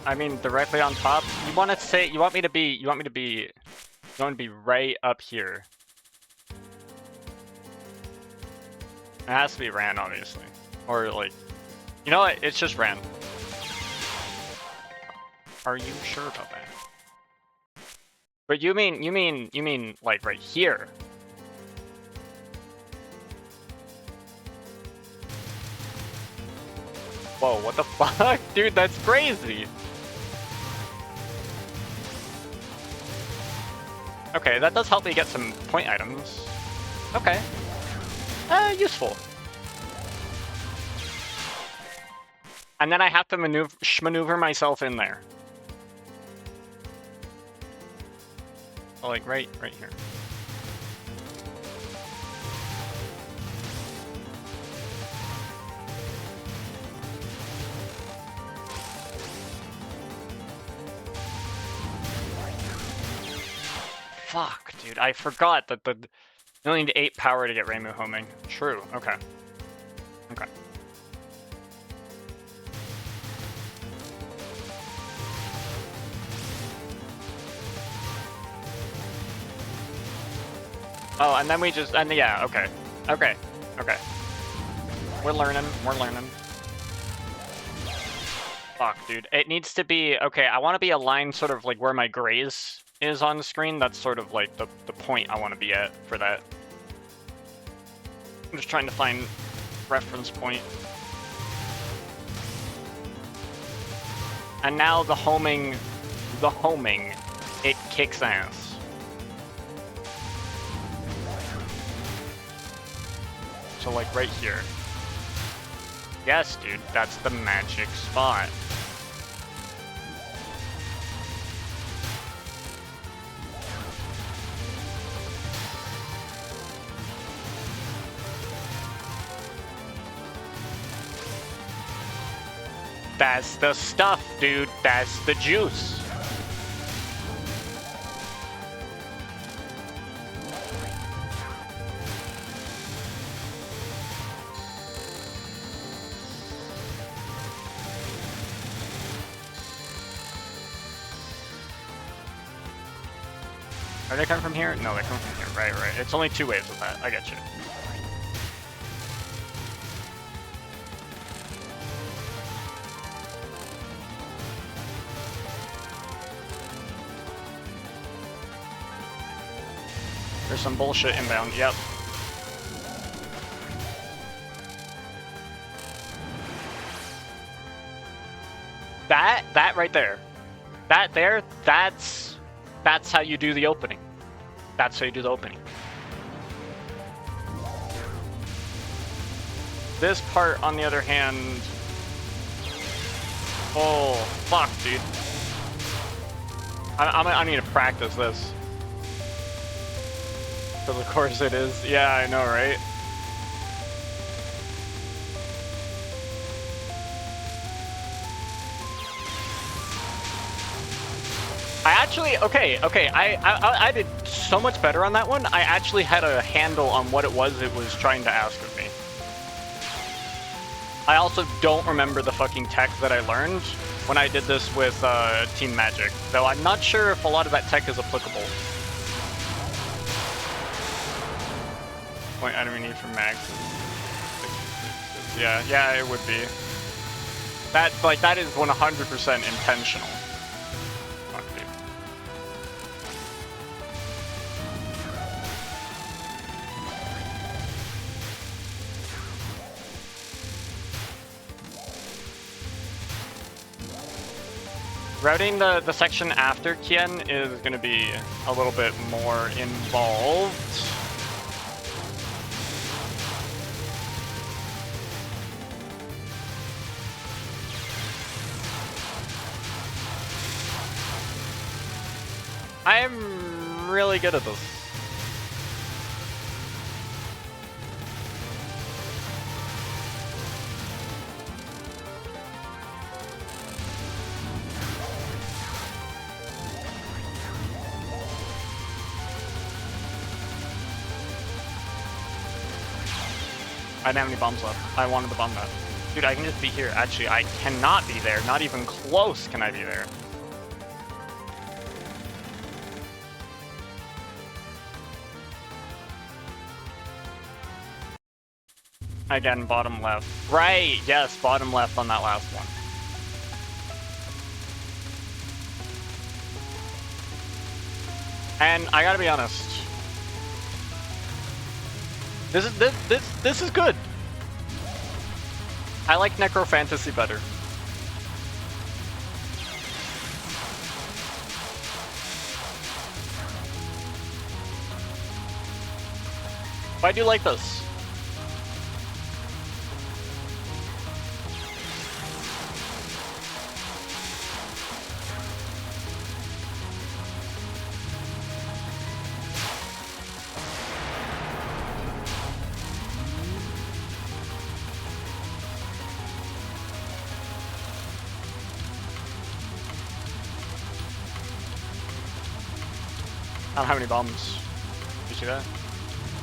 I mean, directly on top. You want me to be right up here. It has to be Ran, obviously. Or, like, You know what? It's just ran. Are you sure about that? But you mean like right here? Whoa, what the fuck? Dude, that's crazy. Okay, that does help me get some point items. Okay. Useful. And then I have to maneuver myself in there. Oh, like right here. Fuck, dude, I forgot that you only need 8 power to get Reimu homing. True, okay. Okay. Oh, and then we just, and yeah, okay. Okay, okay. We're learning. Fuck, dude. It needs to be, okay, I want to be aligned sort of like where my graze is on the screen. That's sort of like the point I want to be at for that. I'm just trying to find reference point. And now the homing, it kicks ass. So like right here. Yes, dude, that's the magic spot. That's the stuff, dude. That's the juice. Are they coming from here? No, they come from here. Right. It's only 2 waves with that. I get you. There's some bullshit inbound. Yep. That right there. That's how you do the opening. That's how you do the opening. This part, on the other hand... Oh, fuck, dude. I need to practice this. Because of course it is. Yeah, I know, right? I actually, okay, I did so much better on that one. I actually had a handle on what it was trying to ask of me. I also don't remember the fucking tech that I learned when I did this with Team Magic, though I'm not sure if a lot of that tech is applicable. Point enemy need for max. Yeah, it would be. That is 100% intentional. Fuck, dude. Routing the section after Kien is going to be a little bit more involved. I'm really good at this. I didn't have any bombs left. I wanted to bomb that. Dude, I can just be here. Actually, I cannot be there. Not even close can I be there. Again, bottom left. Right, yes, bottom left on that last one. And I gotta be honest. This is good. I like Necro Fantasy better. Why do you like this? I don't have any bombs. Did you see that?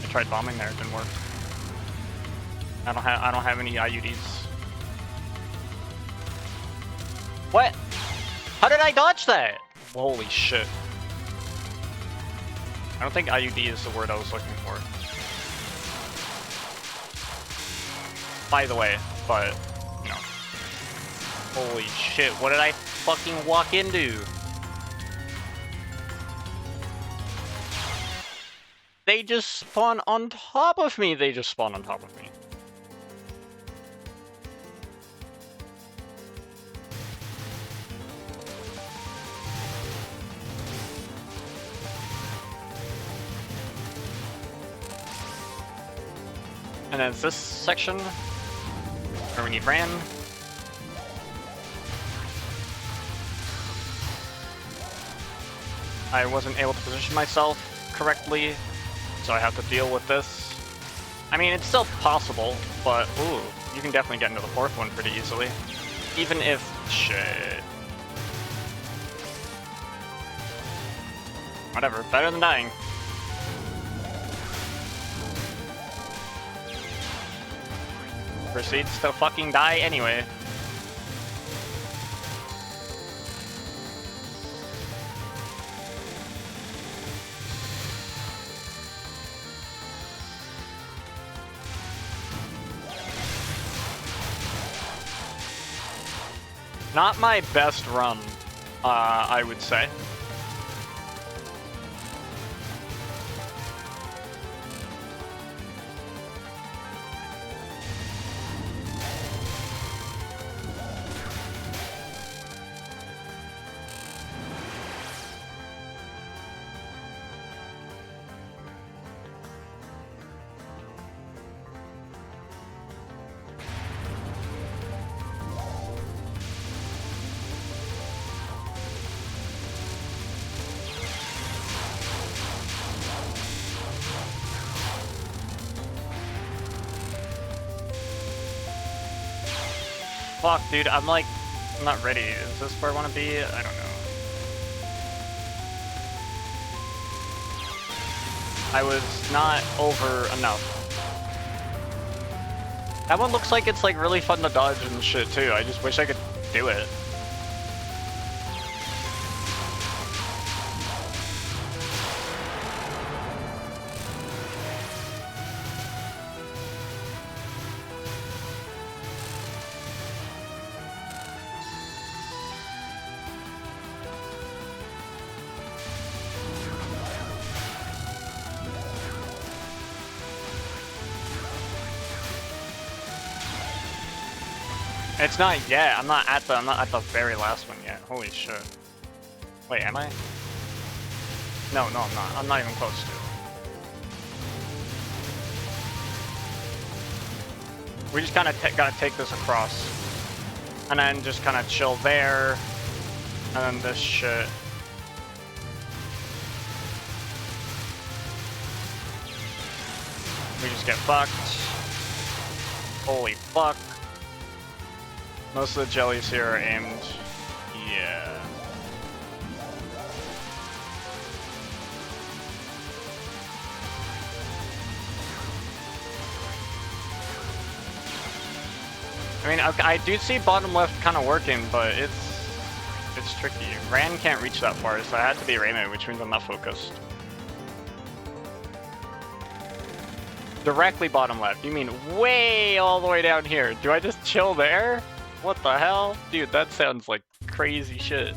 I tried bombing there, it didn't work. I don't have any IUDs. What? How did I dodge that? Holy shit. I don't think IUD is the word I was looking for. By the way, but, you know. Holy shit, what did I fucking walk into? They just spawn on top of me. They just spawn on top of me. And then it's this section where we need Ran. I wasn't able to position myself correctly, so I have to deal with this. I mean, it's still possible, but ooh, you can definitely get into the fourth one pretty easily. Even if... shit. Whatever, better than dying. Proceeds to fucking die anyway. Not my best run, I would say. Fuck, dude, I'm like, I'm not ready. Is this where I want to be? I don't know. I was not over enough. That one looks like it's like really fun to dodge and shit too. I just wish I could do it. It's not yet. I'm not at the very last one yet. Holy shit. Wait, am I? No, I'm not. I'm not even close to it. We just kind of gotta take this across. And then just kind of chill there. And then this shit. We just get fucked. Holy fuck. Most of the jellies here are aimed. Yeah. I mean, I do see bottom left kind of working, but it's tricky. Ran can't reach that far, so I had to be Raymond, which means I'm not focused. Directly bottom left. You mean way all the way down here. Do I just chill there? What the hell? Dude, that sounds like crazy shit.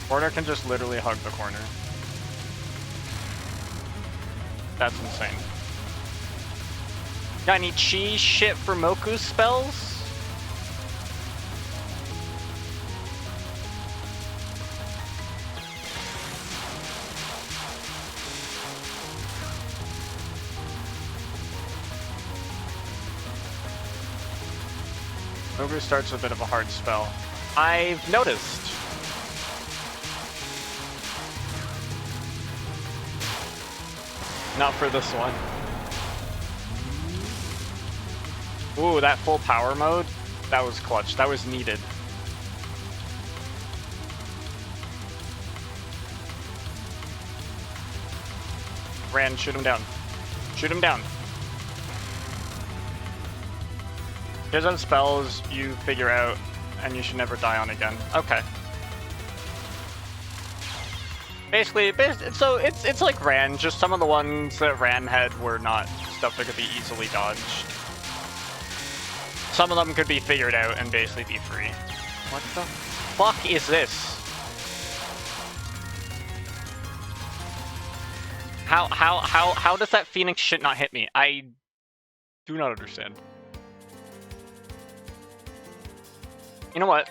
Corner can just literally hug the corner. That's insane. Got any cheese shit for Moku spells? Moku starts with a bit of a hard spell. I've noticed. Not for this one. Ooh, that full power mode? That was clutch. That was needed. Ran, shoot him down. Shoot him down. Here's some spells you figure out, and you should never die on again. Okay. Basically, so it's like Ran, just some of the ones that Ran had were not stuff that could be easily dodged. Some of them could be figured out and basically be free. What the fuck is this? How does that Phoenix shit not hit me? I do not understand. You know what?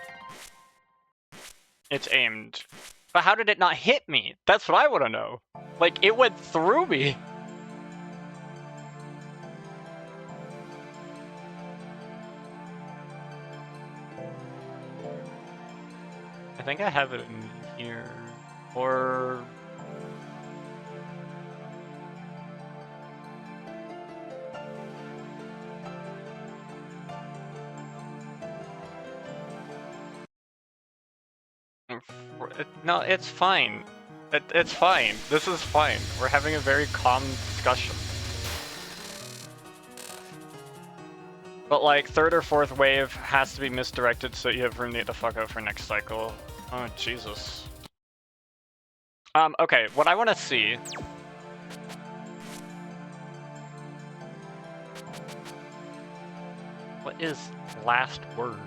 It's aimed. But how did it not hit me? That's what I want to know. Like, it went through me. I think I have it in here. Or... No, it's fine. It's fine. This is fine. We're having a very calm discussion. But like, third or fourth wave has to be misdirected so you have room to get the fuck out for next cycle. Oh, Jesus. Okay, what I want to see... What is last word?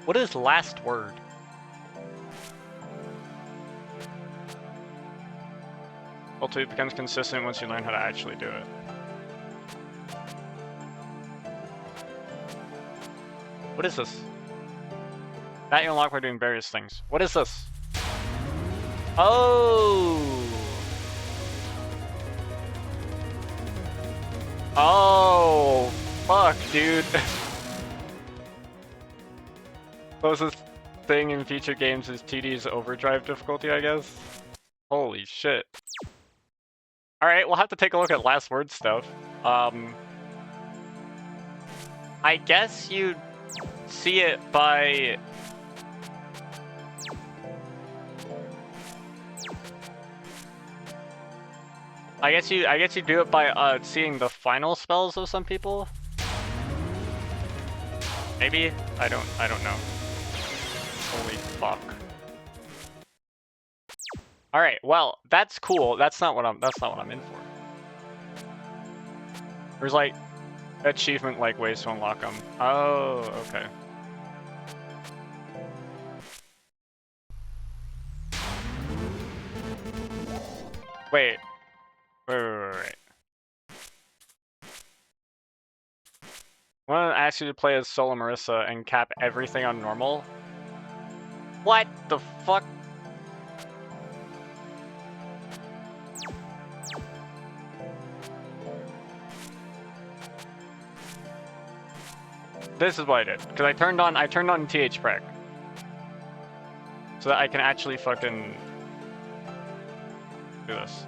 What is last word? Ulti becomes consistent once you learn how to actually do it. What is this? That you unlock by doing various things. What is this? Oh! Oh! Fuck, dude. Closest thing in future games is TD's overdrive difficulty, I guess. Holy shit. Alright, we'll have to take a look at last word stuff. I guess you see it by... I guess you do it by seeing the final spells of some people. Maybe? I don't know. Holy fuck. Alright, well, that's cool. That's not what I'm in for. There's like achievement like ways to unlock them. Oh, okay. Wait. Wait. I want to ask you to play as Solo Marissa and cap everything on normal. What the fuck? This is what I did, because I turned on TH Prec. So that I can actually fucking do this.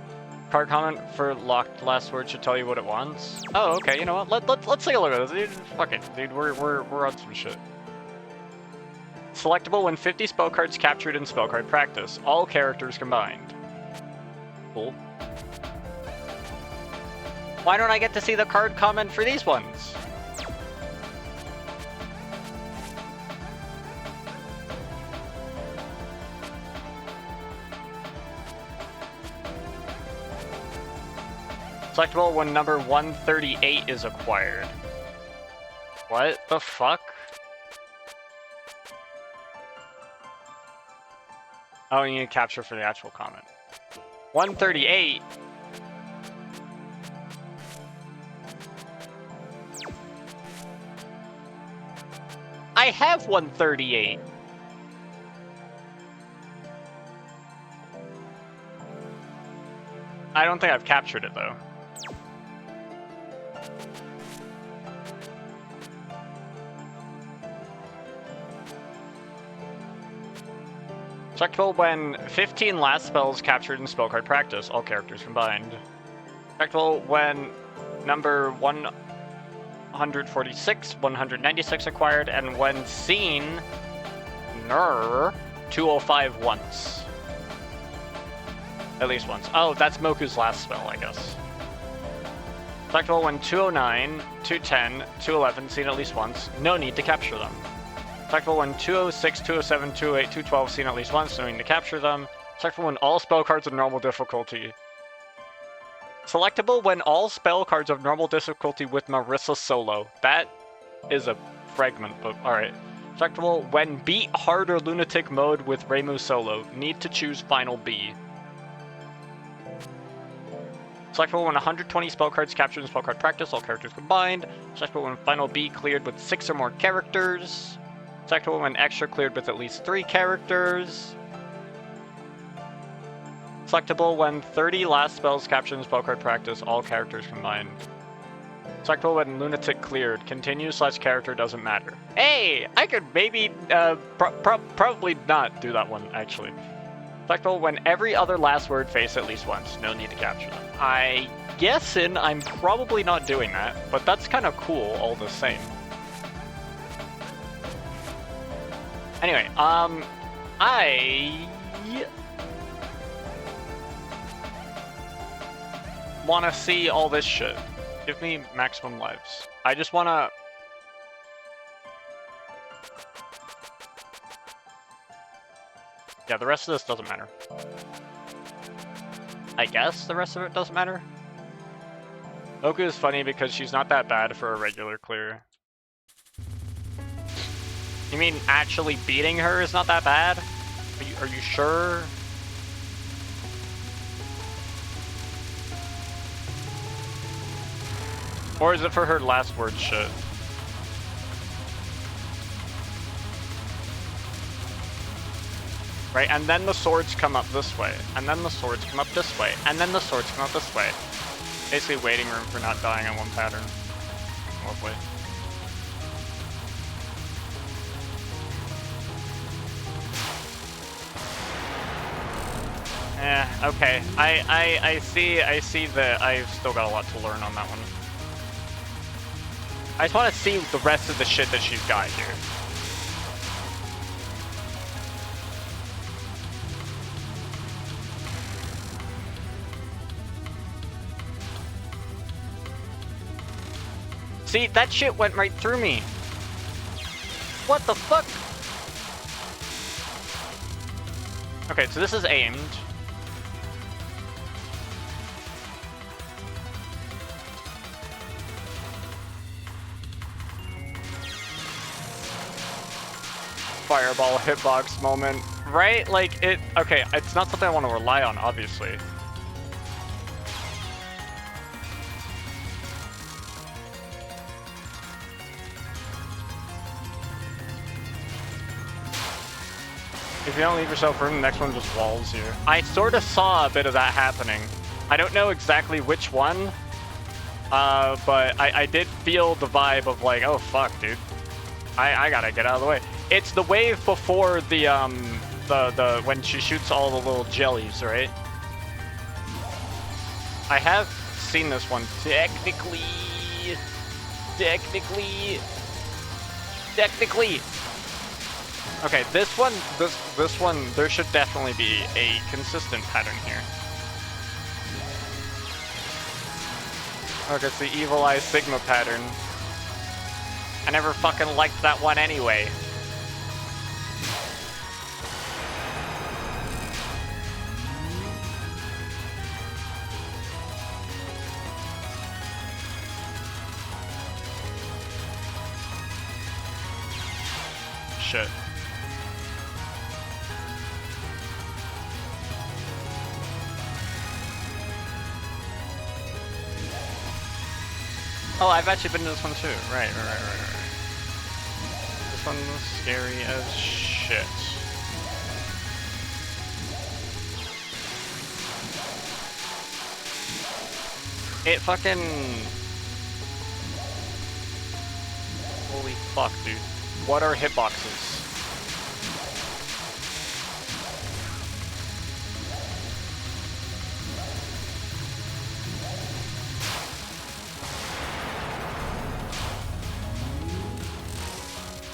Card comment for locked last word should tell you what it wants. Oh, okay, you know what? Let's take a look at this, dude. Fuck it, dude. We're on some shit. Selectable when 50 spell cards captured in spell card practice. All characters combined. Cool. Why don't I get to see the card comment for these ones? Selectable when number 138 is acquired. What the fuck? Oh, you need to capture for the actual comment. 138? I have 138. I don't think I've captured it though. Selectable when 15 last spells captured in spellcard practice, all characters combined. Selectable when number 146, 196 acquired, and when seen, 205 once. At least once. Oh, that's Moku's last spell, I guess. Selectable when 209, 210, 211 seen at least once, no need to capture them. Selectable when 206, 207, 208, 212 seen at least once, no need to capture them. Selectable when all spell cards of normal difficulty. Selectable when all spell cards of normal difficulty with Marissa solo. That is a fragment, but alright. Selectable when beat hard or lunatic mode with Reimu solo. Need to choose final B. Selectable when 120 spell cards captured in spellcard practice, all characters combined. Selectable when final B cleared with 6 or more characters. Selectable when extra cleared with at least 3 characters. Selectable when 30 last spells captured in spellcard practice, all characters combined. Selectable when lunatic cleared, continue/character doesn't matter. Hey, I could maybe, probably not do that one, actually. Selectable when every other last word face at least once, no need to capture them. I guessing I'm probably not doing that, but that's kind of cool all the same. Anyway, I want to see all this shit. Give me maximum lives. I just want to... Yeah, the rest of this doesn't matter. I guess the rest of it doesn't matter. Moku is funny because she's not that bad for a regular clear. You mean actually beating her is not that bad? Are you sure? Or is it for her last word shit? Right, and then the swords come up this way, and then the swords come up this way, and then the swords come up this way. Basically waiting room for not dying on one pattern. Lovely. Okay. I see that I've still got a lot to learn on that one. I just want to see the rest of the shit that she's got here. See, that shit went right through me. What the fuck? Okay, so this is aimed. Fireball hitbox moment, right? Like it, okay, it's not something I want to rely on, obviously. If you don't leave yourself room, the next one just walls you. I sort of saw a bit of that happening. I don't know exactly which one, but I did feel the vibe of like, oh fuck, dude. I gotta get out of the way. It's the wave before the when she shoots all the little jellies, right? I have seen this one technically. Okay, this one, there should definitely be a consistent pattern here. Look, it's the Evil Eye Sigma pattern. I never fucking liked that one anyway. shit. Oh, I've actually been to this one too. Right. This one was scary as shit. It fucking... Holy fuck, dude. What are hitboxes?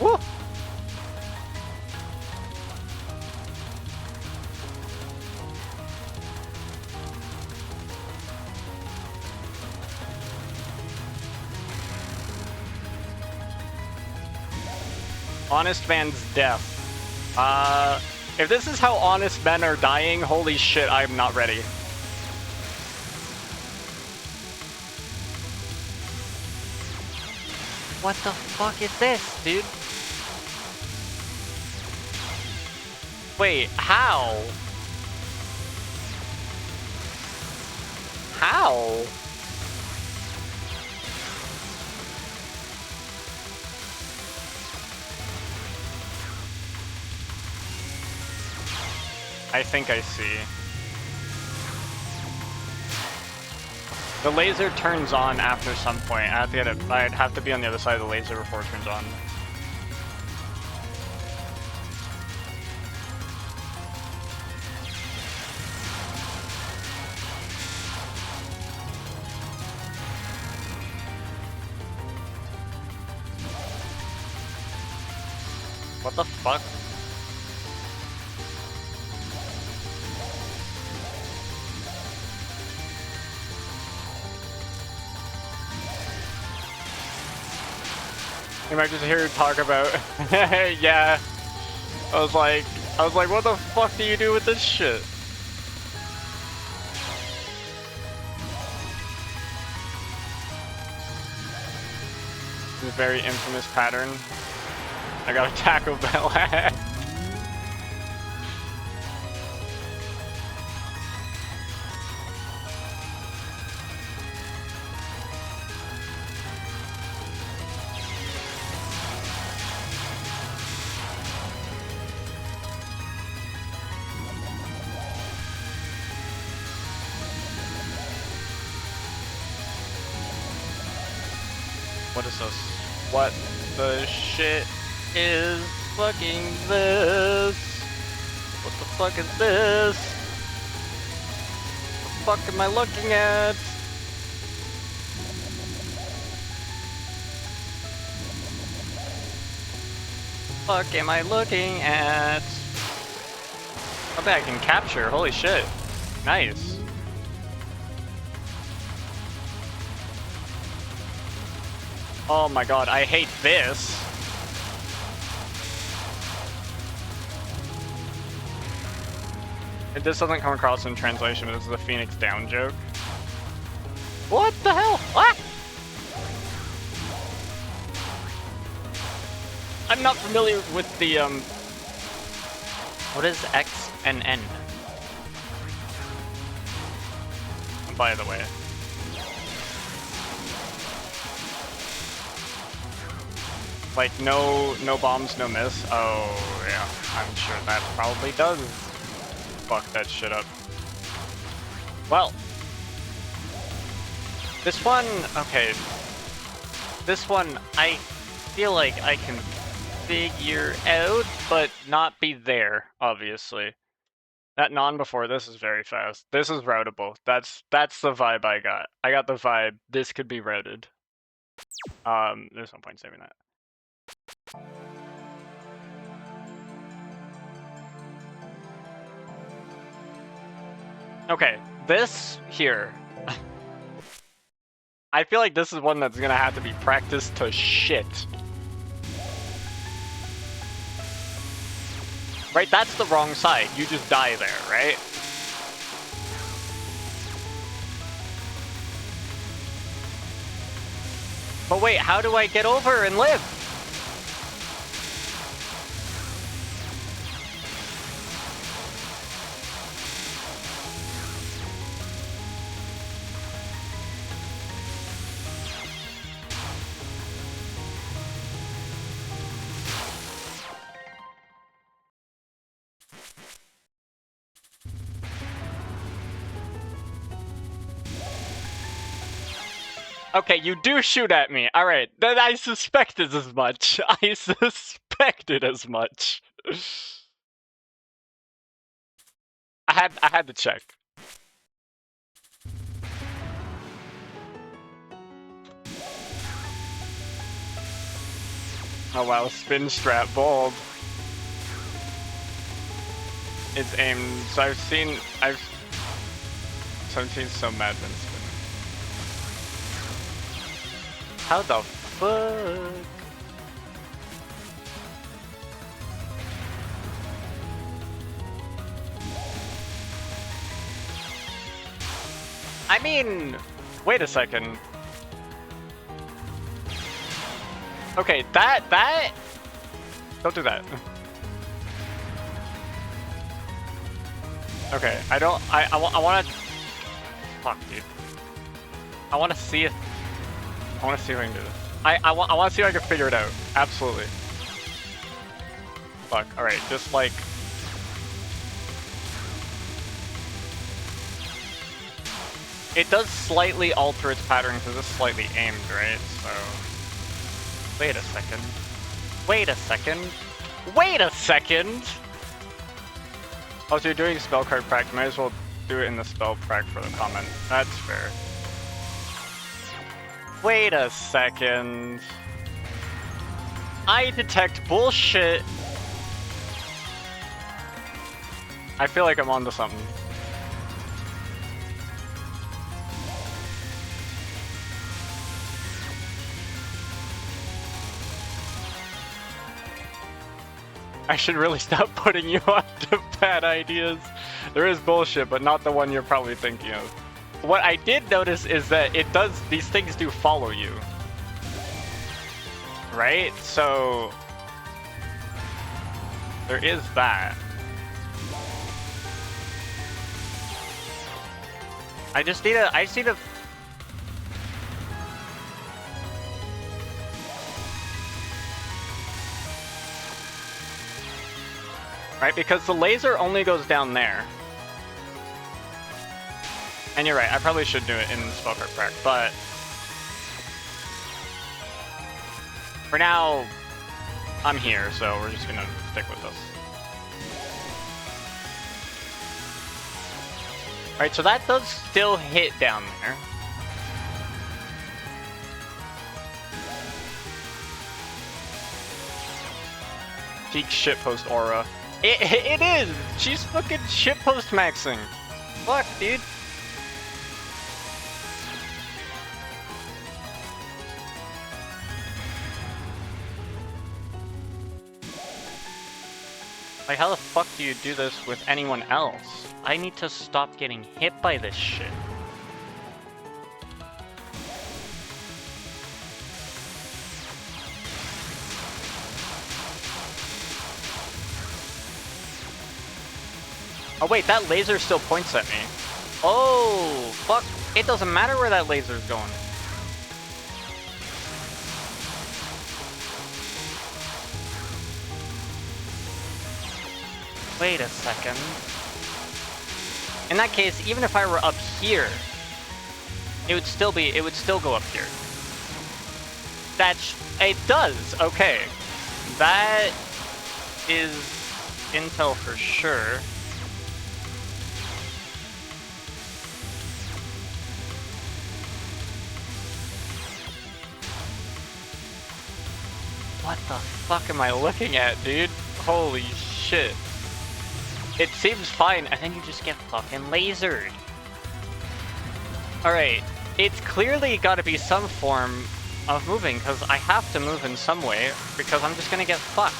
Woo! Honest man's death. If this is how honest men are dying, holy shit, I'm not ready. What the fuck is this, dude? Wait, how? How? I think I see. The laser turns on after some point. I have to get it. I'd have to be on the other side of the laser before it turns on. What the fuck? You might just hear her talk about, yeah. I was like, what the fuck do you do with this shit? This very infamous pattern. I got a Taco Bell hat. What is this? What the shit is fucking this? What the fuck is this? What the fuck am I looking at? Fuck am I looking at? I bet I can capture, holy shit. Nice. Oh my god, I hate this. This doesn't come across in translation, but this is a Phoenix Down joke. What the hell? Ah! I'm not familiar with the, what is X and N? By the way. Like, no bombs, no miss? Oh, yeah. I'm sure that probably does fuck that shit up. Well. This one, okay. This one, I feel like I can figure out, but not be there, obviously. That non before this is very fast. This is routable. That's the vibe I got. I got the vibe, this could be routed. There's no point saving that. Okay, this here. I feel like this is one that's gonna have to be practiced to shit. Right, that's the wrong side. You just die there, right? But wait, how do I get over and live? Okay, you do shoot at me. All right, then I suspected as much. I suspected as much. I had to check. Oh wow, spin strat bold. It's aimed. So I've seen so mad than spin. How the fuck? I mean, wait a second. Okay, that don't do that. Okay, I want to. Fuck, dude. I want to see if I can do this. I want to see if I can figure it out. Absolutely. Fuck. All right, just like. It does slightly alter its pattern because it's slightly aimed, right? So. Wait a second. Wait a second. Wait a second! Oh, so you're doing spell card prac, might as well do it in the spell prac for the comment. That's fair. Wait a second. I detect bullshit. I feel like I'm onto something. I should really stop putting you on to bad ideas. There is bullshit, but not the one you're probably thinking of. What I did notice is that these things do follow you. Right? So there is that. I just need to right, because the laser only goes down there. And you're right, I probably should do it in Spellcard Prac, but for now, I'm here, so we're just gonna stick with this. Alright, so that does still hit down there. Peak shitpost aura. It is! She's fucking shitpost maxing. Fuck, dude. Like, how the fuck do you do this with anyone else? I need to stop getting hit by this shit. Oh wait, that laser still points at me. Oh, fuck. It doesn't matter where that laser's going. Wait a second. In that case, even if I were up here, it would still go up here. It does, okay. That is intel for sure. What the fuck am I looking at, dude? Holy shit. It seems fine, and then you just get fucking lasered. Alright, it's clearly gotta be some form of moving, because I have to move in some way, because I'm just gonna get fucked.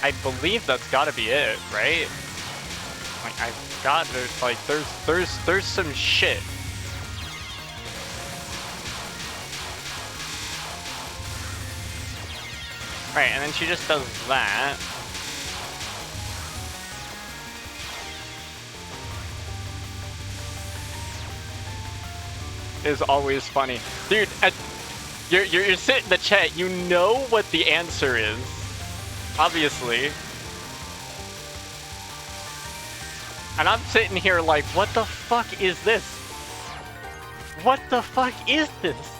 I believe that's gotta be it, right? Like, I've got to, like, there's some shit. Right, and then she just does that. Is always funny. Dude, you're sitting in the chat, you know what the answer is. Obviously. And I'm sitting here like, what the fuck is this? What the fuck is this?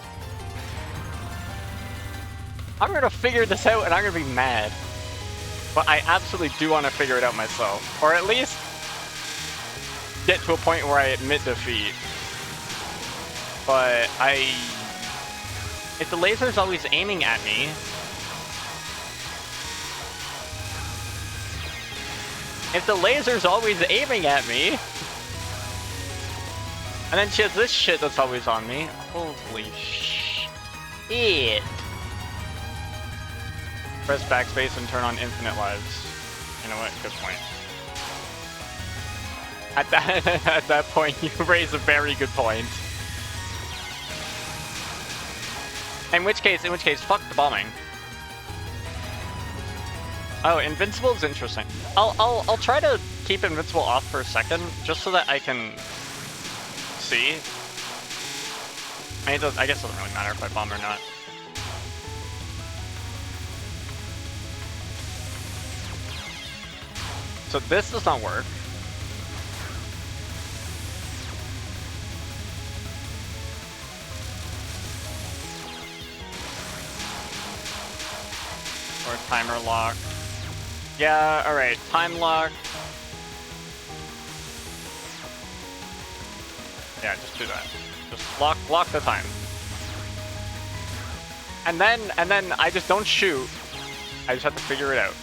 I'm gonna figure this out and I'm gonna be mad. But I absolutely do want to figure it out myself. Or at least get to a point where I admit defeat. But if the laser's always aiming at me, and then she has this shit that's always on me, holy shit. Press backspace and turn on infinite lives. You know what? Good point. At that point, you raise a very good point. In which case, fuck the bombing. Oh, invincible is interesting. I'll try to keep invincible off for a second, just so that I can see. I mean, I guess it doesn't really matter if I bomb or not. So this does not work. Or timer lock. Yeah, alright, time lock. Yeah, just do that. Just lock the time. And then I just don't shoot. I just have to figure it out.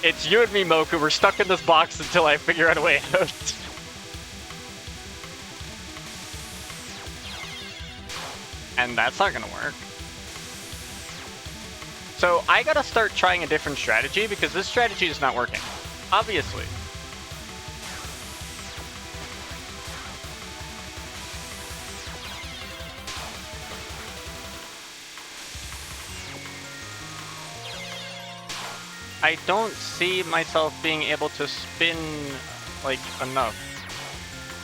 It's you and me, Moku. We're stuck in this box until I figure out a way out. And that's not gonna work. So I gotta start trying a different strategy because this strategy is not working. Obviously. I don't see myself being able to spin, like, enough,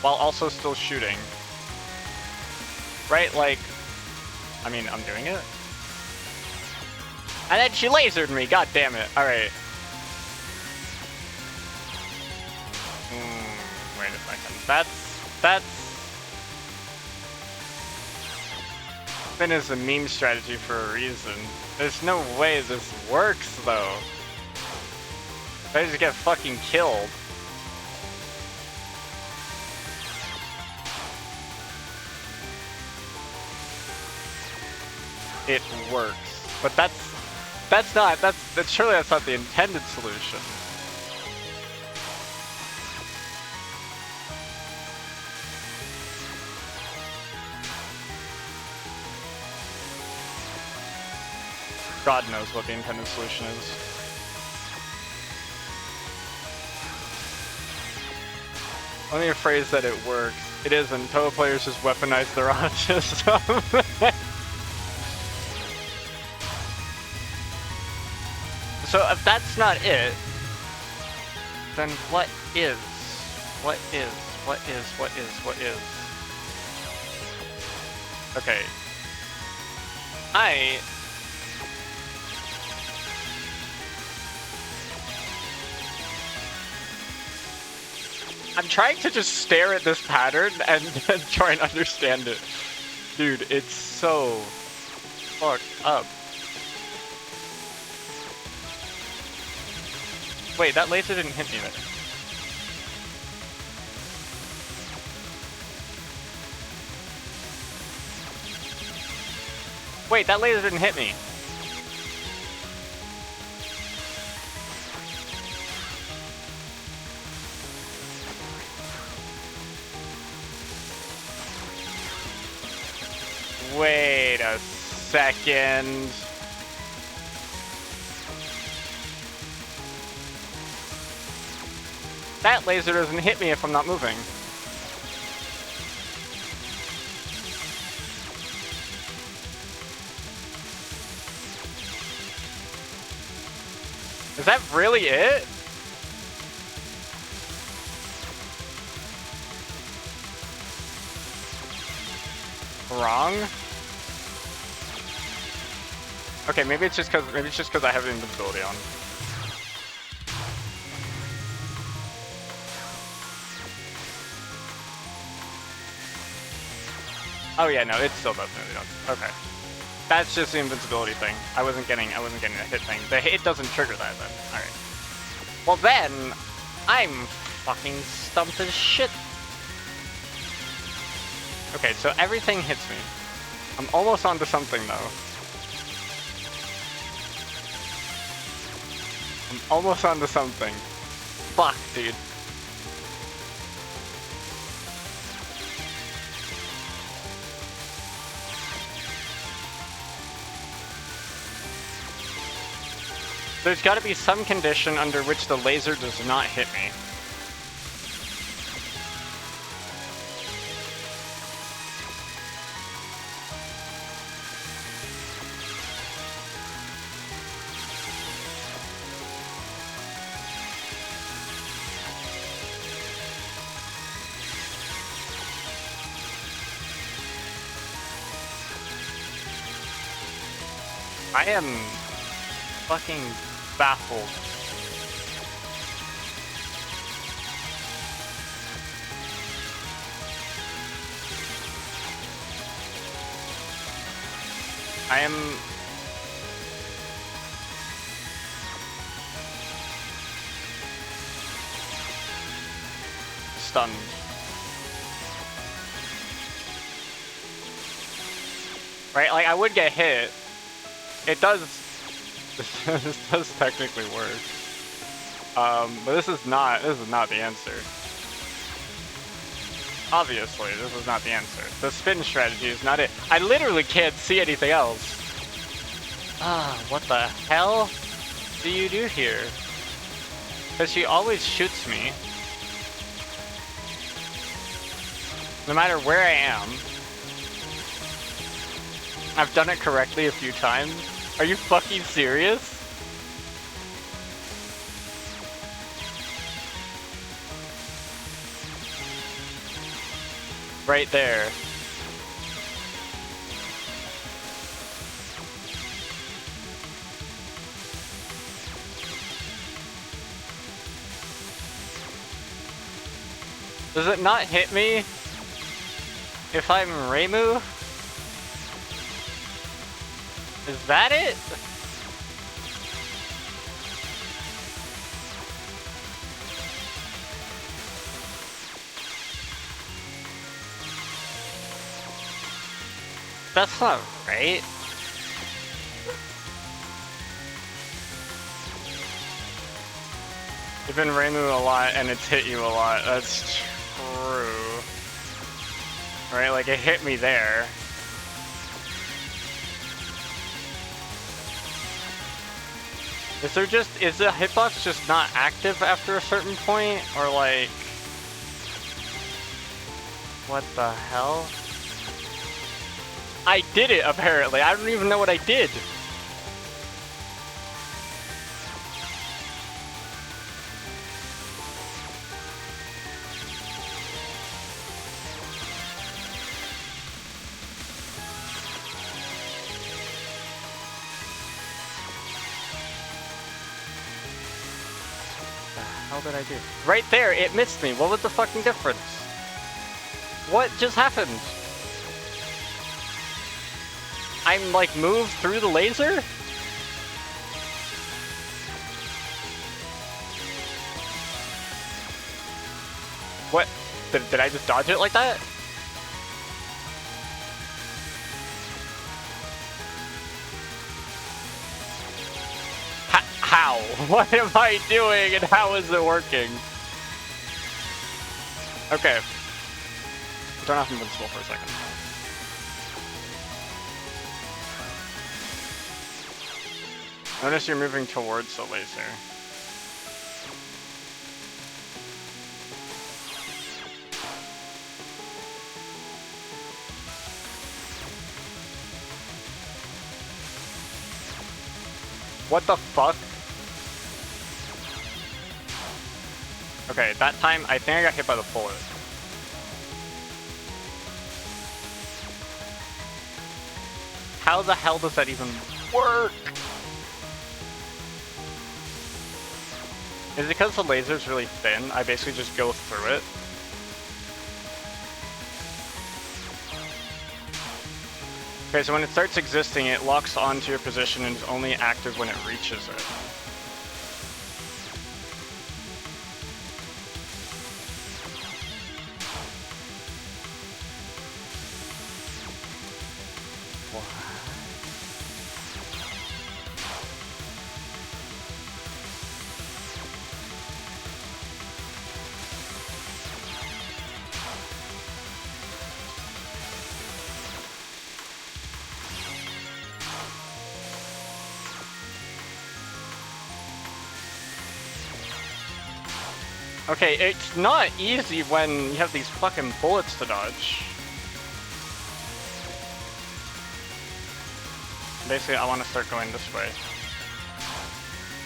while also still shooting. Right? Like, I mean, I'm doing it. And then she lasered me, god damn it. Alright. Wait a second. That's... Spin is a meme strategy for a reason. There's no way this works, though. I just get fucking killed. It works, but surely that's not the intended solution. God knows what the intended solution is. Only a phrase that it works. It isn't. Touhou players just weaponize their autism. So if that's not it, then what is? What is? What is? What is? What is? Okay. I'm trying to just stare at this pattern and try and understand it. Dude, it's so fucked up. Wait, that laser didn't hit me there. Wait, that laser didn't hit me. Wait a second. That laser doesn't hit me if I'm not moving. Is that really it? Wrong? Okay, maybe it's just because I have invincibility on. Oh yeah, no, it still definitely does. Okay. That's just the invincibility thing. I wasn't getting a hit thing. The hit doesn't trigger that then. Alright. Well then, I'm fucking stumped as shit. Okay, so everything hits me. I'm almost onto something though. I'm almost onto something. Fuck, dude. There's gotta be some condition under which the laser does not hit me. I am fucking baffled. I am stunned. Right, like I would get hit. It does. This does technically work. But this is not the answer. Obviously, this is not the answer. The spin strategy is not it. I literally can't see anything else. Ah, what the hell do you do here? Because she always shoots me. No matter where I am. I've done it correctly a few times. Are you fucking serious? Right there. Does it not hit me if I'm Reimu? Is that it? That's not right. You've been Reimu a lot and it's hit you a lot. That's true. Right, like it hit me there. Is the hitbox just not active after a certain point? Or like... What the hell? I did it, apparently. I don't even know what I did. What the hell did I do? Right there, it missed me. What was the fucking difference? What just happened? I'm like moved through the laser? What? Did I just dodge it like that? How? What am I doing and how is it working? Okay. Turn off invincible for a second. Notice you're moving towards the laser. What the fuck? Okay, that time I think I got hit by the bullet. How the hell does that even work? Is it because the laser's really thin? I basically just go through it. Okay, so when it starts existing, it locks onto your position and is only active when it reaches it. Okay, it's not easy when you have these fucking bullets to dodge. Basically, I want to start going this way.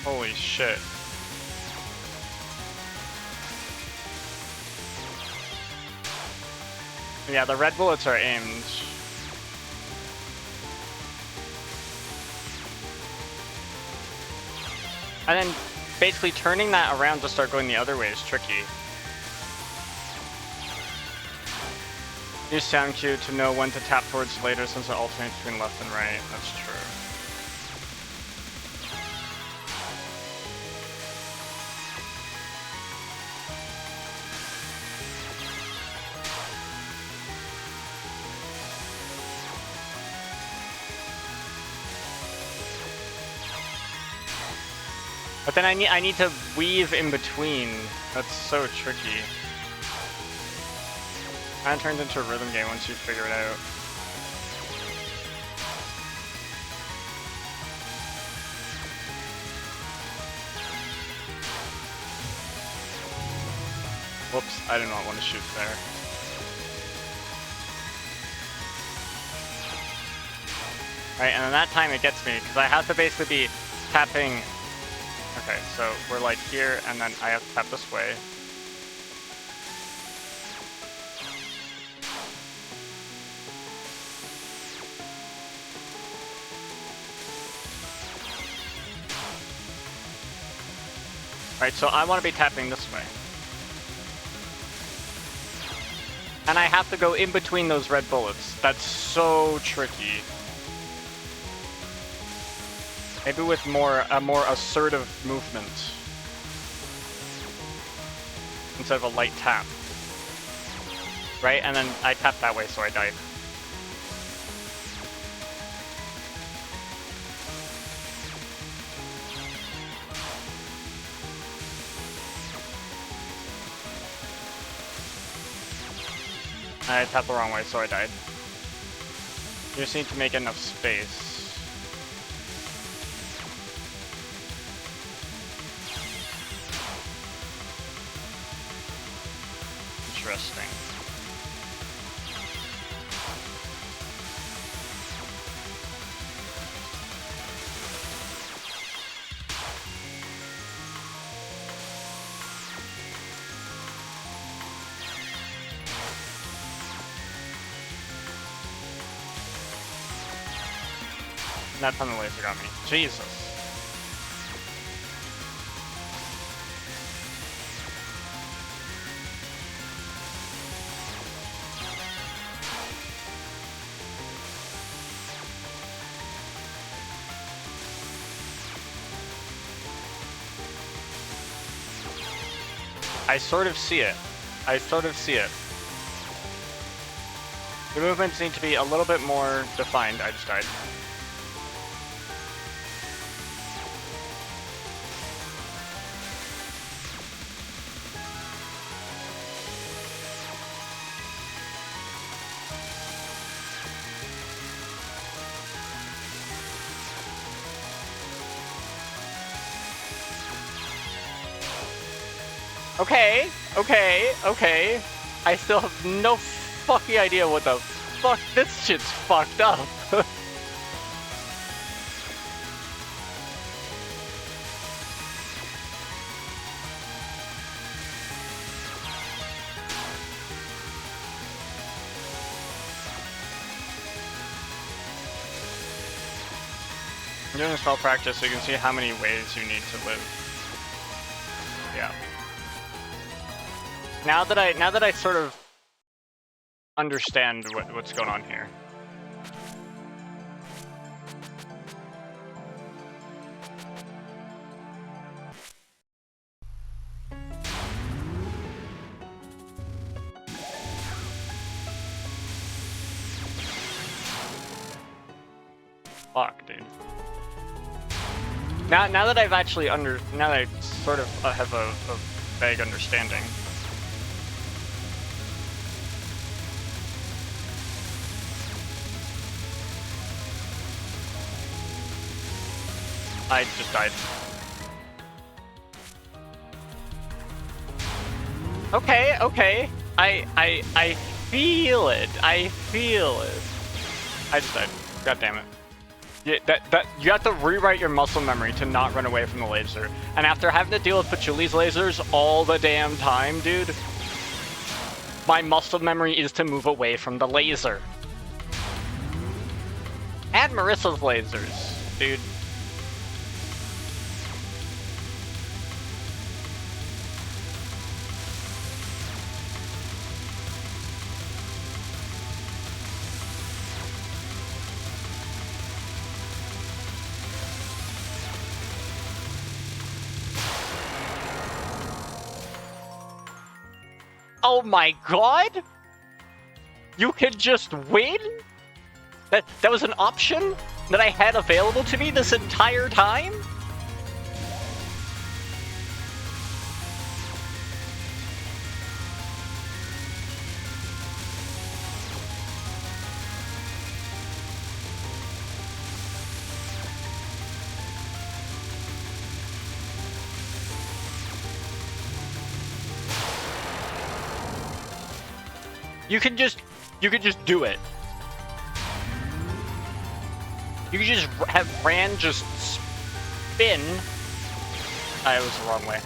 Holy shit. Yeah, the red bullets are aimed. And then basically turning that around to start going the other way is tricky. Use sound cue to know when to tap towards later since it alternates between left and right. That's true. But then I need to weave in between. That's so tricky. Kind of turns into a rhythm game once you figure it out. Whoops, I did not want to shoot there. Right, and then that time it gets me, because I have to basically be tapping. Okay, so we're like here, and then I have to tap this way. Right, so I want to be tapping this way. And I have to go in between those red bullets. That's so tricky. Maybe with a more assertive movement. Instead of a light tap. Right, and then I tapped that way, so I died. I tapped the wrong way, so I died. You just need to make enough space. Interesting. That time the laser got me. Jesus. I sort of see it. I sort of see it. The movements need to be a little bit more defined. I just died. Okay. I still have no fucking idea what the fuck. This shit's fucked up. I'm doing a spell practice so you can see how many ways you need to live. Yeah. Now that I sort of understand what's going on here. Fuck, dude. Now that I've actually now that I sort of have a vague understanding. I just died. Okay, okay. I feel it. I feel it. I just died. God damn it. Yeah, that you have to rewrite your muscle memory to not run away from the laser. And after having to deal with Patchouli's lasers all the damn time, dude, my muscle memory is to move away from the laser. And Marissa's lasers, dude. Oh my god! You could just win? That was an option that I had available to me this entire time? You could just do it. You could just have Ran just spin. I was the wrong way.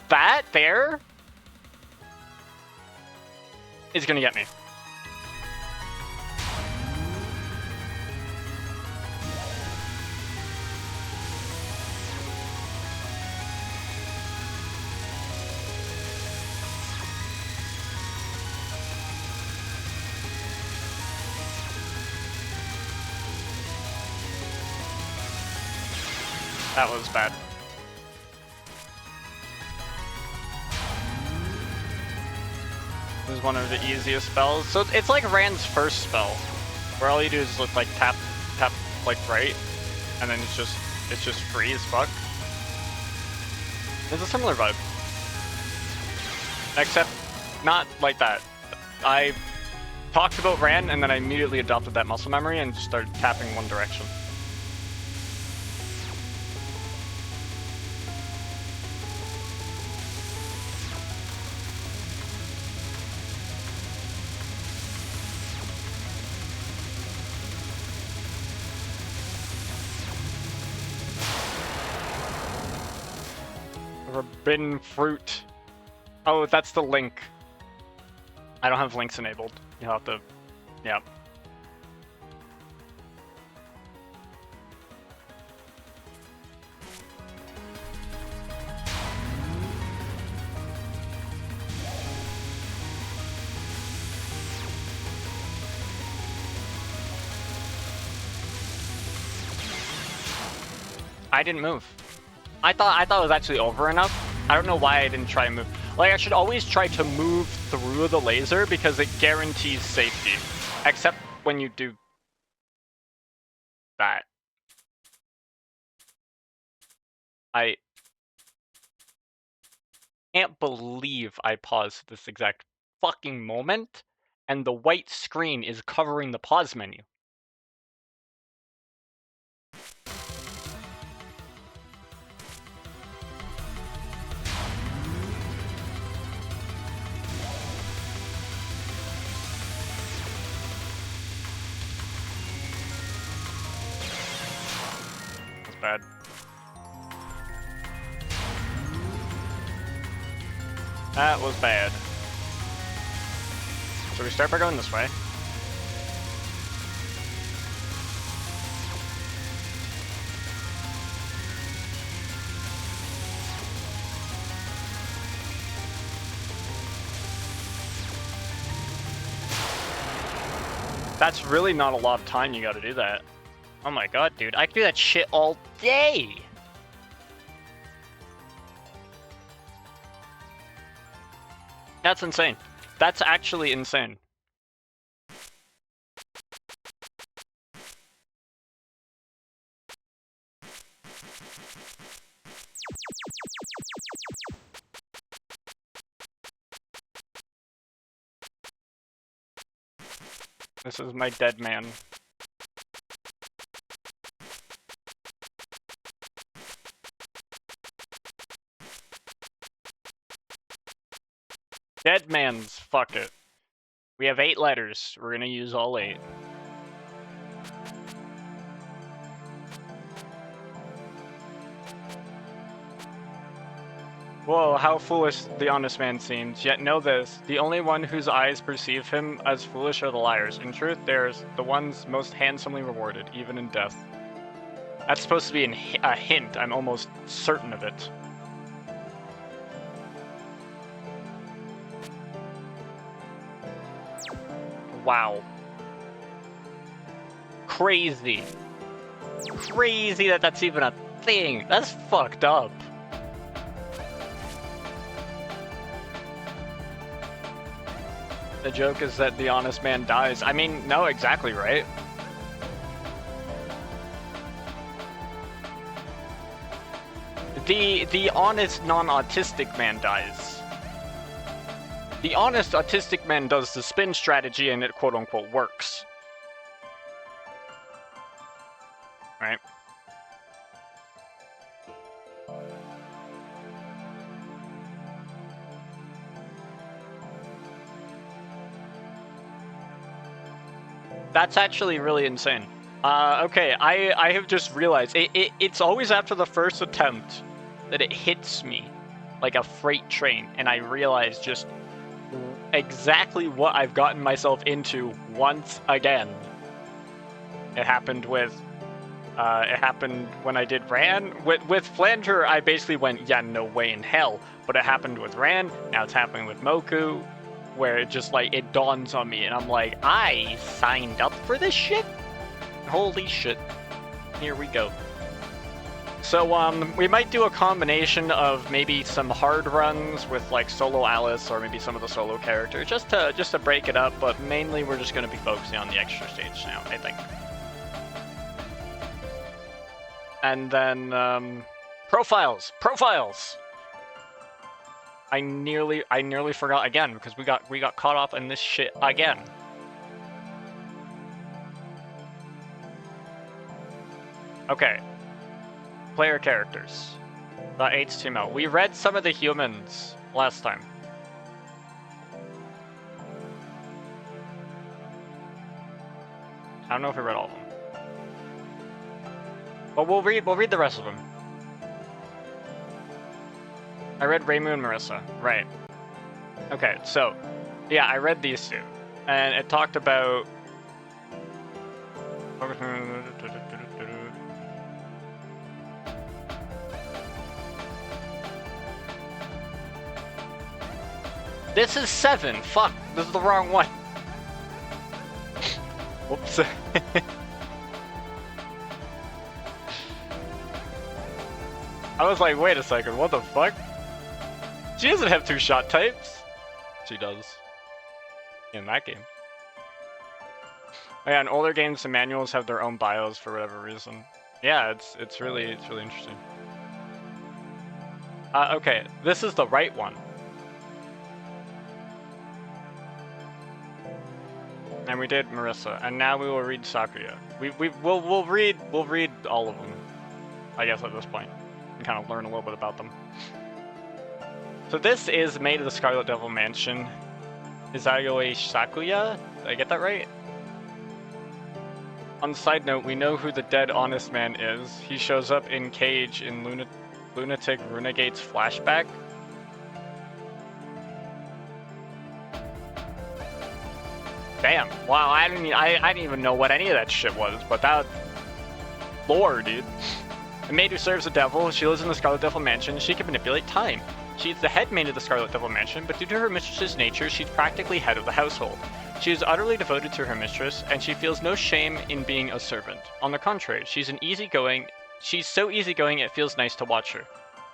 That there is gonna get me. That was bad. This is one of the easiest spells. So it's like Rand's first spell, where all you do is look like tap like right, and then it's just free as fuck. It's a similar vibe, except not like that. I talked about Rand, and then I immediately adopted that muscle memory and just started tapping one direction. Forbidden fruit. Oh, that's the link. I don't have links enabled. You'll have to... yeah. I didn't move. I thought it was actually over enough. I don't know why I didn't try and move. Like, I should always try to move through the laser because it guarantees safety. Except when you do that. I can't believe I paused this exact fucking moment, and the white screen is covering the pause menu. Bad. That was bad. So we start by going this way. That's really not a lot of time you gotta do that. Oh my god, dude, I could do that shit all day! That's insane. That's actually insane. This is my dead man. Dead man's, fuck it. We have 8 letters. We're gonna use all 8. Whoa, how foolish the honest man seems. Yet know this, the only one whose eyes perceive him as foolish are the liars. In truth, there's the ones most handsomely rewarded, even in death. That's supposed to be a hint. I'm almost certain of it. Wow. Crazy. Crazy that that's even a thing. That's fucked up. The joke is that the honest man dies. I mean, no, exactly right. The honest non-autistic man dies. The honest autistic man does the spin strategy and it quote-unquote works. Right? That's actually really insane. Okay, I have just realized, it's always after the first attempt that it hits me like a freight train, and I realize just exactly what I've gotten myself into once again. It happened with, it happened when I did Ran. With Flanger, I basically went, yeah, no way in hell. But it happened with Ran, now it's happening with Moku, where it just, like, it dawns on me, and I'm like, I signed up for this shit? Holy shit. Here we go. So, we might do a combination of maybe some hard runs with, like, solo Alice, or maybe some of the solo characters, just to break it up, but mainly we're just going to be focusing on the extra stage now, I think. And then, profiles! Profiles! I nearly forgot again, because we got caught up in this shit again. Okay. Player characters. The HTML. We read some of the humans last time. I don't know if we read all of them. But we'll read the rest of them. I read Raymu and Marissa. Right. Okay, so yeah, I read these two. And it talked about This is 7. Fuck, this is the wrong one. Whoops. I was like, wait a second, what the fuck? She doesn't have 2 shot types. She does. In that game. Oh yeah, in older games, the manuals have their own bios for whatever reason. Yeah, it's really interesting. Okay, this is the right one. And we did Marissa, and now we will read Sakuya. We'll read all of them, I guess, at this point, and kind of learn a little bit about them. So this is Maid of the Scarlet Devil Mansion. Izayoi Sakuya? Did I get that right? On the side note, we know who the dead honest man is. He shows up in Cage in Lunatic Renegade's flashback. Damn. Wow, I didn't even know what any of that shit was, but that lore, dude. A maid who serves the devil, she lives in the Scarlet Devil Mansion, she can manipulate time. She's the head maid of the Scarlet Devil Mansion, but due to her mistress's nature, she's practically head of the household. She is utterly devoted to her mistress, and she feels no shame in being a servant. On the contrary, she's so easygoing it feels nice to watch her.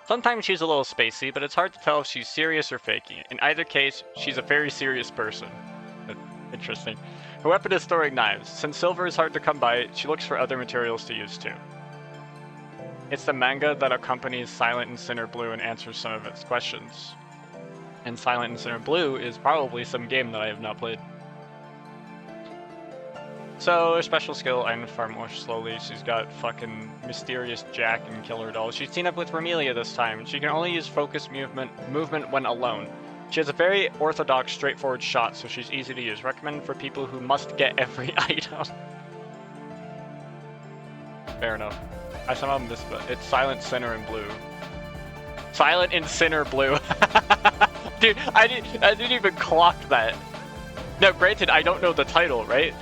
Sometimes she's a little spacey, but it's hard to tell if she's serious or faking it. In either case, she's a very serious person. Interesting. Her weapon is throwing knives. Since silver is hard to come by, she looks for other materials to use too. It's the manga that accompanies Silent and Sinner Blue and answers some of its questions. And Silent and Sinner Blue is probably some game that I have not played. So, her special skill, and far more slowly. She's got fucking mysterious Jack and Killer Doll. She's teamed up with Romelia this time. She can only use focus movement when alone. She has a very orthodox, straightforward shot, so she's easy to use. Recommended for people who must get every item. Fair enough. I somehow missed it. It's Silent Sinner in blue. Silent in Sinner blue. Dude, I didn't even clock that. Now, granted, I don't know the title, right?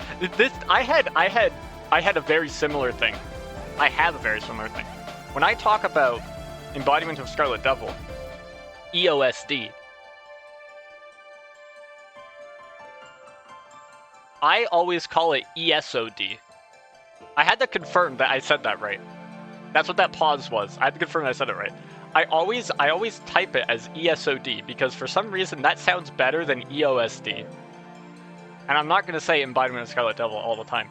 I had a very similar thing. I have a very similar thing. When I talk about embodiment of Scarlet Devil, EOSD, I always call it ESOD. I had to confirm that I said that right. That's what that pause was. I had to confirm that I said it right. I always type it as ESOD because for some reason that sounds better than EOSD. And I'm not going to say embodiment of Scarlet Devil all the time.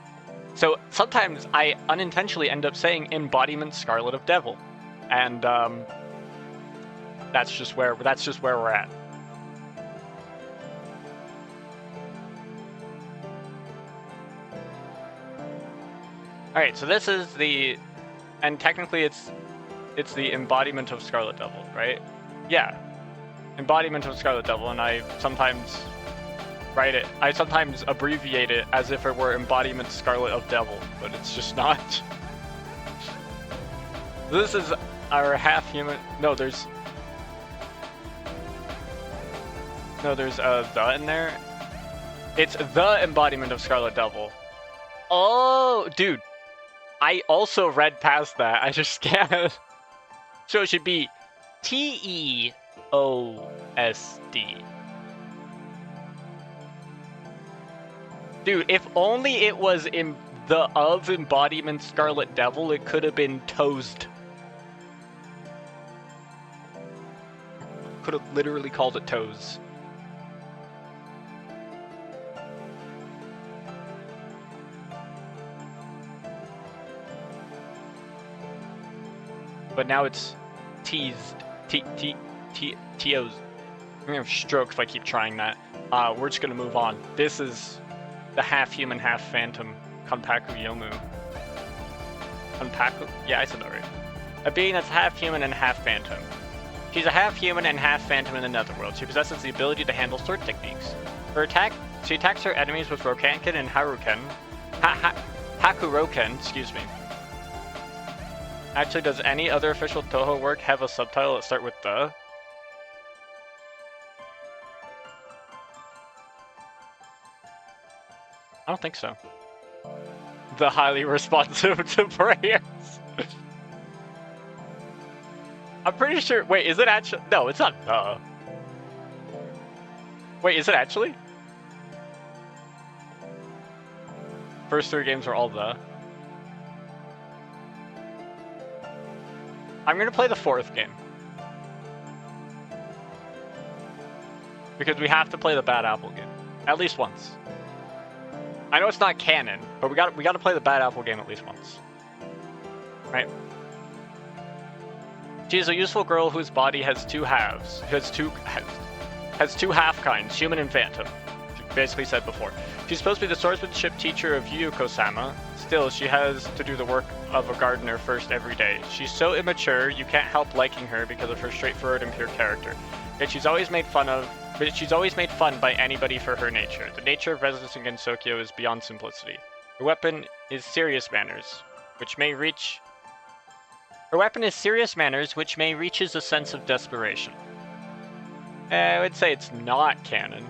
So sometimes I unintentionally end up saying embodiment Scarlet of Devil. And that's just where we're at. Alright, so this is the, and technically it's the embodiment of Scarlet Devil, right? Yeah. Embodiment of Scarlet Devil, and I sometimes I sometimes abbreviate it as if it were embodiment Scarlet of Devil, but it's just not. This is our half-human, there's a the in there. It's the embodiment of Scarlet Devil. Oh, dude. I also read past that. I just can't. So it should be TEOSD. Dude, if only it was in the of embodiment Scarlet Devil, it could have been toased. Could have literally called it toes. But now it's teased. To's. I'm gonna have a stroke if I keep trying that. We're just gonna move on. This is the half-human, half-phantom Kanpaku Yomu. Kanpaku? Yeah, I said that right. A being that's half-human and half-phantom. She's a half-human and half-phantom in the Netherworld. She possesses the ability to handle sword techniques. She attacks her enemies with Rokanken and Haruken. Hakuroken, excuse me. Actually, does any other official Touhou work have a subtitle that start with the? I don't think so. The highly responsive to prayers. I'm pretty sure. Wait, is it actually? No, it's not the. Wait, is it actually? First 3 games are all the. I'm gonna play the 4th game. Because we have to play the Bad Apple game. At least once. I know it's not canon, but we got to play the Bad Apple game at least once. Right? She is a useful girl whose body has 2 halves. Has two half kinds, human and phantom. She basically said before. She's supposed to be the swordsmanship teacher of Yuko-sama. Still, she has to do the work of a gardener first every day. She's so immature, you can't help liking her because of her straightforward and pure character. Yet she's always made fun by anybody for her nature. The nature of Resistance against Sokyo is beyond simplicity. Her weapon is serious manners, which may reach as a sense of desperation. I would say it's not canon.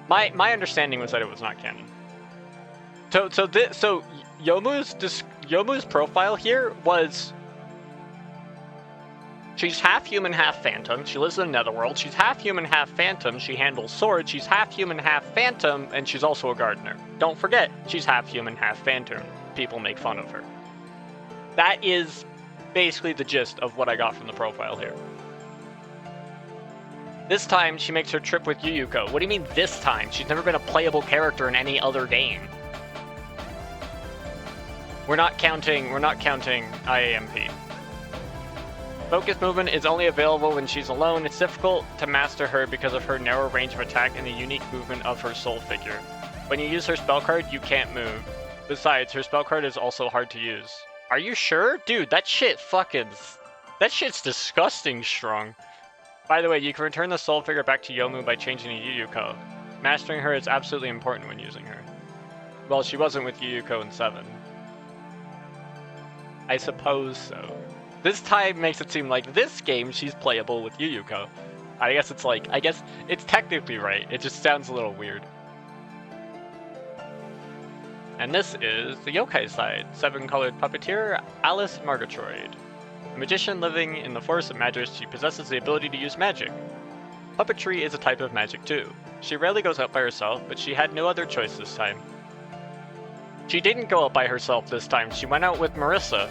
My understanding was that it was not canon. So Yomu's profile here was. She's half human, half phantom. She lives in the Netherworld. She's half human, half phantom. She handles swords. She's half human, half phantom, and she's also a gardener. Don't forget, she's half human, half phantom. People make fun of her. That is basically the gist of what I got from the profile here. This time, she makes her trip with Yuyuko. What do you mean this time? She's never been a playable character in any other game. We're not counting IAMP. Focus movement is only available when she's alone. It's difficult to master her because of her narrow range of attack and the unique movement of her soul figure. When you use her spell card, you can't move. Besides, her spell card is also hard to use. Are you sure? Dude, that shit's disgusting strong. By the way, you can return the soul figure back to Yomu by changing to Yuyuko. Mastering her is absolutely important when using her. Well, she wasn't with Yuyuko in 7. I suppose so. This time makes it seem like this game she's playable with Yuyuko. I guess it's technically right. It just sounds a little weird. And this is the yokai side. 7-colored puppeteer, Alice Margatroyd. A magician living in the forest of magic, she possesses the ability to use magic. Puppetry is a type of magic too. She rarely goes out by herself, but she had no other choice this time. She didn't go out by herself this time, she went out with Marissa.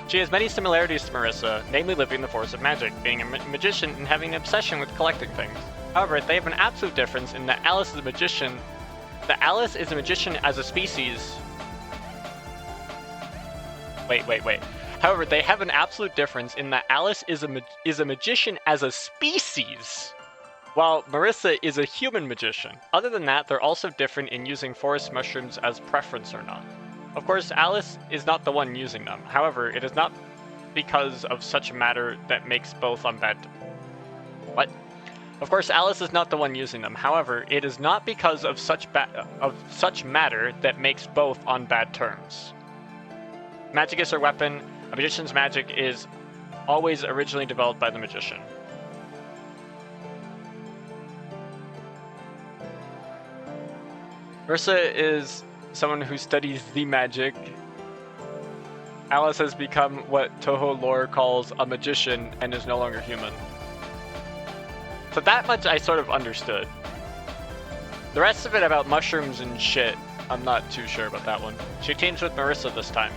She has many similarities to Marissa, namely living in the forest of magic, being a magician and having an obsession with collecting things. However, they have an absolute difference in that Alice is a magician. That Alice is a magician as a species. Wait. However, they have an absolute difference in that Alice is a magician as a species, while Marissa is a human magician. Other than that, they're also different in using forest mushrooms as preference or not. Of course, Alice is not the one using them. However, it is not because of such matter that makes both on bad... What? Of course, Alice is not the one using them. However, it is not because of such matter that makes both on bad terms. Magic is her weapon. A magician's magic is always originally developed by the magician. Marissa is someone who studies the magic. Alice has become what Touhou lore calls a magician and is no longer human. So that much I sort of understood. The rest of it about mushrooms and shit, I'm not too sure about that one. She teams with Marissa this time.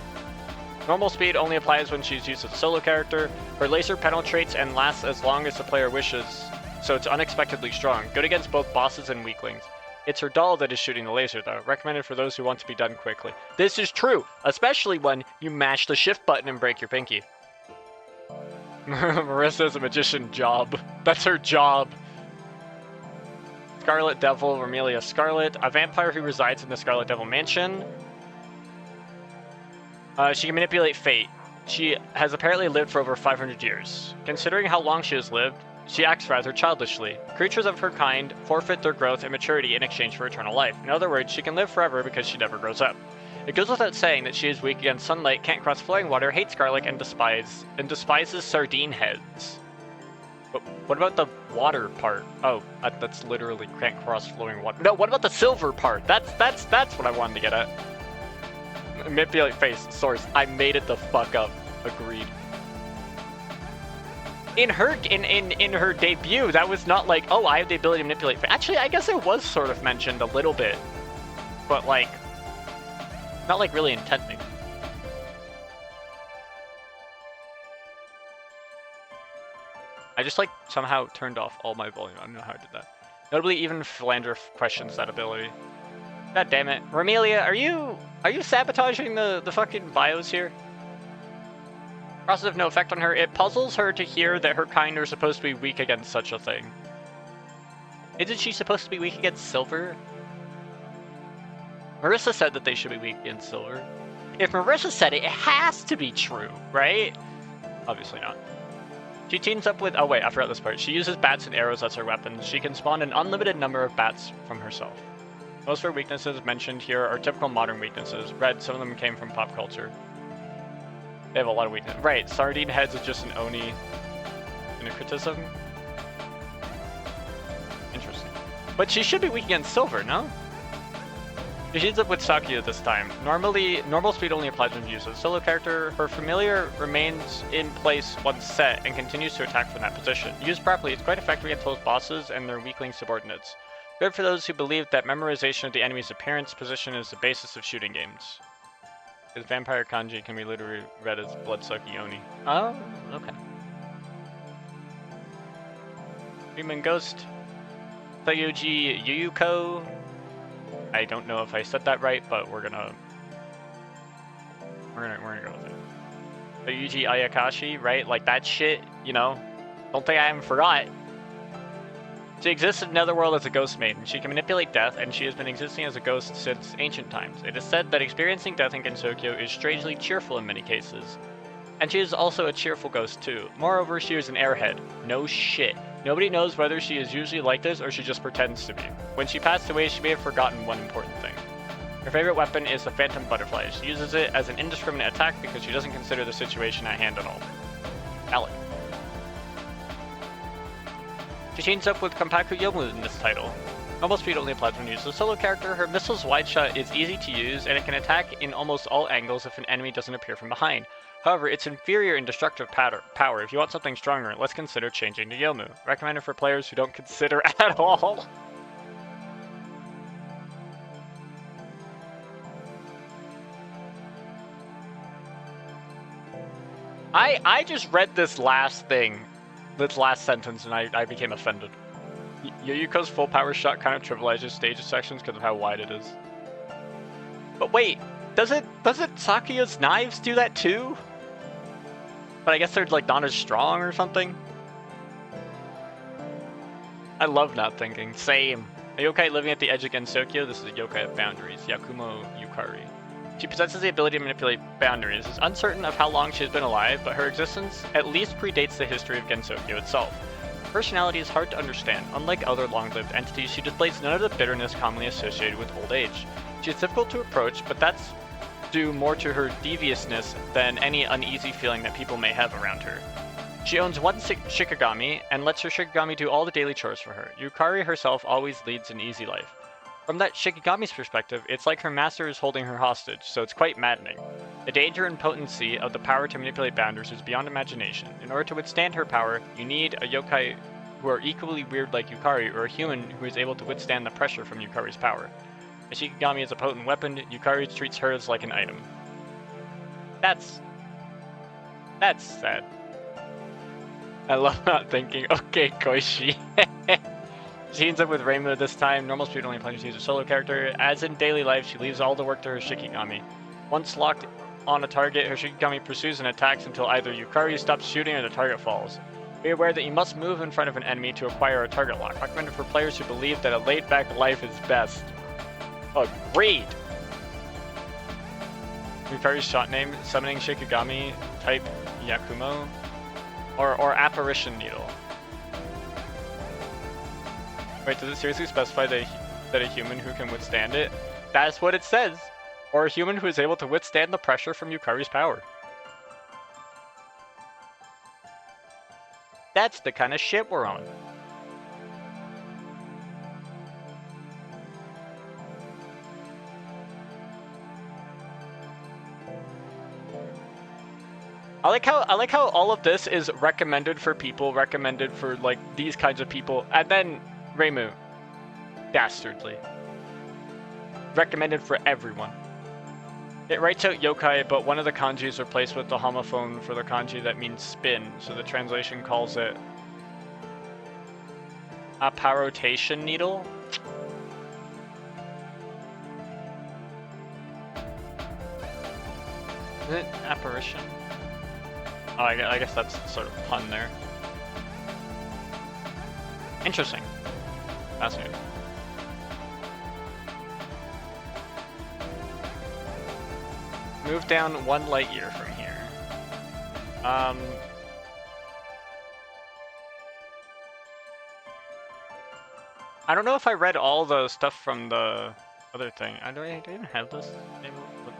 Normal speed only applies when she's used as a solo character. Her laser penetrates and lasts as long as the player wishes, so it's unexpectedly strong. Good against both bosses and weaklings. It's her doll that is shooting the laser though, recommended for those who want to be done quickly. This is true, especially when you mash the shift button and break your pinky. Marissa's a magician job. That's her job. Scarlet Devil, Romelia Scarlet, a vampire who resides in the Scarlet Devil Mansion. She can manipulate fate. She has apparently lived for over 500 years. Considering how long she has lived, she acts rather childishly. Creatures of her kind forfeit their growth and maturity in exchange for eternal life. In other words, she can live forever because she never grows up. It goes without saying that she is weak against sunlight, can't cross flowing water, hates garlic, and despises sardine heads. But what about the water part? Oh, that's literally can't cross flowing water. No, what about the silver part? That's what I wanted to get at. Manipulate face, source. I made it the fuck up. Agreed. In her debut, that was not like, oh, I have the ability to manipulate face. Actually, I guess it was sort of mentioned a little bit, but like, not like really intently. I just like somehow turned off all my volume. I don't know how I did that. Notably, even Philander questions that ability. God damn it. Romelia, are you sabotaging the fucking bios here? Process of no effect on her. It puzzles her to hear that her kind are supposed to be weak against such a thing. Isn't she supposed to be weak against silver? Marissa said that they should be weak against silver. If Marissa said it, it has to be true, right? Obviously not. She teams up with... Oh wait, I forgot this part. She uses bats and arrows as her weapons. She can spawn an unlimited number of bats from herself. Most of her weaknesses mentioned here are typical modern weaknesses. Read, some of them came from pop culture. They have a lot of weakness. Right, sardine heads is just an Oni syncretism. Interesting. But she should be weak against silver, no? She teams up with Sakuya this time. Normally, normal speed only applies when used as a solo character. Her familiar remains in place once set and continues to attack from that position. Used properly, it's quite effective against both bosses and their weakling subordinates. Good for those who believe that memorization of the enemy's appearance position is the basis of shooting games. Because vampire kanji can be literally read as bloodsucky Oni. Oh, okay. Human Ghost. Sayuji Yuyuko. I don't know if I said that right, but we're gonna go with it. Yuji Ayakashi, right? Like that shit, you know? Don't think I haven't forgot. She exists in another world as a ghost maiden. She can manipulate death, and she has been existing as a ghost since ancient times. It is said that experiencing death in Gensokyo is strangely cheerful in many cases. And she is also a cheerful ghost too. Moreover, she is an airhead. No shit. Nobody knows whether she is usually like this or she just pretends to be. When she passed away, she may have forgotten one important thing. Her favorite weapon is the Phantom Butterfly. She uses it as an indiscriminate attack because she doesn't consider the situation at hand at all. Valid. She teams up with Kompaku Yomu in this title. Normal speed only applies when used as a solo character. Her missile's wide shot is easy to use, and it can attack in almost all angles if an enemy doesn't appear from behind. However, it's inferior in destructive power. If you want something stronger, let's consider changing to Yomu. Recommended for players who don't consider at all. I just read this last thing. This last sentence, and I became offended. Yuyuko's full power shot kind of trivializes stage sections because of how wide it is. But wait, doesn't Sakuya's knives do that too? But I guess they're like not as strong or something. I love not thinking. Same. A yokai living at the edge of Gensokyo. This is a yokai of boundaries. Yakumo Yukari. She possesses the ability to manipulate boundaries. It's uncertain of how long she has been alive, but her existence at least predates the history of Gensokyo itself. Her personality is hard to understand. Unlike other long-lived entities, she displays none of the bitterness commonly associated with old age. She is difficult to approach, but that's due more to her deviousness than any uneasy feeling that people may have around her. She owns one Shikigami, and lets her Shikigami do all the daily chores for her. Yukari herself always leads an easy life. From that Shikigami's perspective, it's like her master is holding her hostage, so it's quite maddening. The danger and potency of the power to manipulate boundaries is beyond imagination. In order to withstand her power, you need a yokai who are equally weird like Yukari, or a human who is able to withstand the pressure from Yukari's power. A Shikigami is a potent weapon, Yukari treats hers like an item. That's sad. I love not thinking. Okay, Koishi. She teams up with Reimu this time. Normal speed only applies to use a solo character. As in daily life, she leaves all the work to her Shikigami. Once locked on a target, her Shikigami pursues and attacks until either Yukari stops shooting or the target falls. Be aware that you must move in front of an enemy to acquire a target lock. Recommended for players who believe that a laid-back life is best. Agreed! Yukari's shot name, summoning Shikigami, type Yakumo, or Apparition Needle. Wait, does it seriously specify that a human who can withstand it? That's what it says! Or a human who is able to withstand the pressure from Yukari's power. That's the kind of shit we're on. I like how all of this is recommended for people, recommended for like these kinds of people, and then Reimu, dastardly. Recommended for everyone. It writes out yokai, but one of the kanji is replaced with the homophone for the kanji that means spin, so the translation calls it a parotation needle. Is it apparition? Oh, I guess that's sort of pun there. Interesting. Fascinating. Move down 1 light year from here. I don't know if I read all the stuff from the other thing. Do I even have this? Maybe we'll look.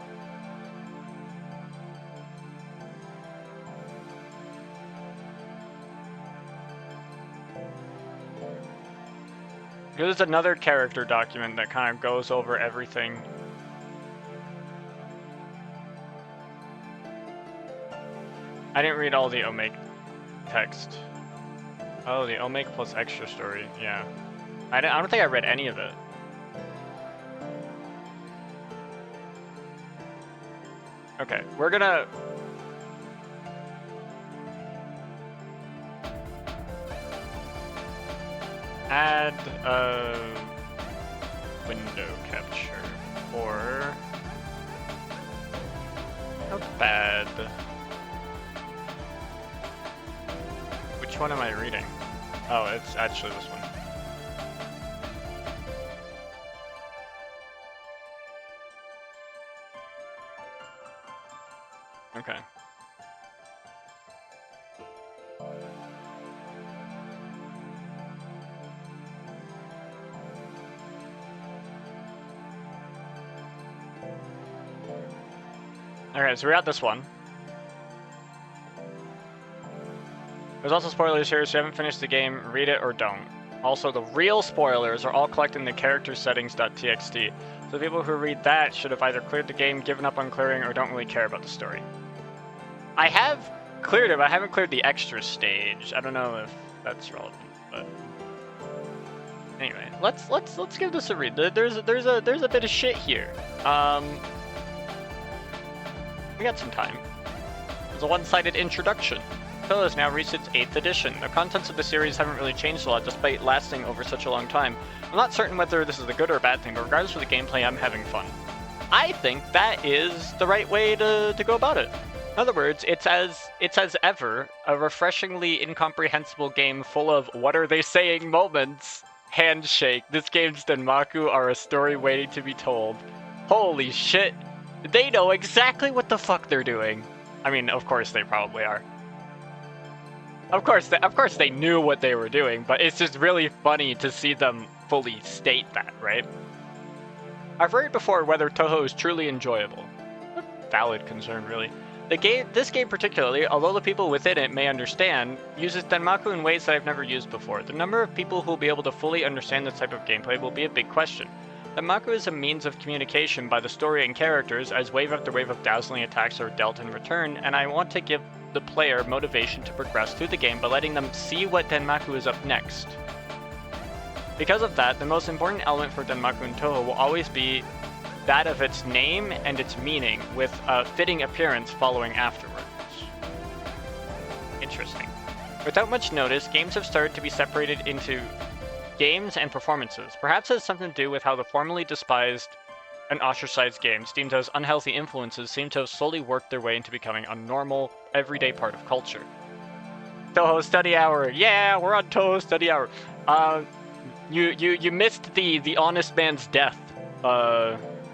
There's another character document that kind of goes over everything. I didn't read all the Omake text. Oh, the Omake plus extra story, yeah. I don't think I read any of it. Okay, we're gonna... add a window capture for a bad Which one am I reading? Oh, it's actually this one. Okay. Okay, so we got this one. There's also spoilers here, so if you haven't finished the game, read it or don't. Also, the real spoilers are all collected in the character settings.txt, so people who read that should have either cleared the game, given up on clearing, or don't really care about the story. I have cleared it, but I haven't cleared the extra stage. I don't know if that's relevant, but anyway, let's give this a read. There's a bit of shit here. We got some time. There's a one-sided introduction. Touhou has now reached its 8th edition. The contents of the series haven't really changed a lot despite lasting over such a long time. I'm not certain whether this is a good or a bad thing, but regardless of the gameplay, I'm having fun. I think that is the right way to go about it. In other words, it's as ever a refreshingly incomprehensible game full of what are they saying moments. Handshake. This game's Denmaku are a story waiting to be told. Holy shit. They know exactly what the fuck they're doing. I mean, of course they probably are. Of course they knew what they were doing, but it's just really funny to see them fully state that, right? I've worried before whether Touhou is truly enjoyable. A valid concern, really. This game particularly, although the people within it may understand, uses Denmaku in ways that I've never used before. The number of people who will be able to fully understand this type of gameplay will be a big question. Denmaku is a means of communication by the story and characters as wave after wave of dazzling attacks are dealt in return, and I want to give the player motivation to progress through the game by letting them see what Denmaku is up next. Because of that, the most important element for Denmaku and Touhou will always be that of its name and its meaning, with a fitting appearance following afterwards. Interesting. Without much notice, games have started to be separated into games and performances. Perhaps it has something to do with how the formerly despised and ostracized games, deemed as unhealthy influences, seem to have slowly worked their way into becoming a normal, everyday part of culture. Touhou Study Hour! Yeah, we're on Touhou Study Hour! You missed the honest man's death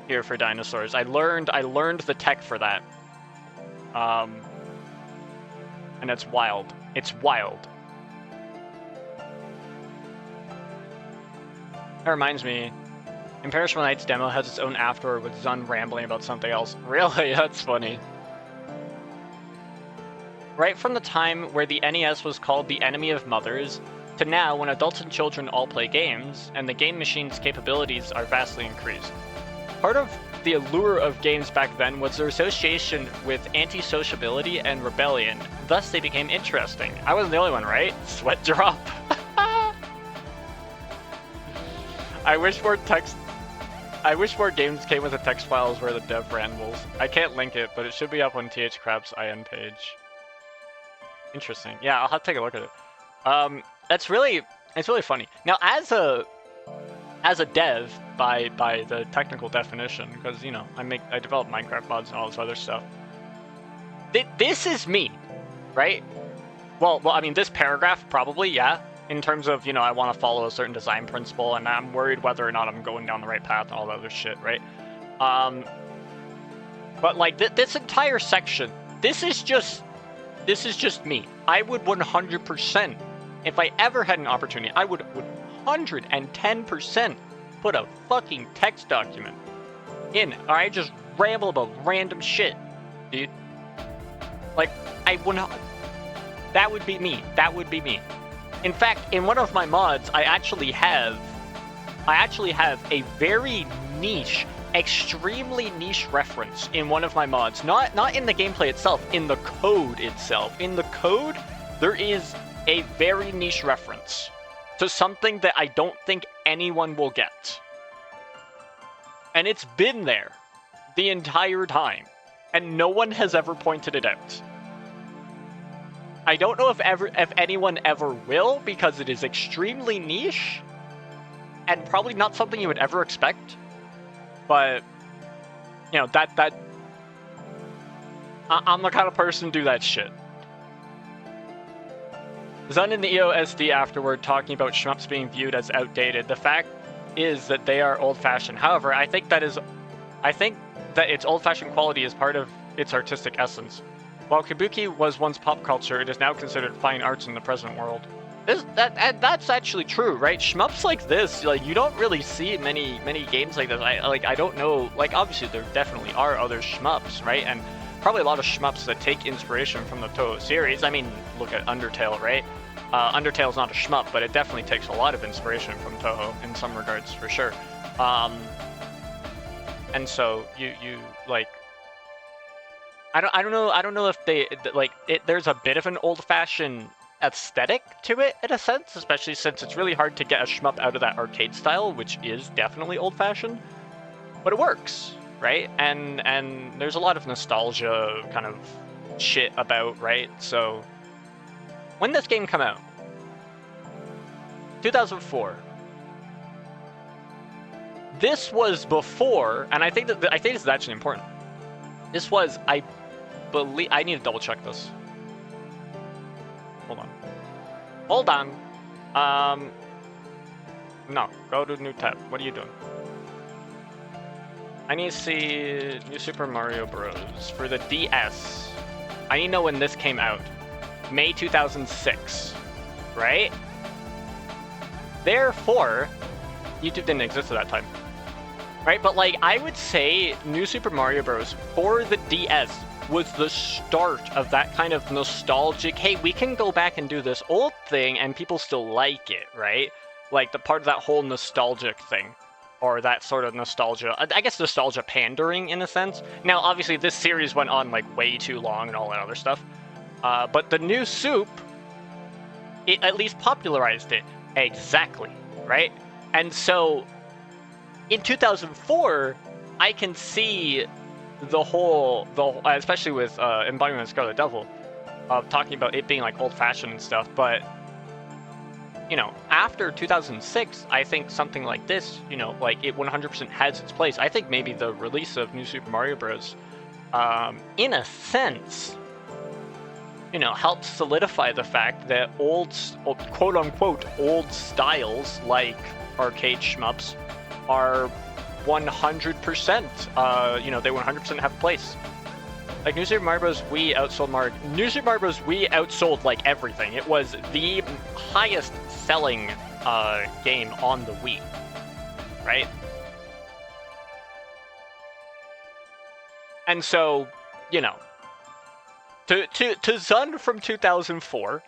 here for dinosaurs. I learned the tech for that. And it's wild. It's wild. That reminds me, Imperishable Night's demo has its own afterword with Zun rambling about something else. Really? That's funny. Right from the time where the NES was called the enemy of mothers, to now when adults and children all play games, and the game machine's capabilities are vastly increased. Part of the allure of games back then was their association with anti-sociability and rebellion, thus they became interesting. I wasn't the only one, right? Sweat drop. I wish more games came with the text files where the dev rambles. I can't link it, but it should be up on THCrap's IN page. Interesting. Yeah, I'll have to take a look at it. It's really funny. Now, as a dev by the technical definition, because you know I develop Minecraft mods and all this other stuff. This is me, right? Well, I mean, this paragraph probably, yeah. In terms of, you know, I want to follow a certain design principle, and I'm worried whether or not I'm going down the right path and all that other shit, right? But like this entire section, this is just me. I would 100%, if I ever had an opportunity, I would 110% put a fucking text document in. Or I just ramble about random shit, dude. Like, that would be me. That would be me. In fact, in one of my mods, I actually have a very niche, extremely niche reference in one of my mods. Not in the gameplay itself, in the code itself. In the code, there is a very niche reference to something that I don't think anyone will get. And it's been there the entire time, and no one has ever pointed it out. I don't know if anyone ever will, because it is extremely niche and probably not something you would ever expect. But you know, I'm the kind of person to do that shit. Zun in the EOSD afterward talking about shmups being viewed as outdated. The fact is that they are old-fashioned. However, I think that its old-fashioned quality is part of its artistic essence. While Kabuki was once pop culture, it is now considered fine arts in the present world. That's actually true, right? Shmups like this, like, you don't really see many games like this. I don't know, like, obviously there definitely are other shmups, right? And probably a lot of shmups that take inspiration from the Touhou series. I mean, look at Undertale, right? Undertale's not a shmup, but it definitely takes a lot of inspiration from Touhou in some regards, for sure. And so you like, I don't know if they like it. There's a bit of an old-fashioned aesthetic to it in a sense, especially since it's really hard to get a shmup out of that arcade style, which is definitely old-fashioned, but it works, right? And there's a lot of nostalgia kind of shit about, right? So when this game came out, 2004. This was before, and I think this is actually important. This was, I believe, I need to double check this. Hold on. No, go to new tab. What are you doing? I need to see New Super Mario Bros. For the DS. I need to know when this came out. May 2006, right? Therefore, YouTube didn't exist at that time, right? But like, I would say New Super Mario Bros. For the DS was the start of that kind of nostalgic, hey, we can go back and do this old thing and people still like it, right? Like the part of that whole nostalgic thing, or that sort of nostalgia, I guess nostalgia pandering in a sense. Now, obviously this series went on like way too long and all that other stuff. But the new Soup, it at least popularized it. Exactly, right? And so, in 2004, I can see the whole, especially with Embodiment of Scarlet Devil, talking about it being like old-fashioned and stuff, but, you know, after 2006, I think something like this, you know, like it 100% has its place. I think maybe the release of New Super Mario Bros., in a sense, you know, helps solidify the fact that old, quote-unquote, old styles like arcade shmups are 100%, you know, they 100% have a place. Like, New Super Mario Bros. Wii outsold New Super Mario Bros. Wii outsold, like, everything. It was the highest selling game on the Wii, right? And so, you know, to Zun from 2004,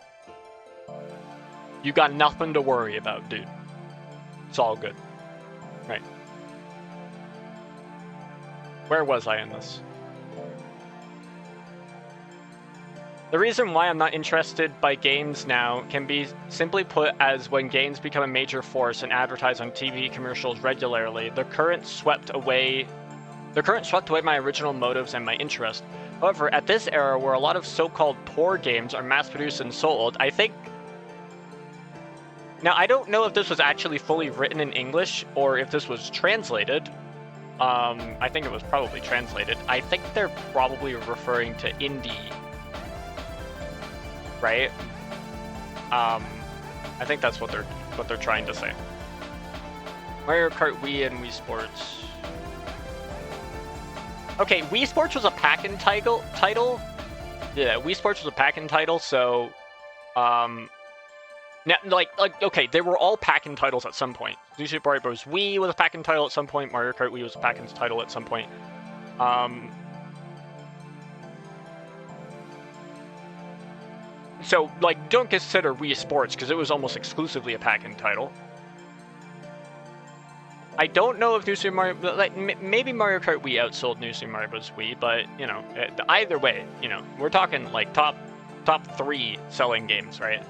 you got nothing to worry about, dude. It's all good. Right. Where was I in this? The reason why I'm not interested by games now can be simply put as when games become a major force and advertise on TV commercials regularly, the current swept away my original motives and my interest. However, at this era where a lot of so-called poor games are mass-produced and sold, I think... Now, I don't know if this was actually fully written in English or if this was translated. I think it was probably translated. I think they're probably referring to indie, right? I think that's what they're trying to say. Mario Kart Wii and Wii Sports. Okay, Wii Sports was a pack-in title. Yeah, Wii Sports was a pack-in title, so now, like, okay, they were all pack-in titles at some point. New Super Mario Bros. Wii was a pack-in title at some point. Mario Kart Wii was a pack-in title at some point. So, like, don't consider Wii Sports, because it was almost exclusively a pack-in title. I don't know if New Super Mario... Like, maybe Mario Kart Wii outsold New Super Mario Bros. Wii, but, you know, either way, you know, we're talking, like, top 3 selling games, right?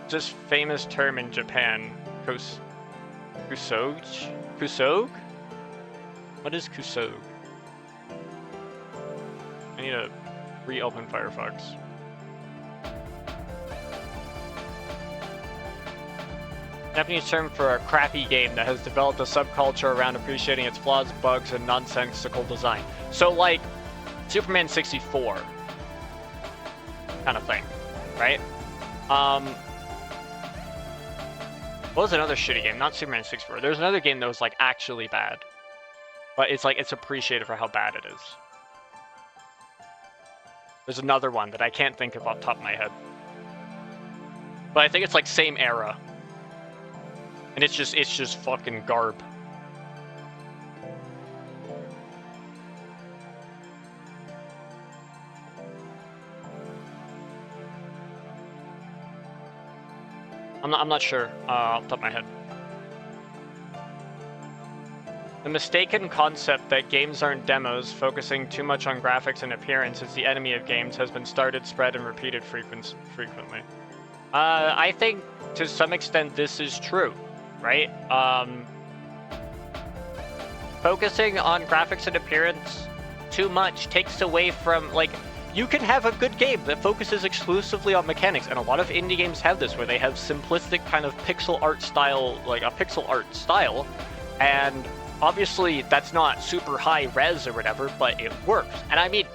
Just famous term in Japan, Kusog? What is Kusog? I need to reopen Firefox. Japanese term for a crappy game that has developed a subculture around appreciating its flaws, bugs, and nonsensical design. So, like, Superman 64 kind of thing, right? What was another shitty game? Not Superman 64. There's another game that was like actually bad, but it's like it's appreciated for how bad it is. There's another one that I can't think of off the top of my head, but I think it's like same era, and it's just fucking garb. I'm not sure off the top of my head. The mistaken concept that games aren't demos, focusing too much on graphics and appearance is the enemy of games, has been started, spread, and repeated frequently. I think to some extent this is true, right? Focusing on graphics and appearance too much takes away from, like, you can have a good game that focuses exclusively on mechanics, and a lot of indie games have this, where they have simplistic kind of pixel art style, like a pixel art style, and obviously that's not super high res or whatever, but it works. And I mean,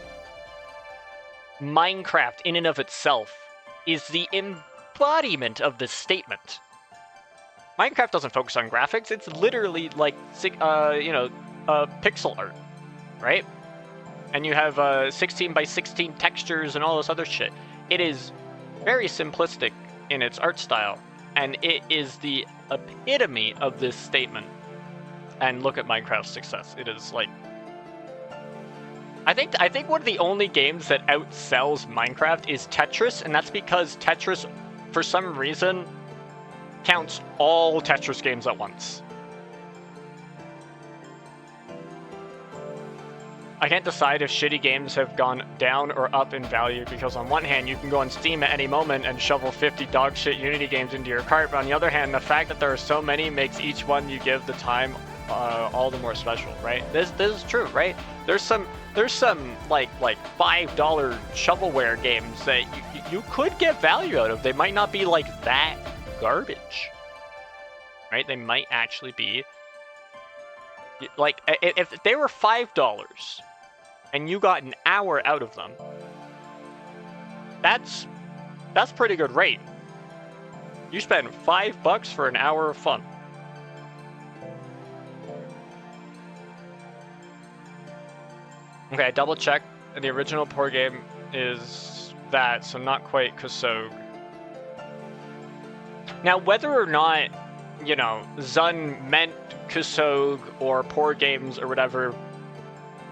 Minecraft in and of itself is the embodiment of this statement. Minecraft doesn't focus on graphics, it's literally like, pixel art, right? And you have 16 by 16 textures and all this other shit. It is very simplistic in its art style, and it is the epitome of this statement. And look at Minecraft's success. It is like, I think one of the only games that outsells Minecraft is Tetris, and that's because Tetris, for some reason, counts all Tetris games at once. I can't decide if shitty games have gone down or up in value, because on one hand you can go on Steam at any moment and shovel 50 dog shit Unity games into your cart, but on the other hand, the fact that there are so many makes each one you give the time all the more special, right? This is true, right? There's some like $5 shovelware games that you could get value out of. They might not be like that garbage, right? They might actually be like, if they were $5 and you got an hour out of them, that's pretty good rate. You spend $5 for an hour of fun. Okay, I double checked. The original poor game is that, so not quite Kusog. Now, whether or not, you know, Zun meant Kusog or poor games or whatever,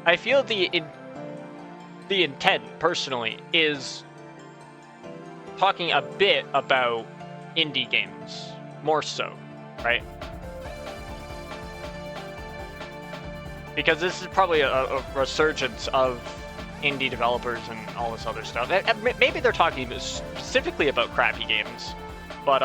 I feel the intent, personally, is talking a bit about indie games, more so, right? Because this is probably a resurgence of indie developers and all this other stuff. Maybe they're talking specifically about crappy games, but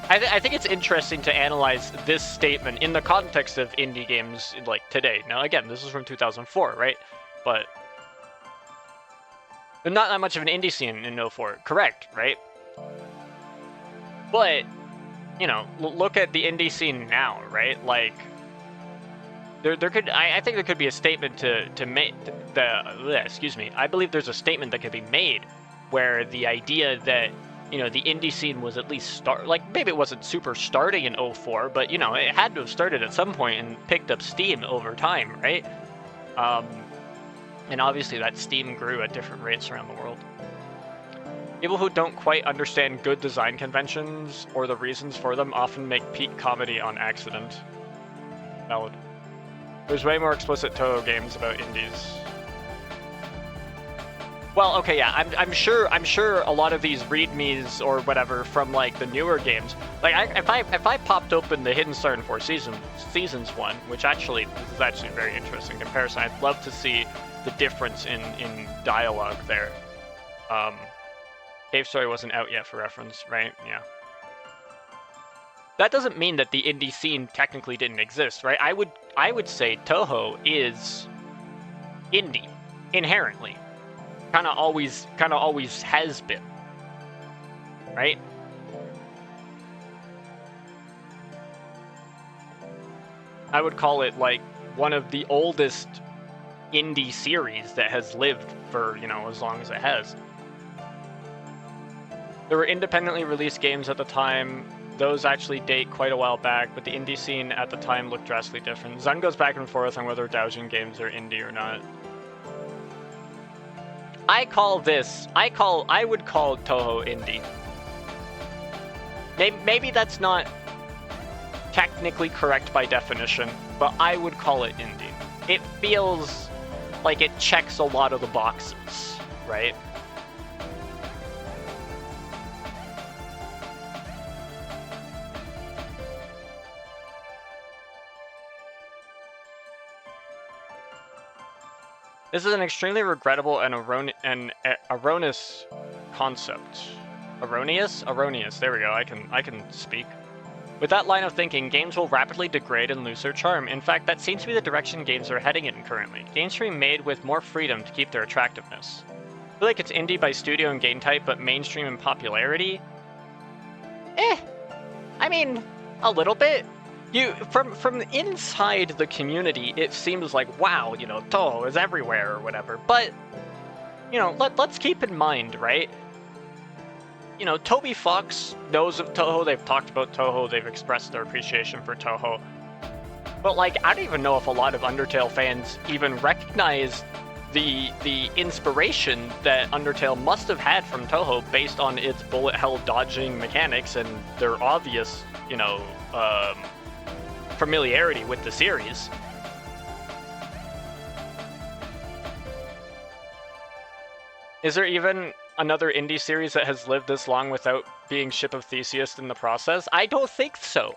I think it's interesting to analyze this statement in the context of indie games like today. Now, again, this is from 2004, right? But there's not that much of an indie scene in 04, correct, right? But, you know, look at the indie scene now, right? Like, I think there could be a statement to make excuse me. I believe there's a statement that could be made where the idea that, you know, the indie scene was at least like, maybe it wasn't super starting in 04, but, you know, it had to have started at some point and picked up steam over time, right? And obviously that steam grew at different rates around the world. People who don't quite understand good design conventions or the reasons for them often make peak comedy on accident. Valid. There's way more explicit Touhou games about indies. Well, okay, yeah, I'm sure a lot of these readmes or whatever from like the newer games, like if I popped open the Hidden Star in Four Seasons one, which actually this is actually a very interesting comparison. I'd love to see the difference in dialogue there. Cave Story wasn't out yet for reference, right? Yeah. That doesn't mean that the indie scene technically didn't exist, right? I would say Touhou is indie inherently. Kind of always has been, right? I would call it like one of the oldest indie series that has lived for, you know, as long as it has. There were independently released games at the time. Those actually date quite a while back, but the indie scene at the time looked drastically different. Zun goes back and forth on whether Doujin games are indie or not. I would call Touhou indie. Maybe that's not technically correct by definition, but I would call it indie. It feels like it checks a lot of the boxes, right? This is an extremely regrettable and erroneous concept. Erroneous? Erroneous. There we go. I can speak. With that line of thinking, games will rapidly degrade and lose their charm. In fact, that seems to be the direction games are heading in currently. Games should be made with more freedom to keep their attractiveness. I feel like it's indie by studio and game type, but mainstream in popularity? I mean, a little bit. From inside the community, it seems like, wow, you know, Touhou is everywhere or whatever. But, you know, let's keep in mind, right? You know, Toby Fox knows of Touhou. They've talked about Touhou. They've expressed their appreciation for Touhou. But, like, I don't even know if a lot of Undertale fans even recognize the inspiration that Undertale must have had from Touhou based on its bullet hell dodging mechanics and their obvious, you know, familiarity with the series. Is there even another indie series that has lived this long without being Ship of Theseus in the process? I don't think so.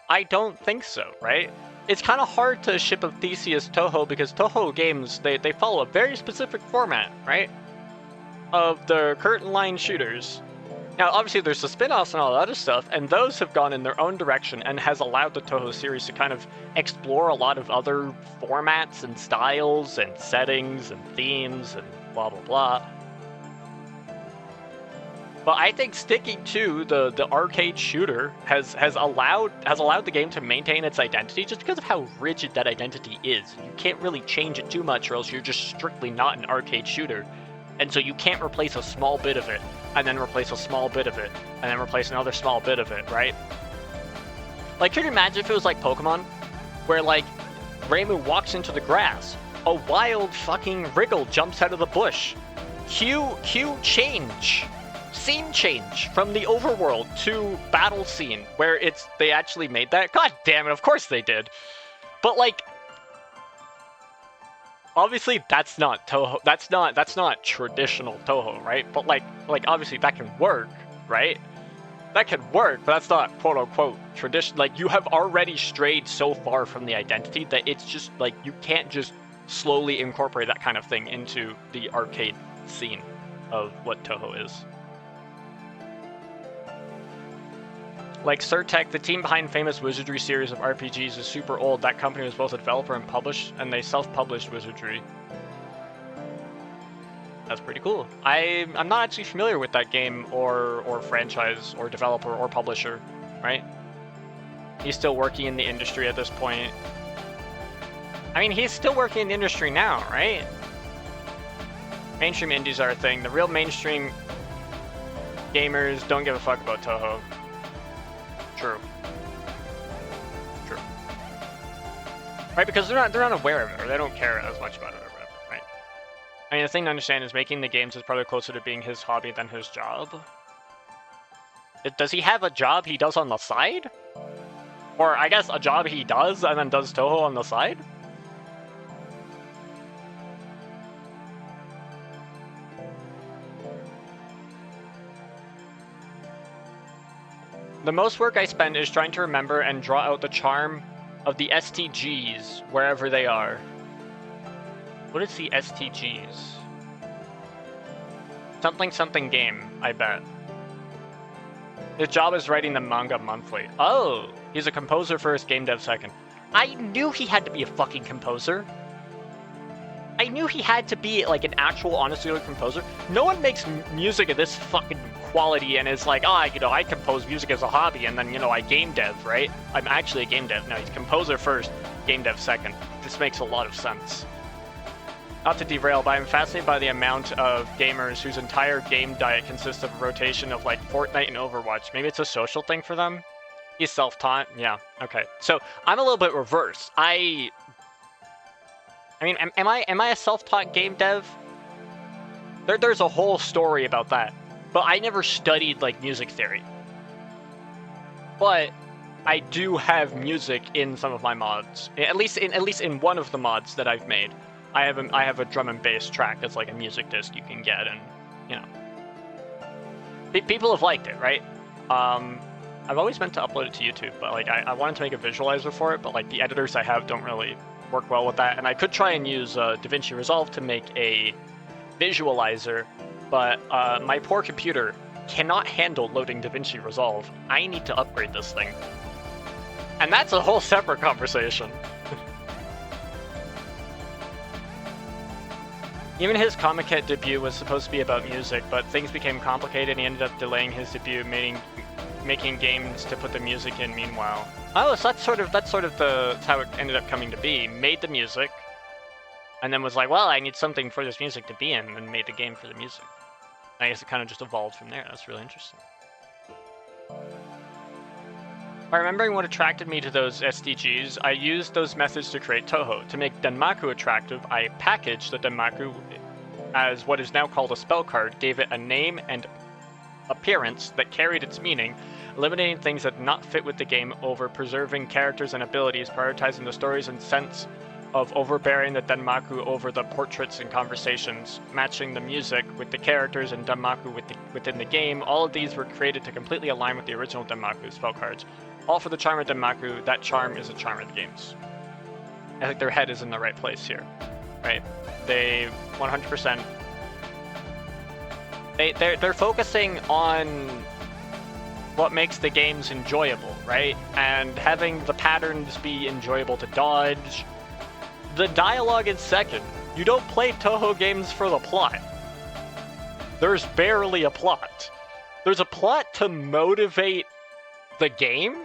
Right? It's kind of hard to Ship of Theseus Touhou because Touhou games, they follow a very specific format, right? Of the curtain line shooters. Now, obviously, there's the spin-offs and all that other stuff, and those have gone in their own direction and has allowed the Touhou series to kind of explore a lot of other formats and styles and settings and themes and blah, blah, blah. But I think sticking to the arcade shooter has allowed the game to maintain its identity just because of how rigid that identity is. You can't really change it too much or else you're just strictly not an arcade shooter. And so you can't replace a small bit of it, and then replace a small bit of it, and then replace another small bit of it, right? Like, could you imagine if it was like Pokemon, where, like, Reimu walks into the grass, a wild fucking Wriggle jumps out of the bush, cue change, scene change from the overworld to battle scene, where they actually made that? God damn it, of course they did. But, like, obviously, that's not Touhou. That's not traditional Touhou, right? But like obviously that can work, right? That can work, but that's not quote unquote tradition. Like, you have already strayed so far from the identity that it's just like you can't just slowly incorporate that kind of thing into the arcade scene of what Touhou is. Like Surtech, the team behind famous Wizardry series of RPGs is super old. That company was both a developer and they self-published Wizardry. That's pretty cool. I'm not actually familiar with that game or franchise or developer or publisher, right? He's still working in the industry at this point. I mean, he's still working in the industry now, right? Mainstream indies are a thing. The real mainstream gamers don't give a fuck about Touhou. True. Right, because they're not aware of it, or they don't care as much about it, or whatever, right? I mean, the thing to understand is making the games is probably closer to being his hobby than his job. Does he have a job he does on the side? Or, I guess, a job he does, and then does Touhou on the side? The most work I spend is trying to remember and draw out the charm of the STGs wherever they are. What is the STGs? Something game, I bet. His job is writing the manga monthly. Oh, he's a composer first, game dev second. I knew he had to be a fucking composer. I knew he had to be like an actual honestly composer. No one makes music of this fucking quality and is like, you know, I compose music as a hobby and then, you know, I game dev, right? I'm actually a game dev. No, he's composer first, game dev second. This makes a lot of sense. not to derail, but I'm fascinated by the amount of gamers whose entire game diet consists of a rotation of like Fortnite and Overwatch. Maybe it's a social thing for them. He's self-taught. Yeah. Okay. So I'm a little bit reverse. I mean, am I a self-taught game dev? There's a whole story about that, but I never studied like music theory. But I do have music in some of my mods. At least in one of the mods that I've made, I have a drum and bass track that's like a music disc you can get, and you know, people have liked it, right? I've always meant to upload it to YouTube, but like I wanted to make a visualizer for it, but like the editors I have don't really work well with that, and I could try and use DaVinci Resolve to make a visualizer, but my poor computer cannot handle loading DaVinci Resolve. I need to upgrade this thing. And that's a whole separate conversation. Even his Comic Cat debut was supposed to be about music, but things became complicated and he ended up delaying his debut, making games to put the music in meanwhile. Oh, so that's sort of how it ended up coming to be. Made the music, and then was like, well, I need something for this music to be in, and made the game for the music. I guess it kind of just evolved from there. That's really interesting. By remembering what attracted me to those SDGs, I used those methods to create Touhou. To make Denmaku attractive, I packaged the Denmaku as what is now called a spell card, gave it a name and appearance that carried its meaning, eliminating things that did not fit with the game over preserving characters and abilities, prioritizing the stories and sense of overbearing the Denmaku over the portraits and conversations, matching the music with the characters and Denmaku within the game. All of these were created to completely align with the original Denmaku spell cards. All for the charm of Denmaku. That charm is a charm of the games. I think their head is in the right place here, right? They 100%. They're focusing on what makes the games enjoyable, right? And having the patterns be enjoyable to dodge. The dialogue is second. You don't play Touhou games for the plot. There's barely a plot. There's a plot to motivate the game,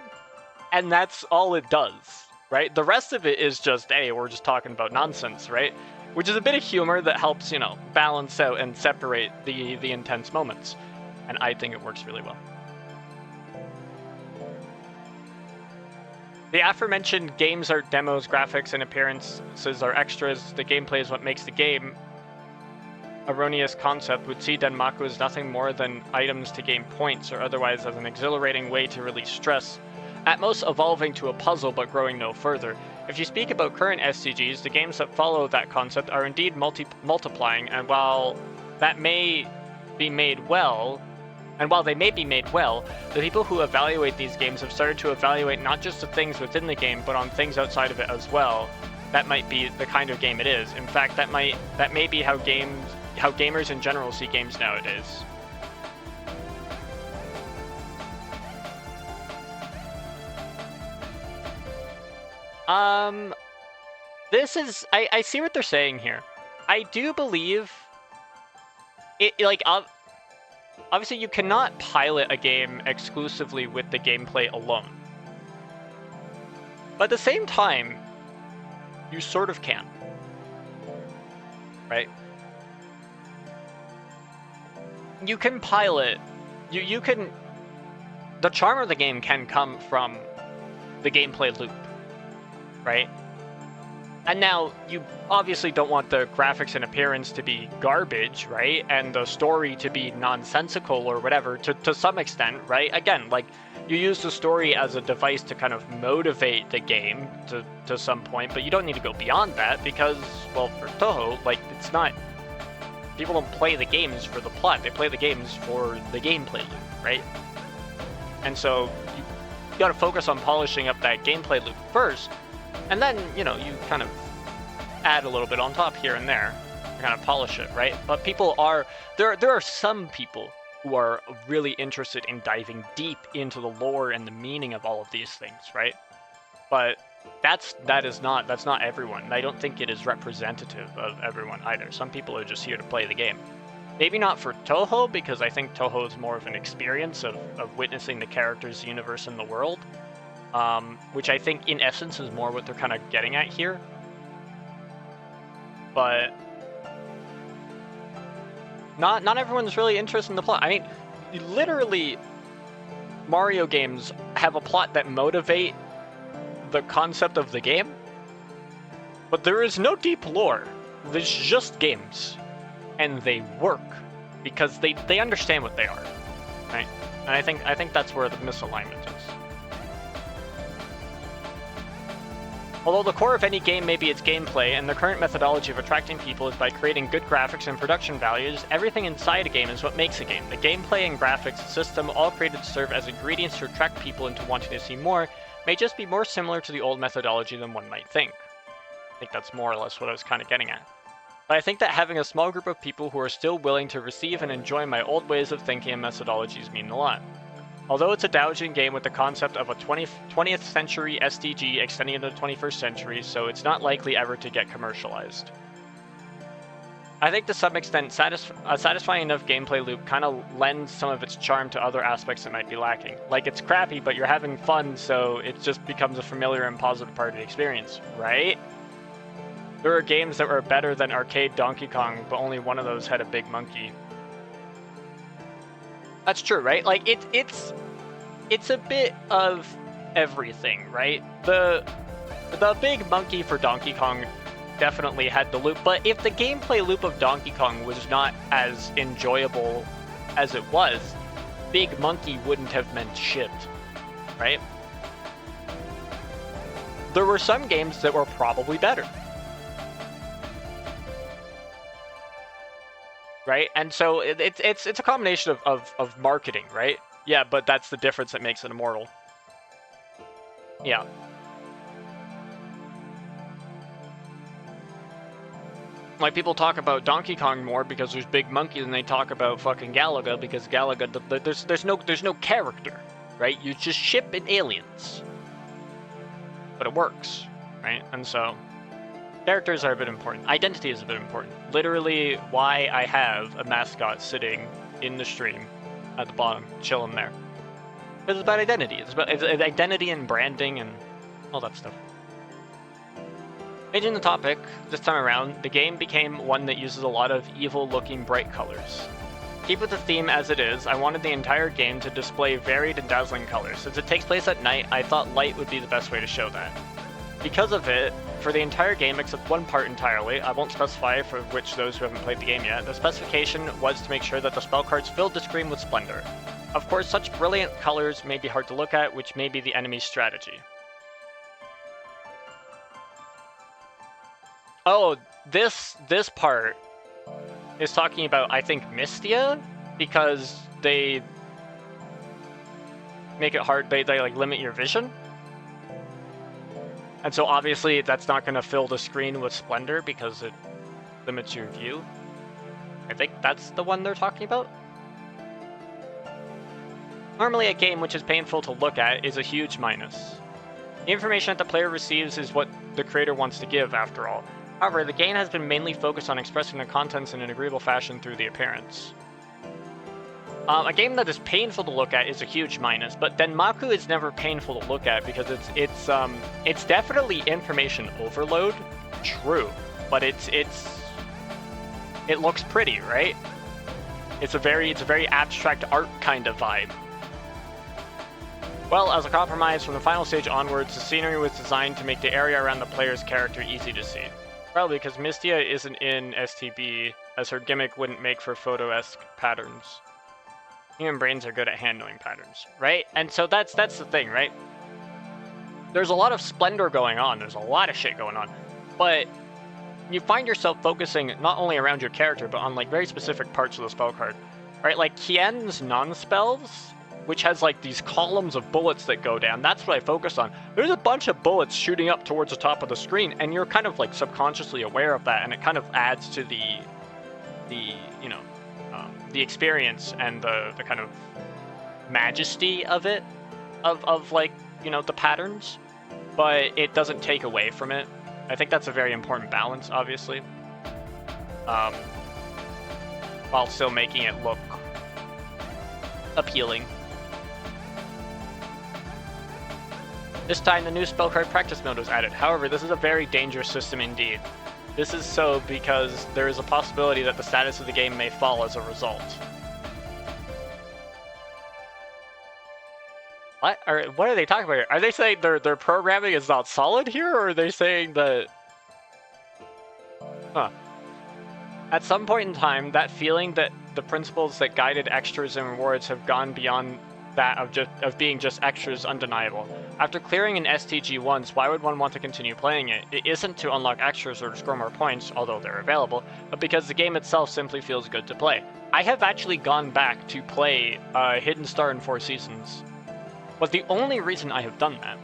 and that's all it does, right? The rest of it is just, hey, we're just talking about nonsense, right? Which is a bit of humor that helps, you know, balance out and separate the intense moments. And I think it works really well. The aforementioned games are demos, graphics, and appearances are extras. The gameplay is what makes the game. Erroneous concept would see Denmaku as nothing more than items to gain points or otherwise as an exhilarating way to release stress, at most evolving to a puzzle but growing no further. If you speak about current SCGs, the games that follow that concept are indeed multiplying, and while that may be made well, the people who evaluate these games have started to evaluate not just the things within the game, but on things outside of it as well. That might be the kind of game it is. In fact, that may be how gamers in general see games nowadays. This is, I see what they're saying here. I do believe it, like, obviously you cannot pilot a game exclusively with the gameplay alone. But at the same time, you sort of can. Right? You can pilot, you can, the charm of the game can come from the gameplay loop, right? And now, you obviously don't want the graphics and appearance to be garbage, right? And the story to be nonsensical or whatever, to some extent, right? Again, like, you use the story as a device to kind of motivate the game to some point, but you don't need to go beyond that because, well, for Touhou, like, it's not... People don't play the games for the plot, they play the games for the gameplay loop, right? And so, you gotta focus on polishing up that gameplay loop first, and then, you know, you kind of add a little bit on top here and there to kind of polish it, right? But people are... There are some people who are really interested in diving deep into the lore and the meaning of all of these things, right? But that's not everyone. I don't think it is representative of everyone either. Some people are just here to play the game. Maybe not for Touhou, because I think Touhou is more of an experience of witnessing the characters, the universe, and the world. Which I think, in essence, is more what they're kind of getting at here. But Not everyone's really interested in the plot. I mean, literally, Mario games have a plot that motivate the concept of the game, but there is no deep lore. There's just games, and they work because they understand what they are, right? And I think that's where the misalignment is. Although the core of any game may be its gameplay, and the current methodology of attracting people is by creating good graphics and production values, everything inside a game is what makes a game. The gameplay and graphics system, all created to serve as ingredients to attract people into wanting to see more, may just be more similar to the old methodology than one might think. I think that's more or less what I was kind of getting at. But I think that having a small group of people who are still willing to receive and enjoy my old ways of thinking and methodologies mean a lot. Although it's a Doujin game with the concept of a 20th century SDG extending into the 21st century, so it's not likely ever to get commercialized. I think to some extent, a satisfying enough gameplay loop kind of lends some of its charm to other aspects that might be lacking. Like, it's crappy, but you're having fun, so it just becomes a familiar and positive part of the experience, right? There are games that were better than arcade Donkey Kong, but only one of those had a big monkey. That's true, right? Like, it's a bit of everything, right? The big monkey for Donkey Kong definitely had the loop, but if the gameplay loop of Donkey Kong was not as enjoyable as it was, big monkey wouldn't have meant shit, right? There were some games that were probably better. Right? And so it's a combination of marketing, right? Yeah, but that's the difference that makes it immortal. Yeah. Like, people talk about Donkey Kong more because there's big monkey than they talk about fucking Galaga, because Galaga, there's no character, right? You just ship in aliens. But it works, right? And so characters are a bit important. Identity is a bit important. Literally why I have a mascot sitting in the stream at the bottom, chilling there. Because it's about identity. It's identity and branding and all that stuff. Changing the topic, this time around, the game became one that uses a lot of evil-looking bright colors. Keep with the theme as it is, I wanted the entire game to display varied and dazzling colors. Since it takes place at night, I thought light would be the best way to show that. Because of it, for the entire game except one part entirely, I won't specify for which those who haven't played the game yet, the specification was to make sure that the spell cards filled the screen with splendor. Of course, such brilliant colors may be hard to look at, which may be the enemy's strategy. Oh, this part is talking about, I think, Mystia, because they make it hard, they like limit your vision. And so obviously that's not going to fill the screen with splendor because it limits your view. I think that's the one they're talking about. Normally a game which is painful to look at is a huge minus. The information that the player receives is what the creator wants to give, after all. However, the game has been mainly focused on expressing the contents in an agreeable fashion through the appearance. A game that is painful to look at is a huge minus, but Denmaku is never painful to look at because it's definitely information overload, true, but it looks pretty, right? It's a very abstract art kind of vibe. Well, as a compromise from the final stage onwards, the scenery was designed to make the area around the player's character easy to see. Probably because Mystia isn't in STB, as her gimmick wouldn't make for photo-esque patterns. Human brains are good at handling patterns, right? And so that's the thing, right? There's a lot of splendor going on, there's a lot of shit going on, but you find yourself focusing not only around your character, but on like very specific parts of the spell card, right? Like Kien's non-spells, which has like these columns of bullets that go down, that's what I focus on. There's a bunch of bullets shooting up towards the top of the screen, and you're kind of like subconsciously aware of that, and it kind of adds to the you know, the experience and the kind of majesty of it, of like, you know, the patterns, but it doesn't take away from it. I think that's a very important balance, obviously, while still making it look appealing. This time, the new spell card practice mode was added. However, this is a very dangerous system indeed. This is so because there is a possibility that the status of the game may fall as a result. What are they talking about here? Are they saying their programming is not solid here, or are they saying that... Huh. At some point in time, that feeling that the principles that guided extras and rewards have gone beyond that of being just extras undeniable. After clearing an STG once, why would one want to continue playing it? It isn't to unlock extras or to score more points, although they're available, but because the game itself simply feels good to play. I have actually gone back to play Hidden Star in 4 Seasons. But the only reason I have done that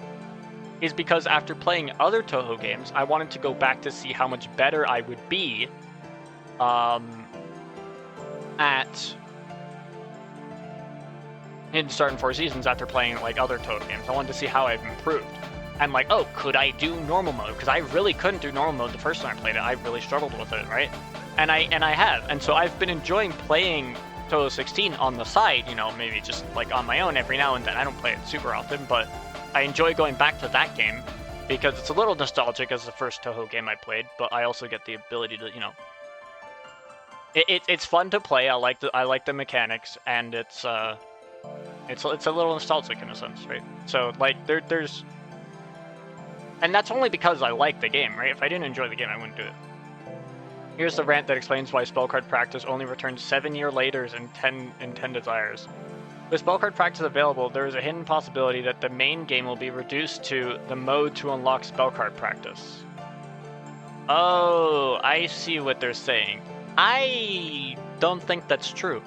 is because after playing other Touhou games, I wanted to go back to see how much better I would be at Hidden Star in 4 Seasons after playing like other Touhou games. I wanted to see how I've improved. And like, oh, could I do normal mode? Because I really couldn't do normal mode the first time I played it. I really struggled with it, right? And I have. And so I've been enjoying playing Touhou 16 on the side, you know, maybe just like on my own every now and then. I don't play it super often, but I enjoy going back to that game because it's a little nostalgic as the first Touhou game I played, but I also get the ability to, you know, it's fun to play. I like the mechanics, and it's a little nostalgic in a sense, right? So like there's, and that's only because I like the game, right? If I didn't enjoy the game, I wouldn't do it. Here's the rant that explains why spellcard practice only returns 7 years later in 10 desires. With spellcard practice available, there is a hidden possibility that the main game will be reduced to the mode to unlock spellcard practice. Oh, I see what they're saying. I don't think that's true.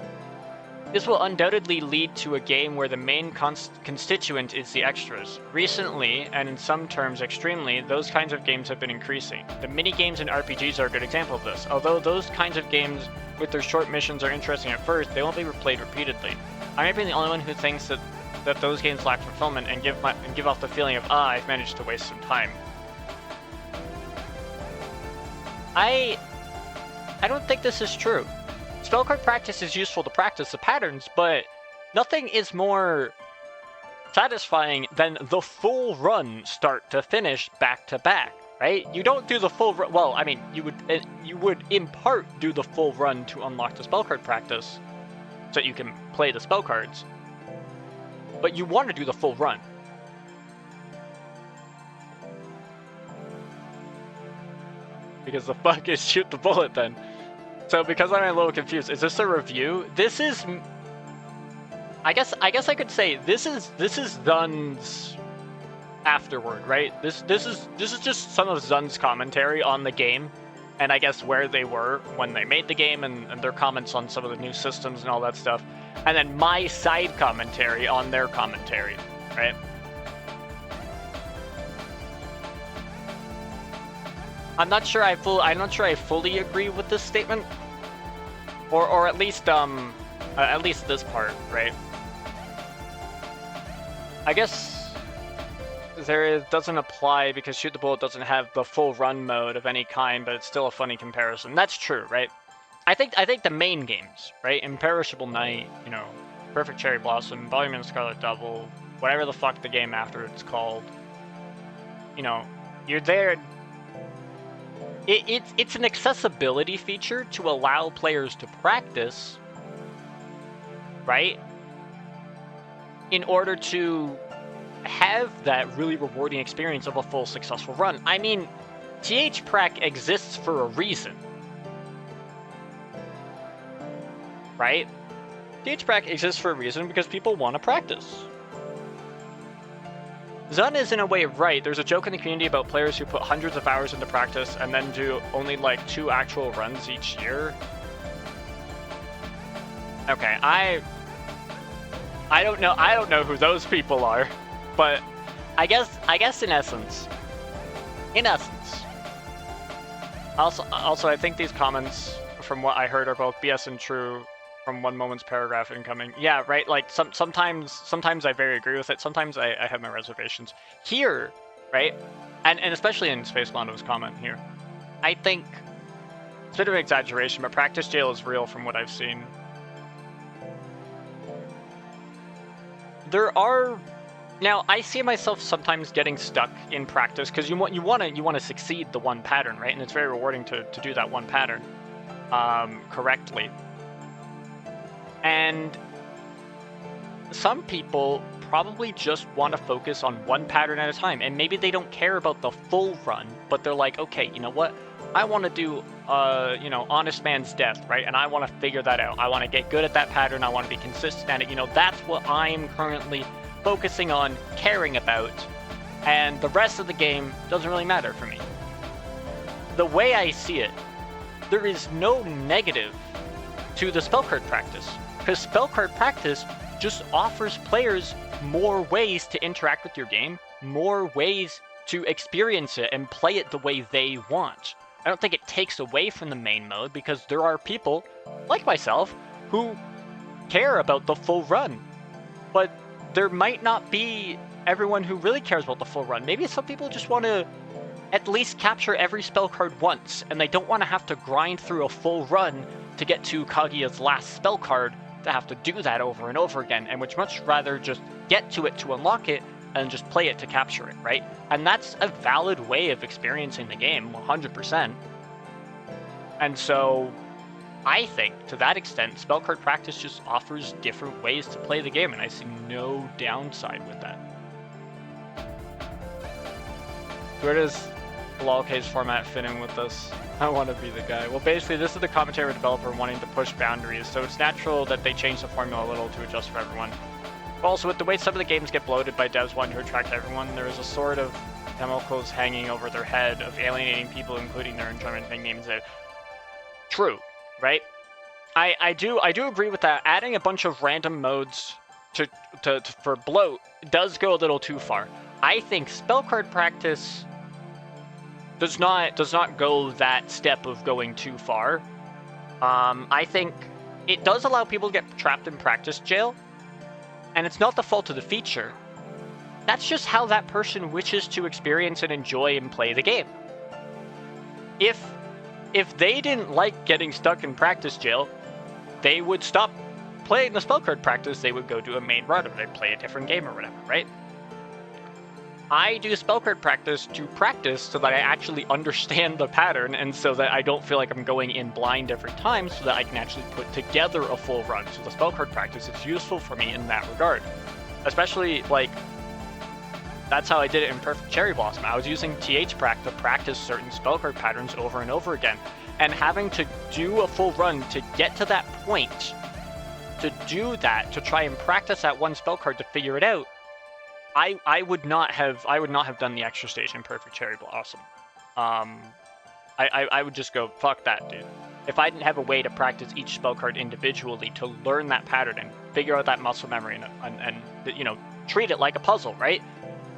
This will undoubtedly lead to a game where the main constituent is the extras. Recently, and in some terms extremely, those kinds of games have been increasing. The mini-games in RPGs are a good example of this. Although those kinds of games with their short missions are interesting at first, they won't be replayed repeatedly. I might be the only one who thinks that those games lack fulfillment and give off the feeling of, I've managed to waste some time. I don't think this is true. Spellcard practice is useful to practice the patterns, but nothing is more satisfying than the full run start to finish back to back, right? You don't do the full run, well, I mean, you would in part do the full run to unlock the spellcard practice so that you can play the spell cards, but you want to do the full run. Because the fuck is shoot the bullet then? So because I'm a little confused, is this a review? This is, I guess I could say this is Zun's afterward, right? This is just some of Zun's commentary on the game, and I guess where they were when they made the game, and their comments on some of the new systems and all that stuff, and then my side commentary on their commentary, right? I'm not sure I fully agree with this statement, or at least this part, right? I guess it doesn't apply because Shoot the Bullet doesn't have the full run mode of any kind, but it's still a funny comparison. That's true, right? I think the main games, right? Imperishable Night, you know, Perfect Cherry Blossom, Volume and Scarlet Devil, whatever the fuck the game after it's called. You know, you're there. It's an accessibility feature to allow players to practice, right? In order to have that really rewarding experience of a full successful run. I mean, THPrac exists for a reason, right? THPrac exists for a reason because people want to practice. Zun is in a way right. There's a joke in the community about players who put hundreds of hours into practice and then do only like 2 actual runs each year. Okay, I don't know who those people are, but I guess in essence. Also I think these comments from what I heard are both BS and true. From One Moment's paragraph incoming. Yeah, right, like sometimes I very agree with it, sometimes I have my reservations. Here, right, and especially in Space Mondo's comment here, I think it's a bit of an exaggeration, but practice jail is real from what I've seen. Now, I see myself sometimes getting stuck in practice because you want to succeed the one pattern, right? And it's very rewarding to do that one pattern correctly. And some people probably just want to focus on one pattern at a time, and maybe they don't care about the full run, but they're like, okay, you know what? I want to do, honest man's death, right? And I want to figure that out. I want to get good at that pattern. I want to be consistent at it. That's what I'm currently focusing on, caring about, and the rest of the game doesn't really matter for me. The way I see it, there is no negative to the spell card practice, because spell card practice just offers players more ways to interact with your game, more ways to experience it and play it the way they want. I don't think it takes away from the main mode, because there are people, like myself, who care about the full run. But there might not be everyone who really cares about the full run. Maybe some people just want to at least capture every spell card once, and they don't want to have to grind through a full run to get to Kaguya's last spell card, to have to do that over and over again, and would much rather just get to it to unlock it and just play it to capture it, right? And that's a valid way of experiencing the game, 100%. And so I think, to that extent, spell card practice just offers different ways to play the game, and I see no downside with that. Where does the lol case format fit in with this? I want to be the guy. Well, basically, this is the commentary of a developer wanting to push boundaries, so it's natural that they change the formula a little to adjust for everyone. But also, with the way some of the games get bloated by devs wanting to attract everyone, there is a sort of chemicals hanging over their head of alienating people, including their enjoyment of making games that... True, right? I do agree with that. Adding a bunch of random modes for bloat does go a little too far. I think spell card practice does not go that step of going too far. I think it does allow people to get trapped in practice jail, and it's not the fault of the feature. That's just how that person wishes to experience and enjoy and play the game. If they didn't like getting stuck in practice jail, they would stop playing the spell card practice. They would go do a main run, or they'd play a different game or whatever, right? I do spell card practice to practice so that I actually understand the pattern, and so that I don't feel like I'm going in blind every time, so that I can actually put together a full run. So the spell card practice is useful for me in that regard. Especially, like, that's how I did it in Perfect Cherry Blossom. I was using TH-Prac to practice certain spell card patterns over and over again. And having to do a full run to get to that point, to do that, to try and practice that one spell card to figure it out, I would not have done the extra stage in Perfect Cherry Blossom. I would just go, fuck that, dude. If I didn't have a way to practice each spell card individually to learn that pattern and figure out that muscle memory and treat it like a puzzle, right?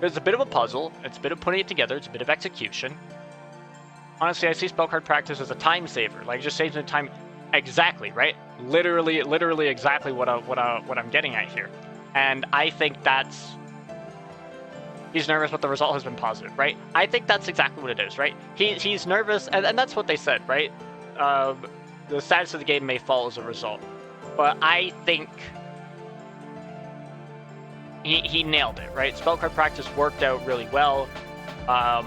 There's a bit of a puzzle, it's a bit of putting it together, it's a bit of execution. Honestly, I see spell card practice as a time saver. Like, just saves the time exactly, right? Literally exactly what I'm getting at here. And I think that's... He's nervous, but the result has been positive, right? I think that's exactly what it is, right? He's nervous, and that's what they said, right? The status of the game may fall as a result. But I think... He nailed it, right? Spell card practice worked out really well. I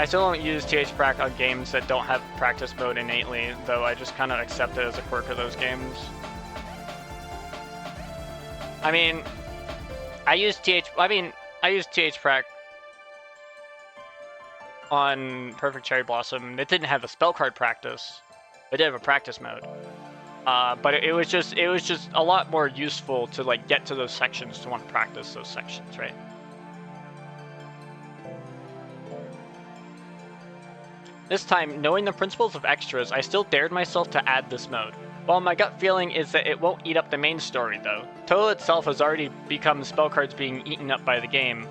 still don't use TH-Prac on games that don't have practice mode innately, though I just kind of accept it as a quirk of those games. I mean, I use TH-Prac on Perfect Cherry Blossom. It didn't have a spell card practice. It did have a practice mode. But it was just a lot more useful to, like, get to those sections, to want to practice those sections, right? This time, knowing the principles of extras, I still dared myself to add this mode. While my gut feeling is that it won't eat up the main story, though. Touhou itself has already become spell cards being eaten up by the game.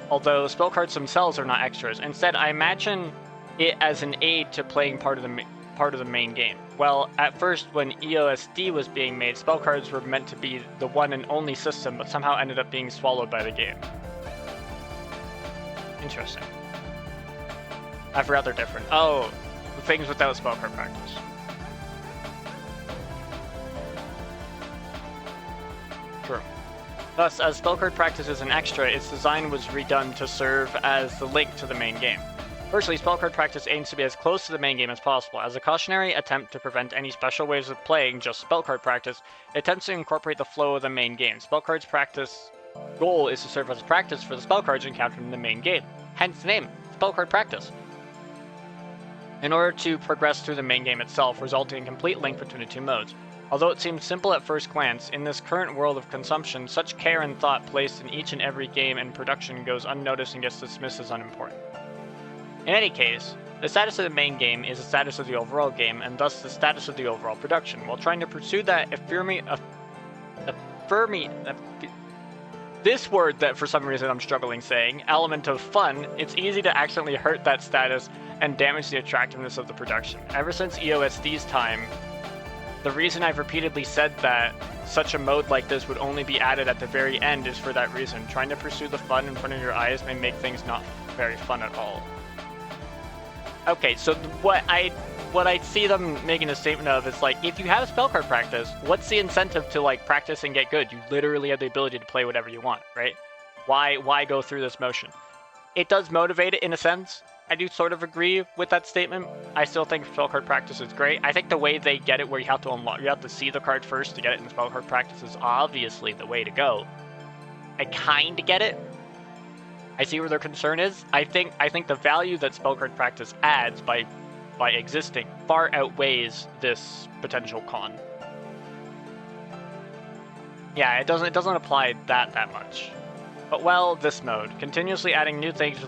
Although spell cards themselves are not extras. Instead, I imagine it as an aid to playing part of the main game. Well, at first, when EOSD was being made, spell cards were meant to be the one and only system, but somehow ended up being swallowed by the game. Interesting. I forgot they're different. Oh, the things without spell card practice. Thus, as spellcard practice is an extra, its design was redone to serve as the link to the main game. Firstly, spellcard practice aims to be as close to the main game as possible. As a cautionary attempt to prevent any special ways of playing just spellcard practice, it attempts to incorporate the flow of the main game. Spellcard's practice goal is to serve as practice for the spellcards encountered in the main game. Hence the name, spellcard practice. In order to progress through the main game itself, resulting in complete link between the two modes. Although it seems simple at first glance, in this current world of consumption, such care and thought placed in each and every game and production goes unnoticed and gets dismissed as unimportant. In any case, the status of the main game is the status of the overall game, and thus the status of the overall production. While trying to pursue that this word that for some reason I'm struggling saying, element of fun, it's easy to accidentally hurt that status and damage the attractiveness of the production. Ever since EOSD's time, the reason I've repeatedly said that such a mode like this would only be added at the very end is for that reason. Trying to pursue the fun in front of your eyes may make things not very fun at all. Okay, so what I see them making a statement of is like, if you have spellcard practice, what's the incentive to like practice and get good? You literally have the ability to play whatever you want, right? Why go through this motion? It does motivate it in a sense. I do sort of agree with that statement. I still think spellcard practice is great. I think the way they get it, where you have to unlock, you have to see the card first to get it in spellcard practice, is obviously the way to go. I kind of get it. I see where their concern is. I think the value that spellcard practice adds by existing far outweighs this potential con. Yeah, it doesn't apply that much. But well, this mode, continuously adding new things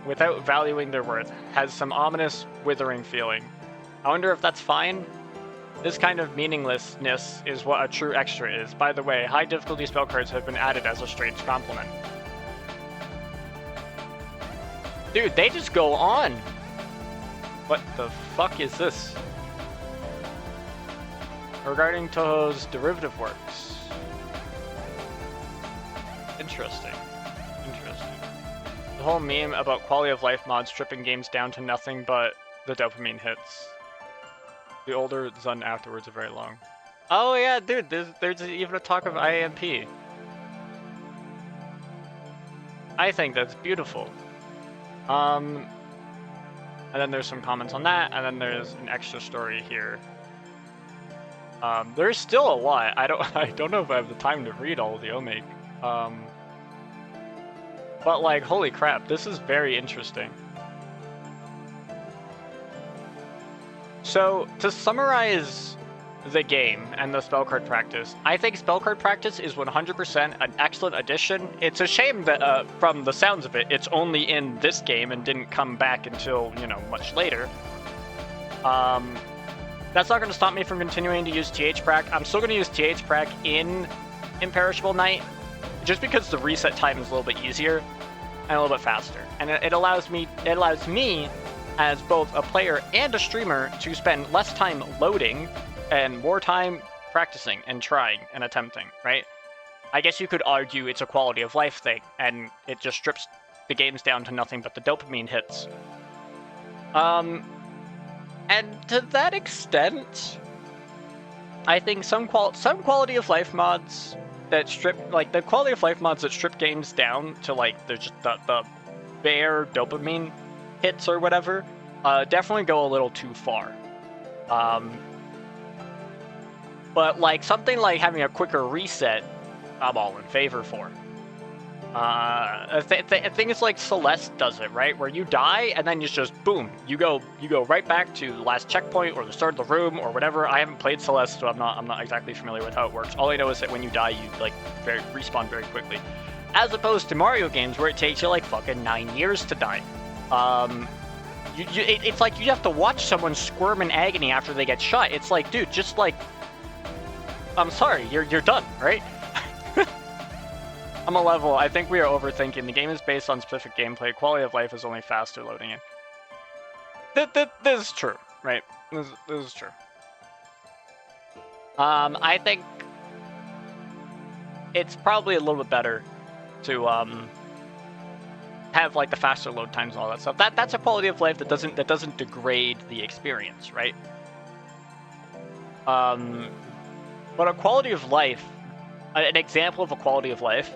without valuing their worth, has some ominous, withering feeling. I wonder if that's fine? This kind of meaninglessness is what a true extra is. By the way, high difficulty spell cards have been added as a strange compliment. Dude, they just go on! What the fuck is this? Regarding Touhou's derivative works. Interesting. The whole meme about quality of life mods stripping games down to nothing but the dopamine hits. The older Zun afterwards are very long. Oh yeah, dude, there's even a talk of IAMP. I think that's beautiful. And then there's some comments on that, and then there's an extra story here. There's still a lot. I don't know if I have the time to read all of the Omake. But like, holy crap, this is very interesting. So, to summarize the game and the spellcard practice, I think spellcard practice is 100% an excellent addition. It's a shame that, from the sounds of it, it's only in this game and didn't come back until, you know, much later. That's not going to stop me from continuing to use THPrac. I'm still going to use THPrac in Imperishable Night, just because the reset time is a little bit easier and a little bit faster. And it allows me, as both a player and a streamer, to spend less time loading and more time practicing and trying and attempting, right? I guess you could argue it's a quality of life thing, and it just strips the games down to nothing but the dopamine hits. And to that extent, I think some quality of life mods that strip, like the quality of life mods that strip games down to like the bare dopamine hits or whatever, definitely go a little too far. But like something like having a quicker reset, I'm all in favor for. I think it's like Celeste does it, right? Where you die and then you just boom, you go right back to the last checkpoint or the start of the room or whatever. I haven't played Celeste, so I'm not exactly familiar with how it works. All I know is that when you die, you like respawn very quickly, as opposed to Mario games where it takes you like fucking 9 years to die. It's like you have to watch someone squirm in agony after they get shot. It's like, dude, just like, I'm sorry, you're done, right? I'm a level. I think we are overthinking. The game is based on specific gameplay. Quality of life is only faster loading in. This is true, right? This is true. I think it's probably a little bit better to have like the faster load times and all that stuff. That's a quality of life that doesn't degrade the experience, right? But a quality of life an example of a quality of life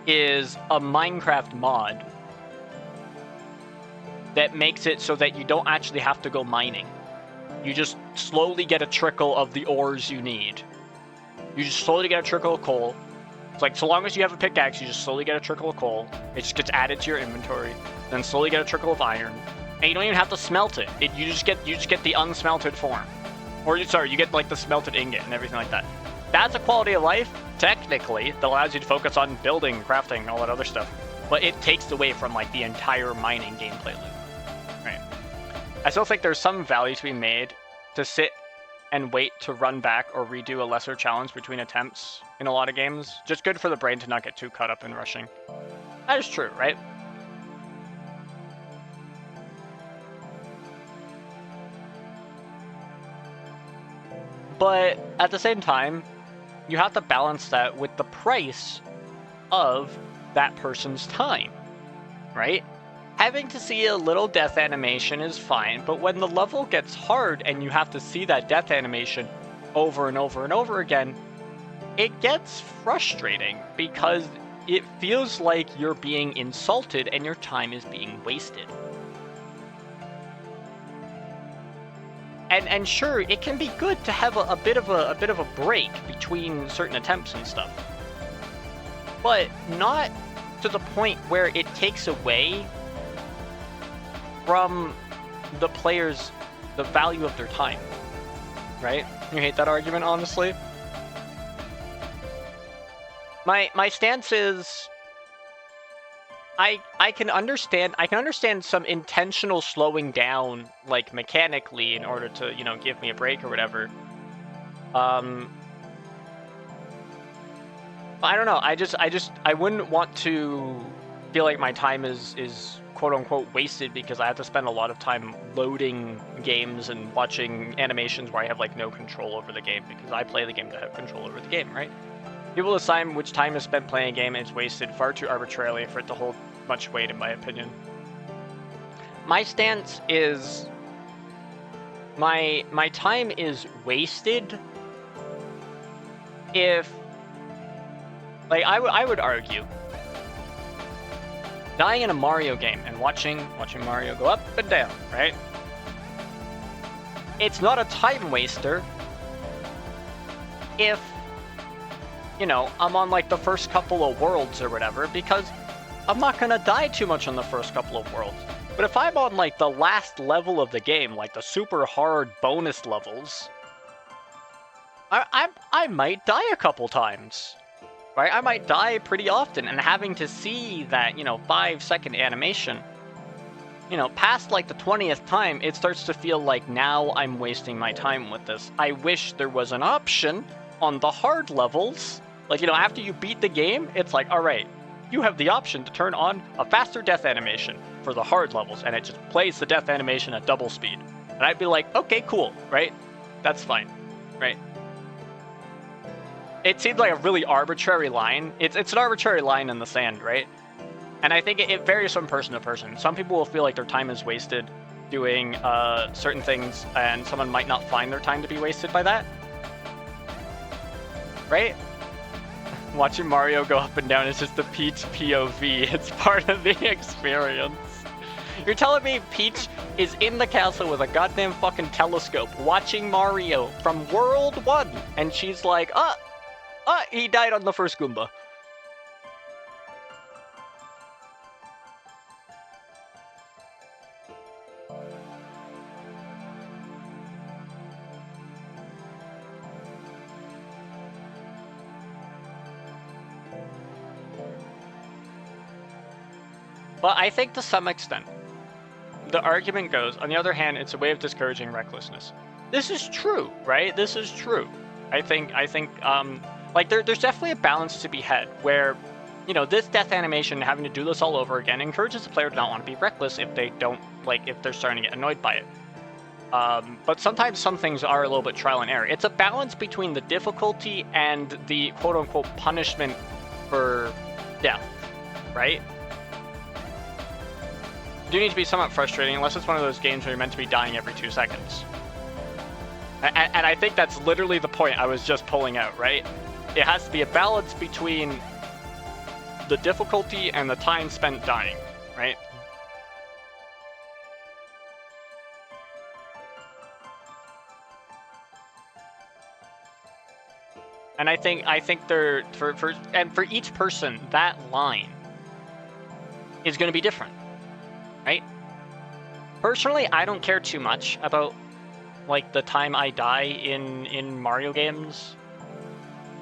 is a Minecraft mod that makes it so that you don't actually have to go mining. You just slowly get a trickle of the ores you need. You just slowly get a trickle of coal. It's like, so long as you have a pickaxe, you just slowly get a trickle of coal. It just gets added to your inventory. Then slowly get a trickle of iron. And you don't even have to smelt it. You just get the unsmelted form. Or, sorry, you get like the smelted ingot and everything like that. That's a quality of life, technically, that allows you to focus on building, crafting, and all that other stuff. But it takes away from like the entire mining gameplay loop. Right. I still think there's some value to be made to sit and wait to run back or redo a lesser challenge between attempts in a lot of games. Just good for the brain to not get too caught up in rushing. That is true, right? But at the same time, you have to balance that with the price of that person's time, right? Having to see a little death animation is fine, but when the level gets hard and you have to see that death animation over and over and over again, it gets frustrating because it feels like you're being insulted and your time is being wasted. And sure, it can be good to have a bit of a break between certain attempts and stuff, but not to the point where it takes away from the players the value of their time, right? You hate that argument, honestly? My stance is I can understand some intentional slowing down, like mechanically, in order to, you know, give me a break or whatever. I don't know. I wouldn't want to feel like my time is quote unquote wasted because I have to spend a lot of time loading games and watching animations where I have like no control over the game, because I play the game to have control over the game, right? People assign which time is spent playing a game is wasted far too arbitrarily for it to hold much weight, in my opinion. My stance is my time is wasted if, like, I would argue dying in a Mario game and watching Mario go up and down, right? It's not a time waster if, you know, I'm on like the first couple of worlds or whatever, because I'm not gonna die too much on the first couple of worlds. But if I'm on like the last level of the game, like the super hard bonus levels, I might die a couple times, right? I might die pretty often, and having to see that, you know, 5-second animation, you know, past like the 20th time, it starts to feel like now I'm wasting my time with this. I wish there was an option on the hard levels. Like, you know, after you beat the game, it's like, all right, you have the option to turn on a faster death animation for the hard levels, and it just plays the death animation at double speed. And I'd be like, okay, cool, right? That's fine, right? It seems like a really arbitrary line. It's an arbitrary line in the sand, right? And I think it varies from person to person. Some people will feel like their time is wasted doing certain things, and someone might not find their time to be wasted by that. Right? Watching Mario go up and down is just the Peach POV. It's part of the experience. You're telling me Peach is in the castle with a goddamn fucking telescope watching Mario from World 1, and she's like, he died on the first Goomba. But I think to some extent, the argument goes, on the other hand, it's a way of discouraging recklessness. This is true, right? This is true. I think, like, there's definitely a balance to be had where, you know, this death animation, having to do this all over again, encourages the player to not want to be reckless if they don't, like, if they're starting to get annoyed by it. But sometimes some things are a little bit trial and error. It's a balance between the difficulty and the quote-unquote punishment for death, right? Do need to be somewhat frustrating, unless it's one of those games where you're meant to be dying every 2 seconds. And I think that's literally the point I was just pulling out, right? It has to be a balance between the difficulty and the time spent dying, right? And I think they're for each person, that line is going to be different, right? Personally, I don't care too much about like the time I die in Mario games,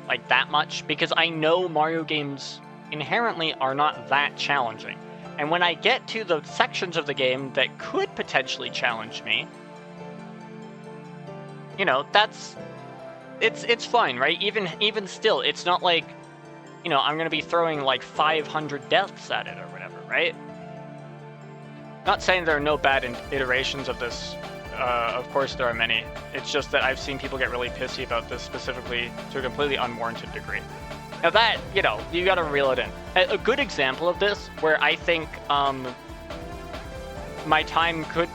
like that much, because I know Mario games inherently are not that challenging. And when I get to the sections of the game that could potentially challenge me, you know, it's fine, right? Even still, it's not like, you know, I'm gonna be throwing like 500 deaths at it or whatever, right? Not saying there are no bad iterations of this. Of course there are many. It's just that I've seen people get really pissy about this specifically to a completely unwarranted degree. Now that, you know, you gotta reel it in. A good example of this, where I think my time could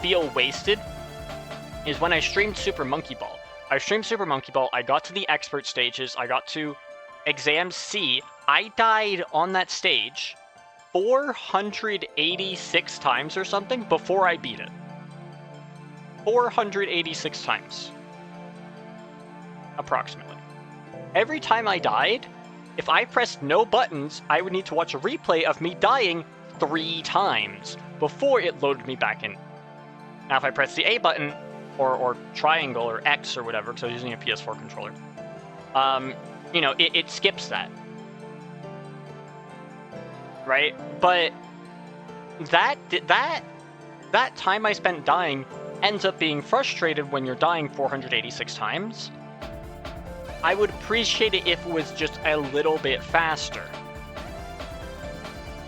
feel wasted, is when I streamed Super Monkey Ball. I streamed Super Monkey Ball, I got to the expert stages, I got to Exam C, I died on that stage 486 times or something before I beat it. 486 times. Approximately. Every time I died, if I pressed no buttons, I would need to watch a replay of me dying 3 times before it loaded me back in. Now if I press the A button, or triangle, or X or whatever, because I was using a PS4 controller, you know, it skips that. Right? But that time I spent dying ends up being frustrated when you're dying 486 times. I would appreciate it if it was just a little bit faster,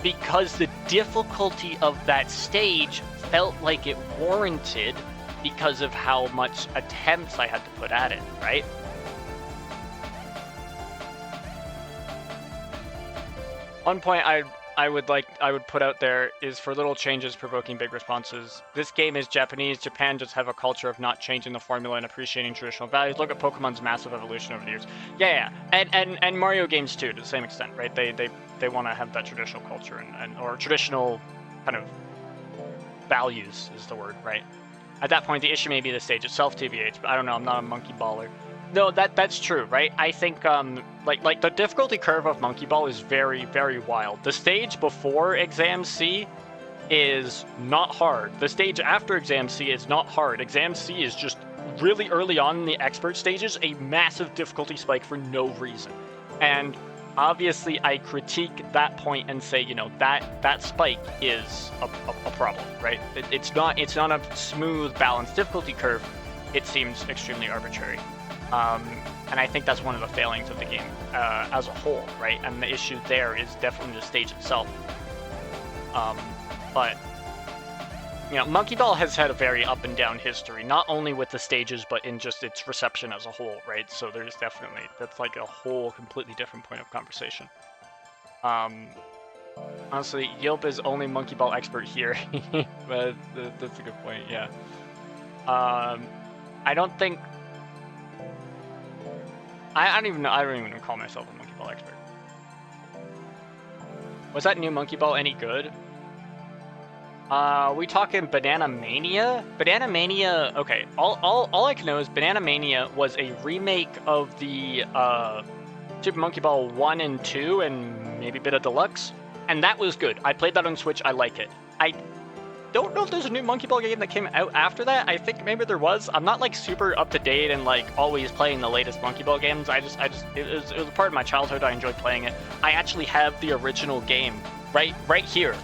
because the difficulty of that stage felt like it warranted because of how much attempts I had to put at it, right? One point I would put out there is, for little changes provoking big responses. This game is Japanese. Japan just have a culture of not changing the formula and appreciating traditional values. Look at Pokemon's massive evolution over the years. Yeah. And Mario games too, to the same extent, right? They want to have that traditional culture and or traditional kind of values is the word, right? At that point, the issue may be the stage itself, TBH, but I don't know, I'm not a monkey baller. No, that's true, right? I think like the difficulty curve of Monkey Ball is very, very wild. The stage before Exam C is not hard. The stage after Exam C is not hard. Exam C is just really early on in the expert stages, a massive difficulty spike for no reason. And obviously I critique that point and say, you know, that spike is a problem, right? It's not a smooth, balanced difficulty curve. It seems extremely arbitrary. And I think that's one of the failings of the game as a whole, right? And the issue there is definitely the stage itself. But, you know, Monkey Ball has had a very up and down history, not only with the stages, but in just its reception as a whole, right? So there's definitely, that's like a whole completely different point of conversation. Honestly, Yeelp is only Monkey Ball expert here, but that's a good point, yeah. I don't think... I don't even call myself a Monkey Ball expert. Was that new Monkey Ball any good? We talking Banana Mania? Banana Mania, okay, all I can know is Banana Mania was a remake of the Super Monkey Ball 1 and 2 and maybe a bit of Deluxe, and that was good. I played that on Switch, I like it. I don't know if there's a new Monkey Ball game that came out after that. I think maybe there was. I'm not like super up to date and like always playing the latest Monkey Ball games. It was a part of my childhood. I enjoyed playing it. I actually have the original game right here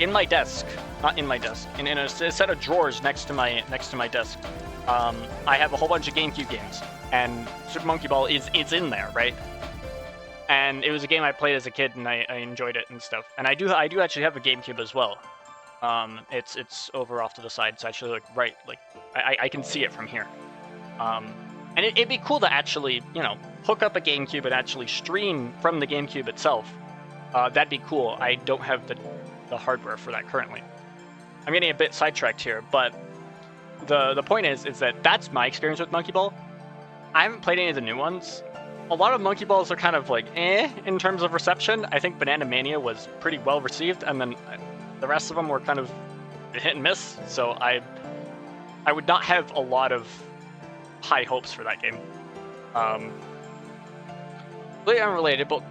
in my desk, not in my desk, in a set of drawers next to my desk. I have a whole bunch of GameCube games, and Super Monkey Ball is in there, right? And it was a game I played as a kid, and I enjoyed it and stuff. And I do actually have a GameCube as well. It's over off to the side. It's actually like right, like I can see it from here. And it'd be cool to actually, you know, hook up a GameCube and actually stream from the GameCube itself. That'd be cool. I don't have the hardware for that currently. I'm getting a bit sidetracked here, but the point is that that's my experience with Monkey Ball. I haven't played any of the new ones. A lot of Monkey Balls are kind of like in terms of reception. I think Banana Mania was pretty well received, and then the rest of them were kind of hit and miss. So I would not have a lot of high hopes for that game. Completely unrelated, but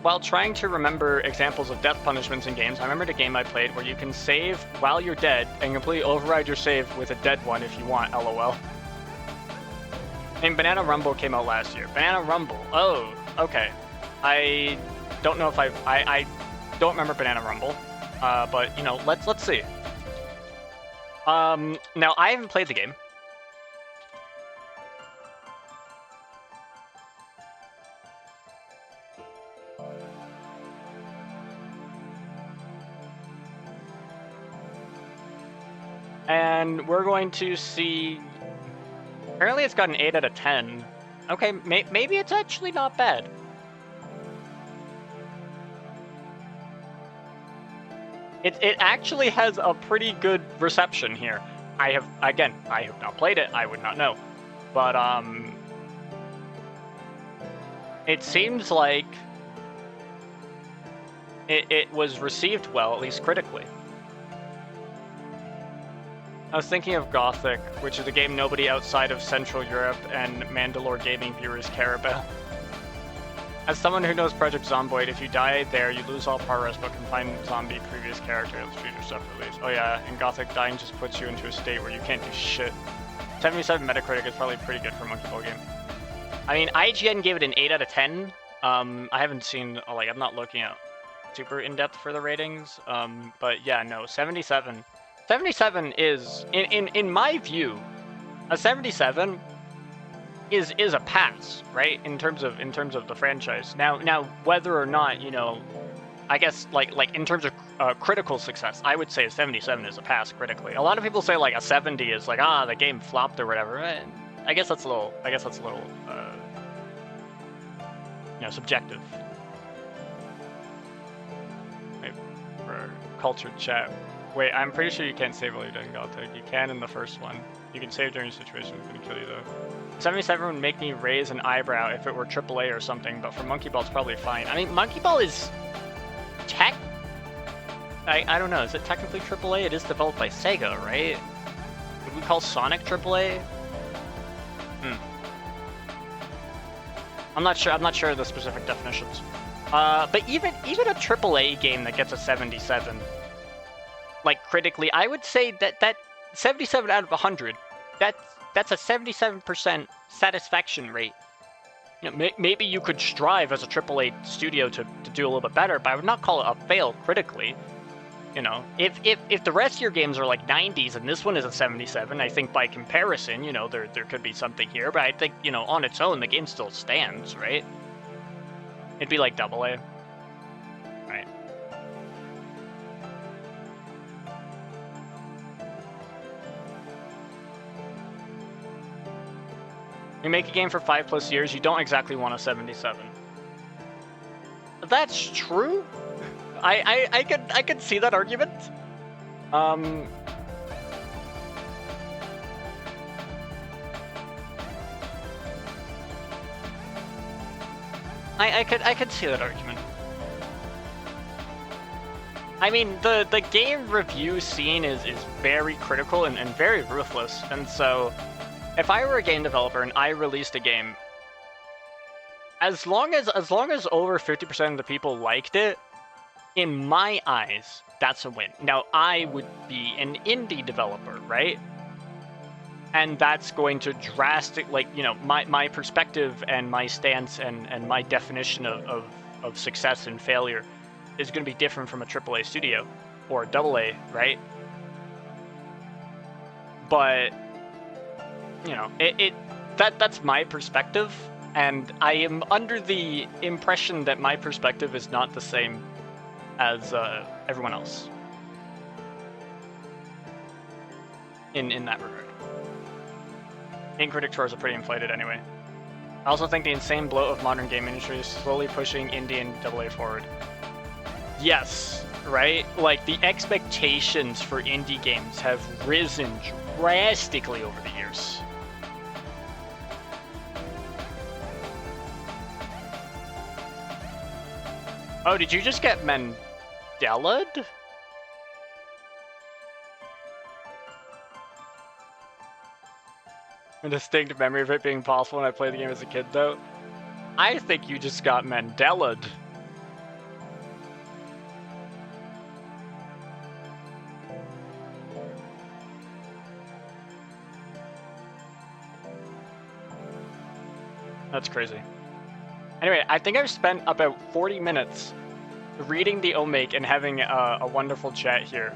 while trying to remember examples of death punishments in games, I remembered a game I played where you can save while you're dead and completely override your save with a dead one if you want, LOL. And Banana Rumble came out last year. Banana Rumble. Oh, okay. I don't know if I don't remember Banana Rumble, but you know, let's see. Now I haven't played the game. And we're going to see. Apparently it's got an 8 out of 10. Okay, maybe it's actually not bad. It actually has a pretty good reception here. I have not played it, I would not know. But, it seems like it was received well, at least critically. I was thinking of Gothic, which is a game nobody outside of Central Europe and Mandalore gaming viewers care about. As someone who knows Project Zomboid, if you die there, you lose all progress but can find zombie previous character. Let's treat your stuff release. Oh yeah, in Gothic, dying just puts you into a state where you can't do shit. 77 Metacritic is probably pretty good for a Monkey Ball game. I mean, IGN gave it an 8 out of 10. I haven't seen, like, I'm not looking at super in-depth for the ratings. But yeah, no, 77. 77 is, in my view, a 77 is a pass, right? In terms of the franchise. Now whether or not, you know, I guess like in terms of critical success, I would say a 77 is a pass critically. A lot of people say like a 70 is like the game flopped or whatever. I guess that's a little you know, subjective. Maybe for cultured chat. Wait, I'm pretty sure you can't save while you're doing Gothic. You can in the first one. You can save during a situation that's gonna kill you though. 77 would make me raise an eyebrow if it were AAA or something, but for Monkey Ball it's probably fine. I mean, Monkey Ball is I don't know, is it technically AAA? It is developed by Sega, right? Would we call Sonic AAA? I'm not sure of the specific definitions. But even a AAA game that gets a 77, like critically, I would say that 77 out of 100, that's a 77% satisfaction rate. You know, maybe you could strive as a AAA studio to do a little bit better, but I would not call it a fail critically. You know, if the rest of your games are like 90s and this one is a 77, I think by comparison, you know, there could be something here, but I think, you know, on its own, the game still stands, right? It'd be like AA. Right. You make a game for 5+ years, you don't exactly want a 77. That's true. I could see that argument. I could see that argument. I mean, the game review scene is very critical and very ruthless, and so if I were a game developer and I released a game, as long as over 50% of the people liked it, in my eyes, that's a win. Now, I would be an indie developer, right? And that's going to drastically, like, you know, my perspective and my stance and my definition of success and failure is going to be different from a AAA studio or a AA, right? But you know, that's my perspective, and I am under the impression that my perspective is not the same as everyone else in that regard. Game critic scores are pretty inflated anyway. I also think the insane bloat of modern game industry is slowly pushing indie and AA forward. Yes, right? Like, the expectations for indie games have risen drastically over the years. Oh, did you just get Mandela'd? A distinct memory of it being possible when I played the game as a kid, though. I think you just got Mandela'd. That's crazy. Anyway, I think I've spent about 40 minutes reading the Omake and having a wonderful chat here.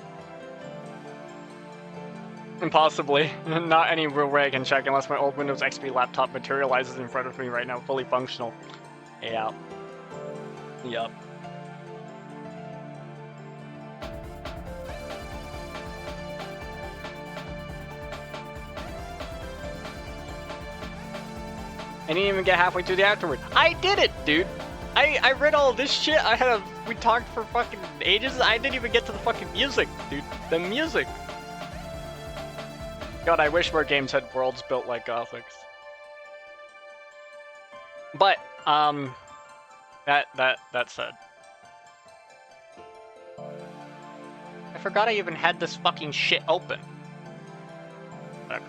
And possibly not any real way I can check unless my old Windows XP laptop materializes in front of me right now, fully functional. Yeah. Yup. I didn't even get halfway through the afterward. I did it, dude! I read all this shit. We talked for fucking ages. I didn't even get to the fucking music, dude. The music. God, I wish more games had worlds built like Gothic's. But, that said. I forgot I even had this fucking shit open. Whatever.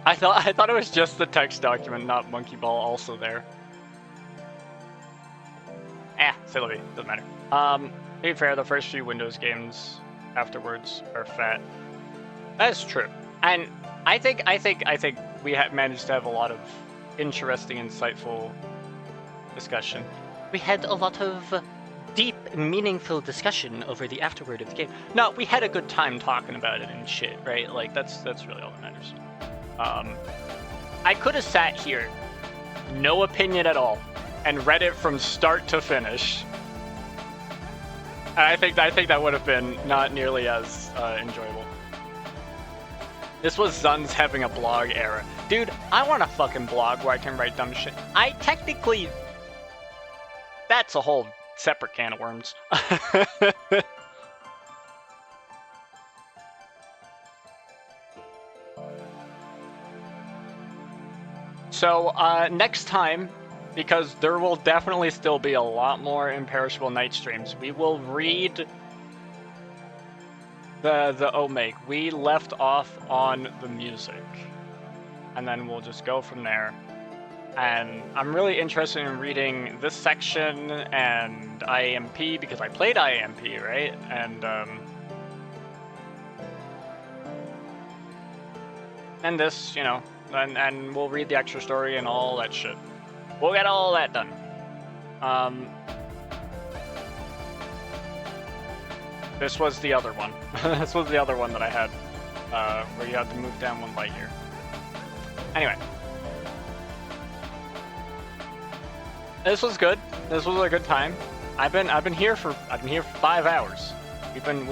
I thought it was just the text document, not Monkey Ball also there. Silly, doesn't matter. To be fair, the first few Windows games afterwards are fat. That's true. And I think we have managed to have a lot of interesting, insightful discussion. We had a lot of deep, meaningful discussion over the afterword of the game. No, we had a good time talking about it and shit, right? Like, that's really all that matters. I could have sat here, no opinion at all, and read it from start to finish. And I think that would have been not nearly as enjoyable. This was Zun's having a blog era. Dude, I want a fucking blog where I can write dumb shit. That's a whole separate can of worms. So, next time, because there will definitely still be a lot more Imperishable night streams, we will read the Omake. We left off on the music, and then we'll just go from there. And I'm really interested in reading this section and IAMP because I played IAMP, right? And this, you know, and we'll read the extra story and all that shit. We'll get all that done. This was the other one. This was the other one that I had, where you had to move down 1 light year. Anyway. This was good. This was a good time. I've been here for 5 hours. We've been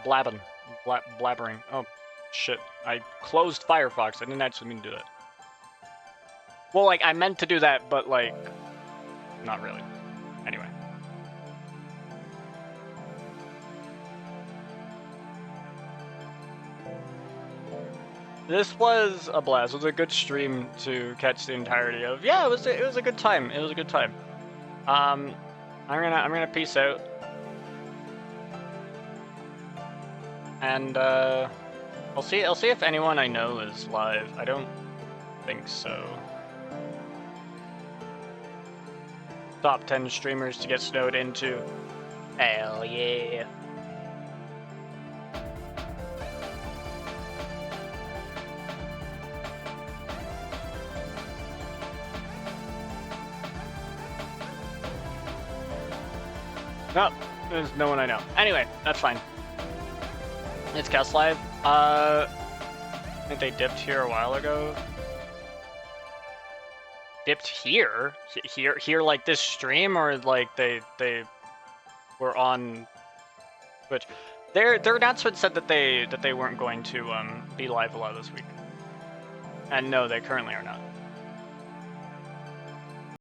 blabbering. Oh shit! I closed Firefox. I didn't actually mean to do that. Well, like I meant to do that, but like, not really. Anyway. This was a blast. It was a good stream to catch the entirety of. Yeah, it was a good time. It was a good time. I'm gonna peace out. And I'll see if anyone I know is live. I don't think so. Top 10 streamers to get snowed into. Hell yeah. No, there's no one I know. Anyway, that's fine. It's Cast Live. I think they dipped here a while ago. Dipped here? Here like this stream, or like they were on Twitch? Their announcement said that they weren't going to be live a lot this week. And no, they currently are not.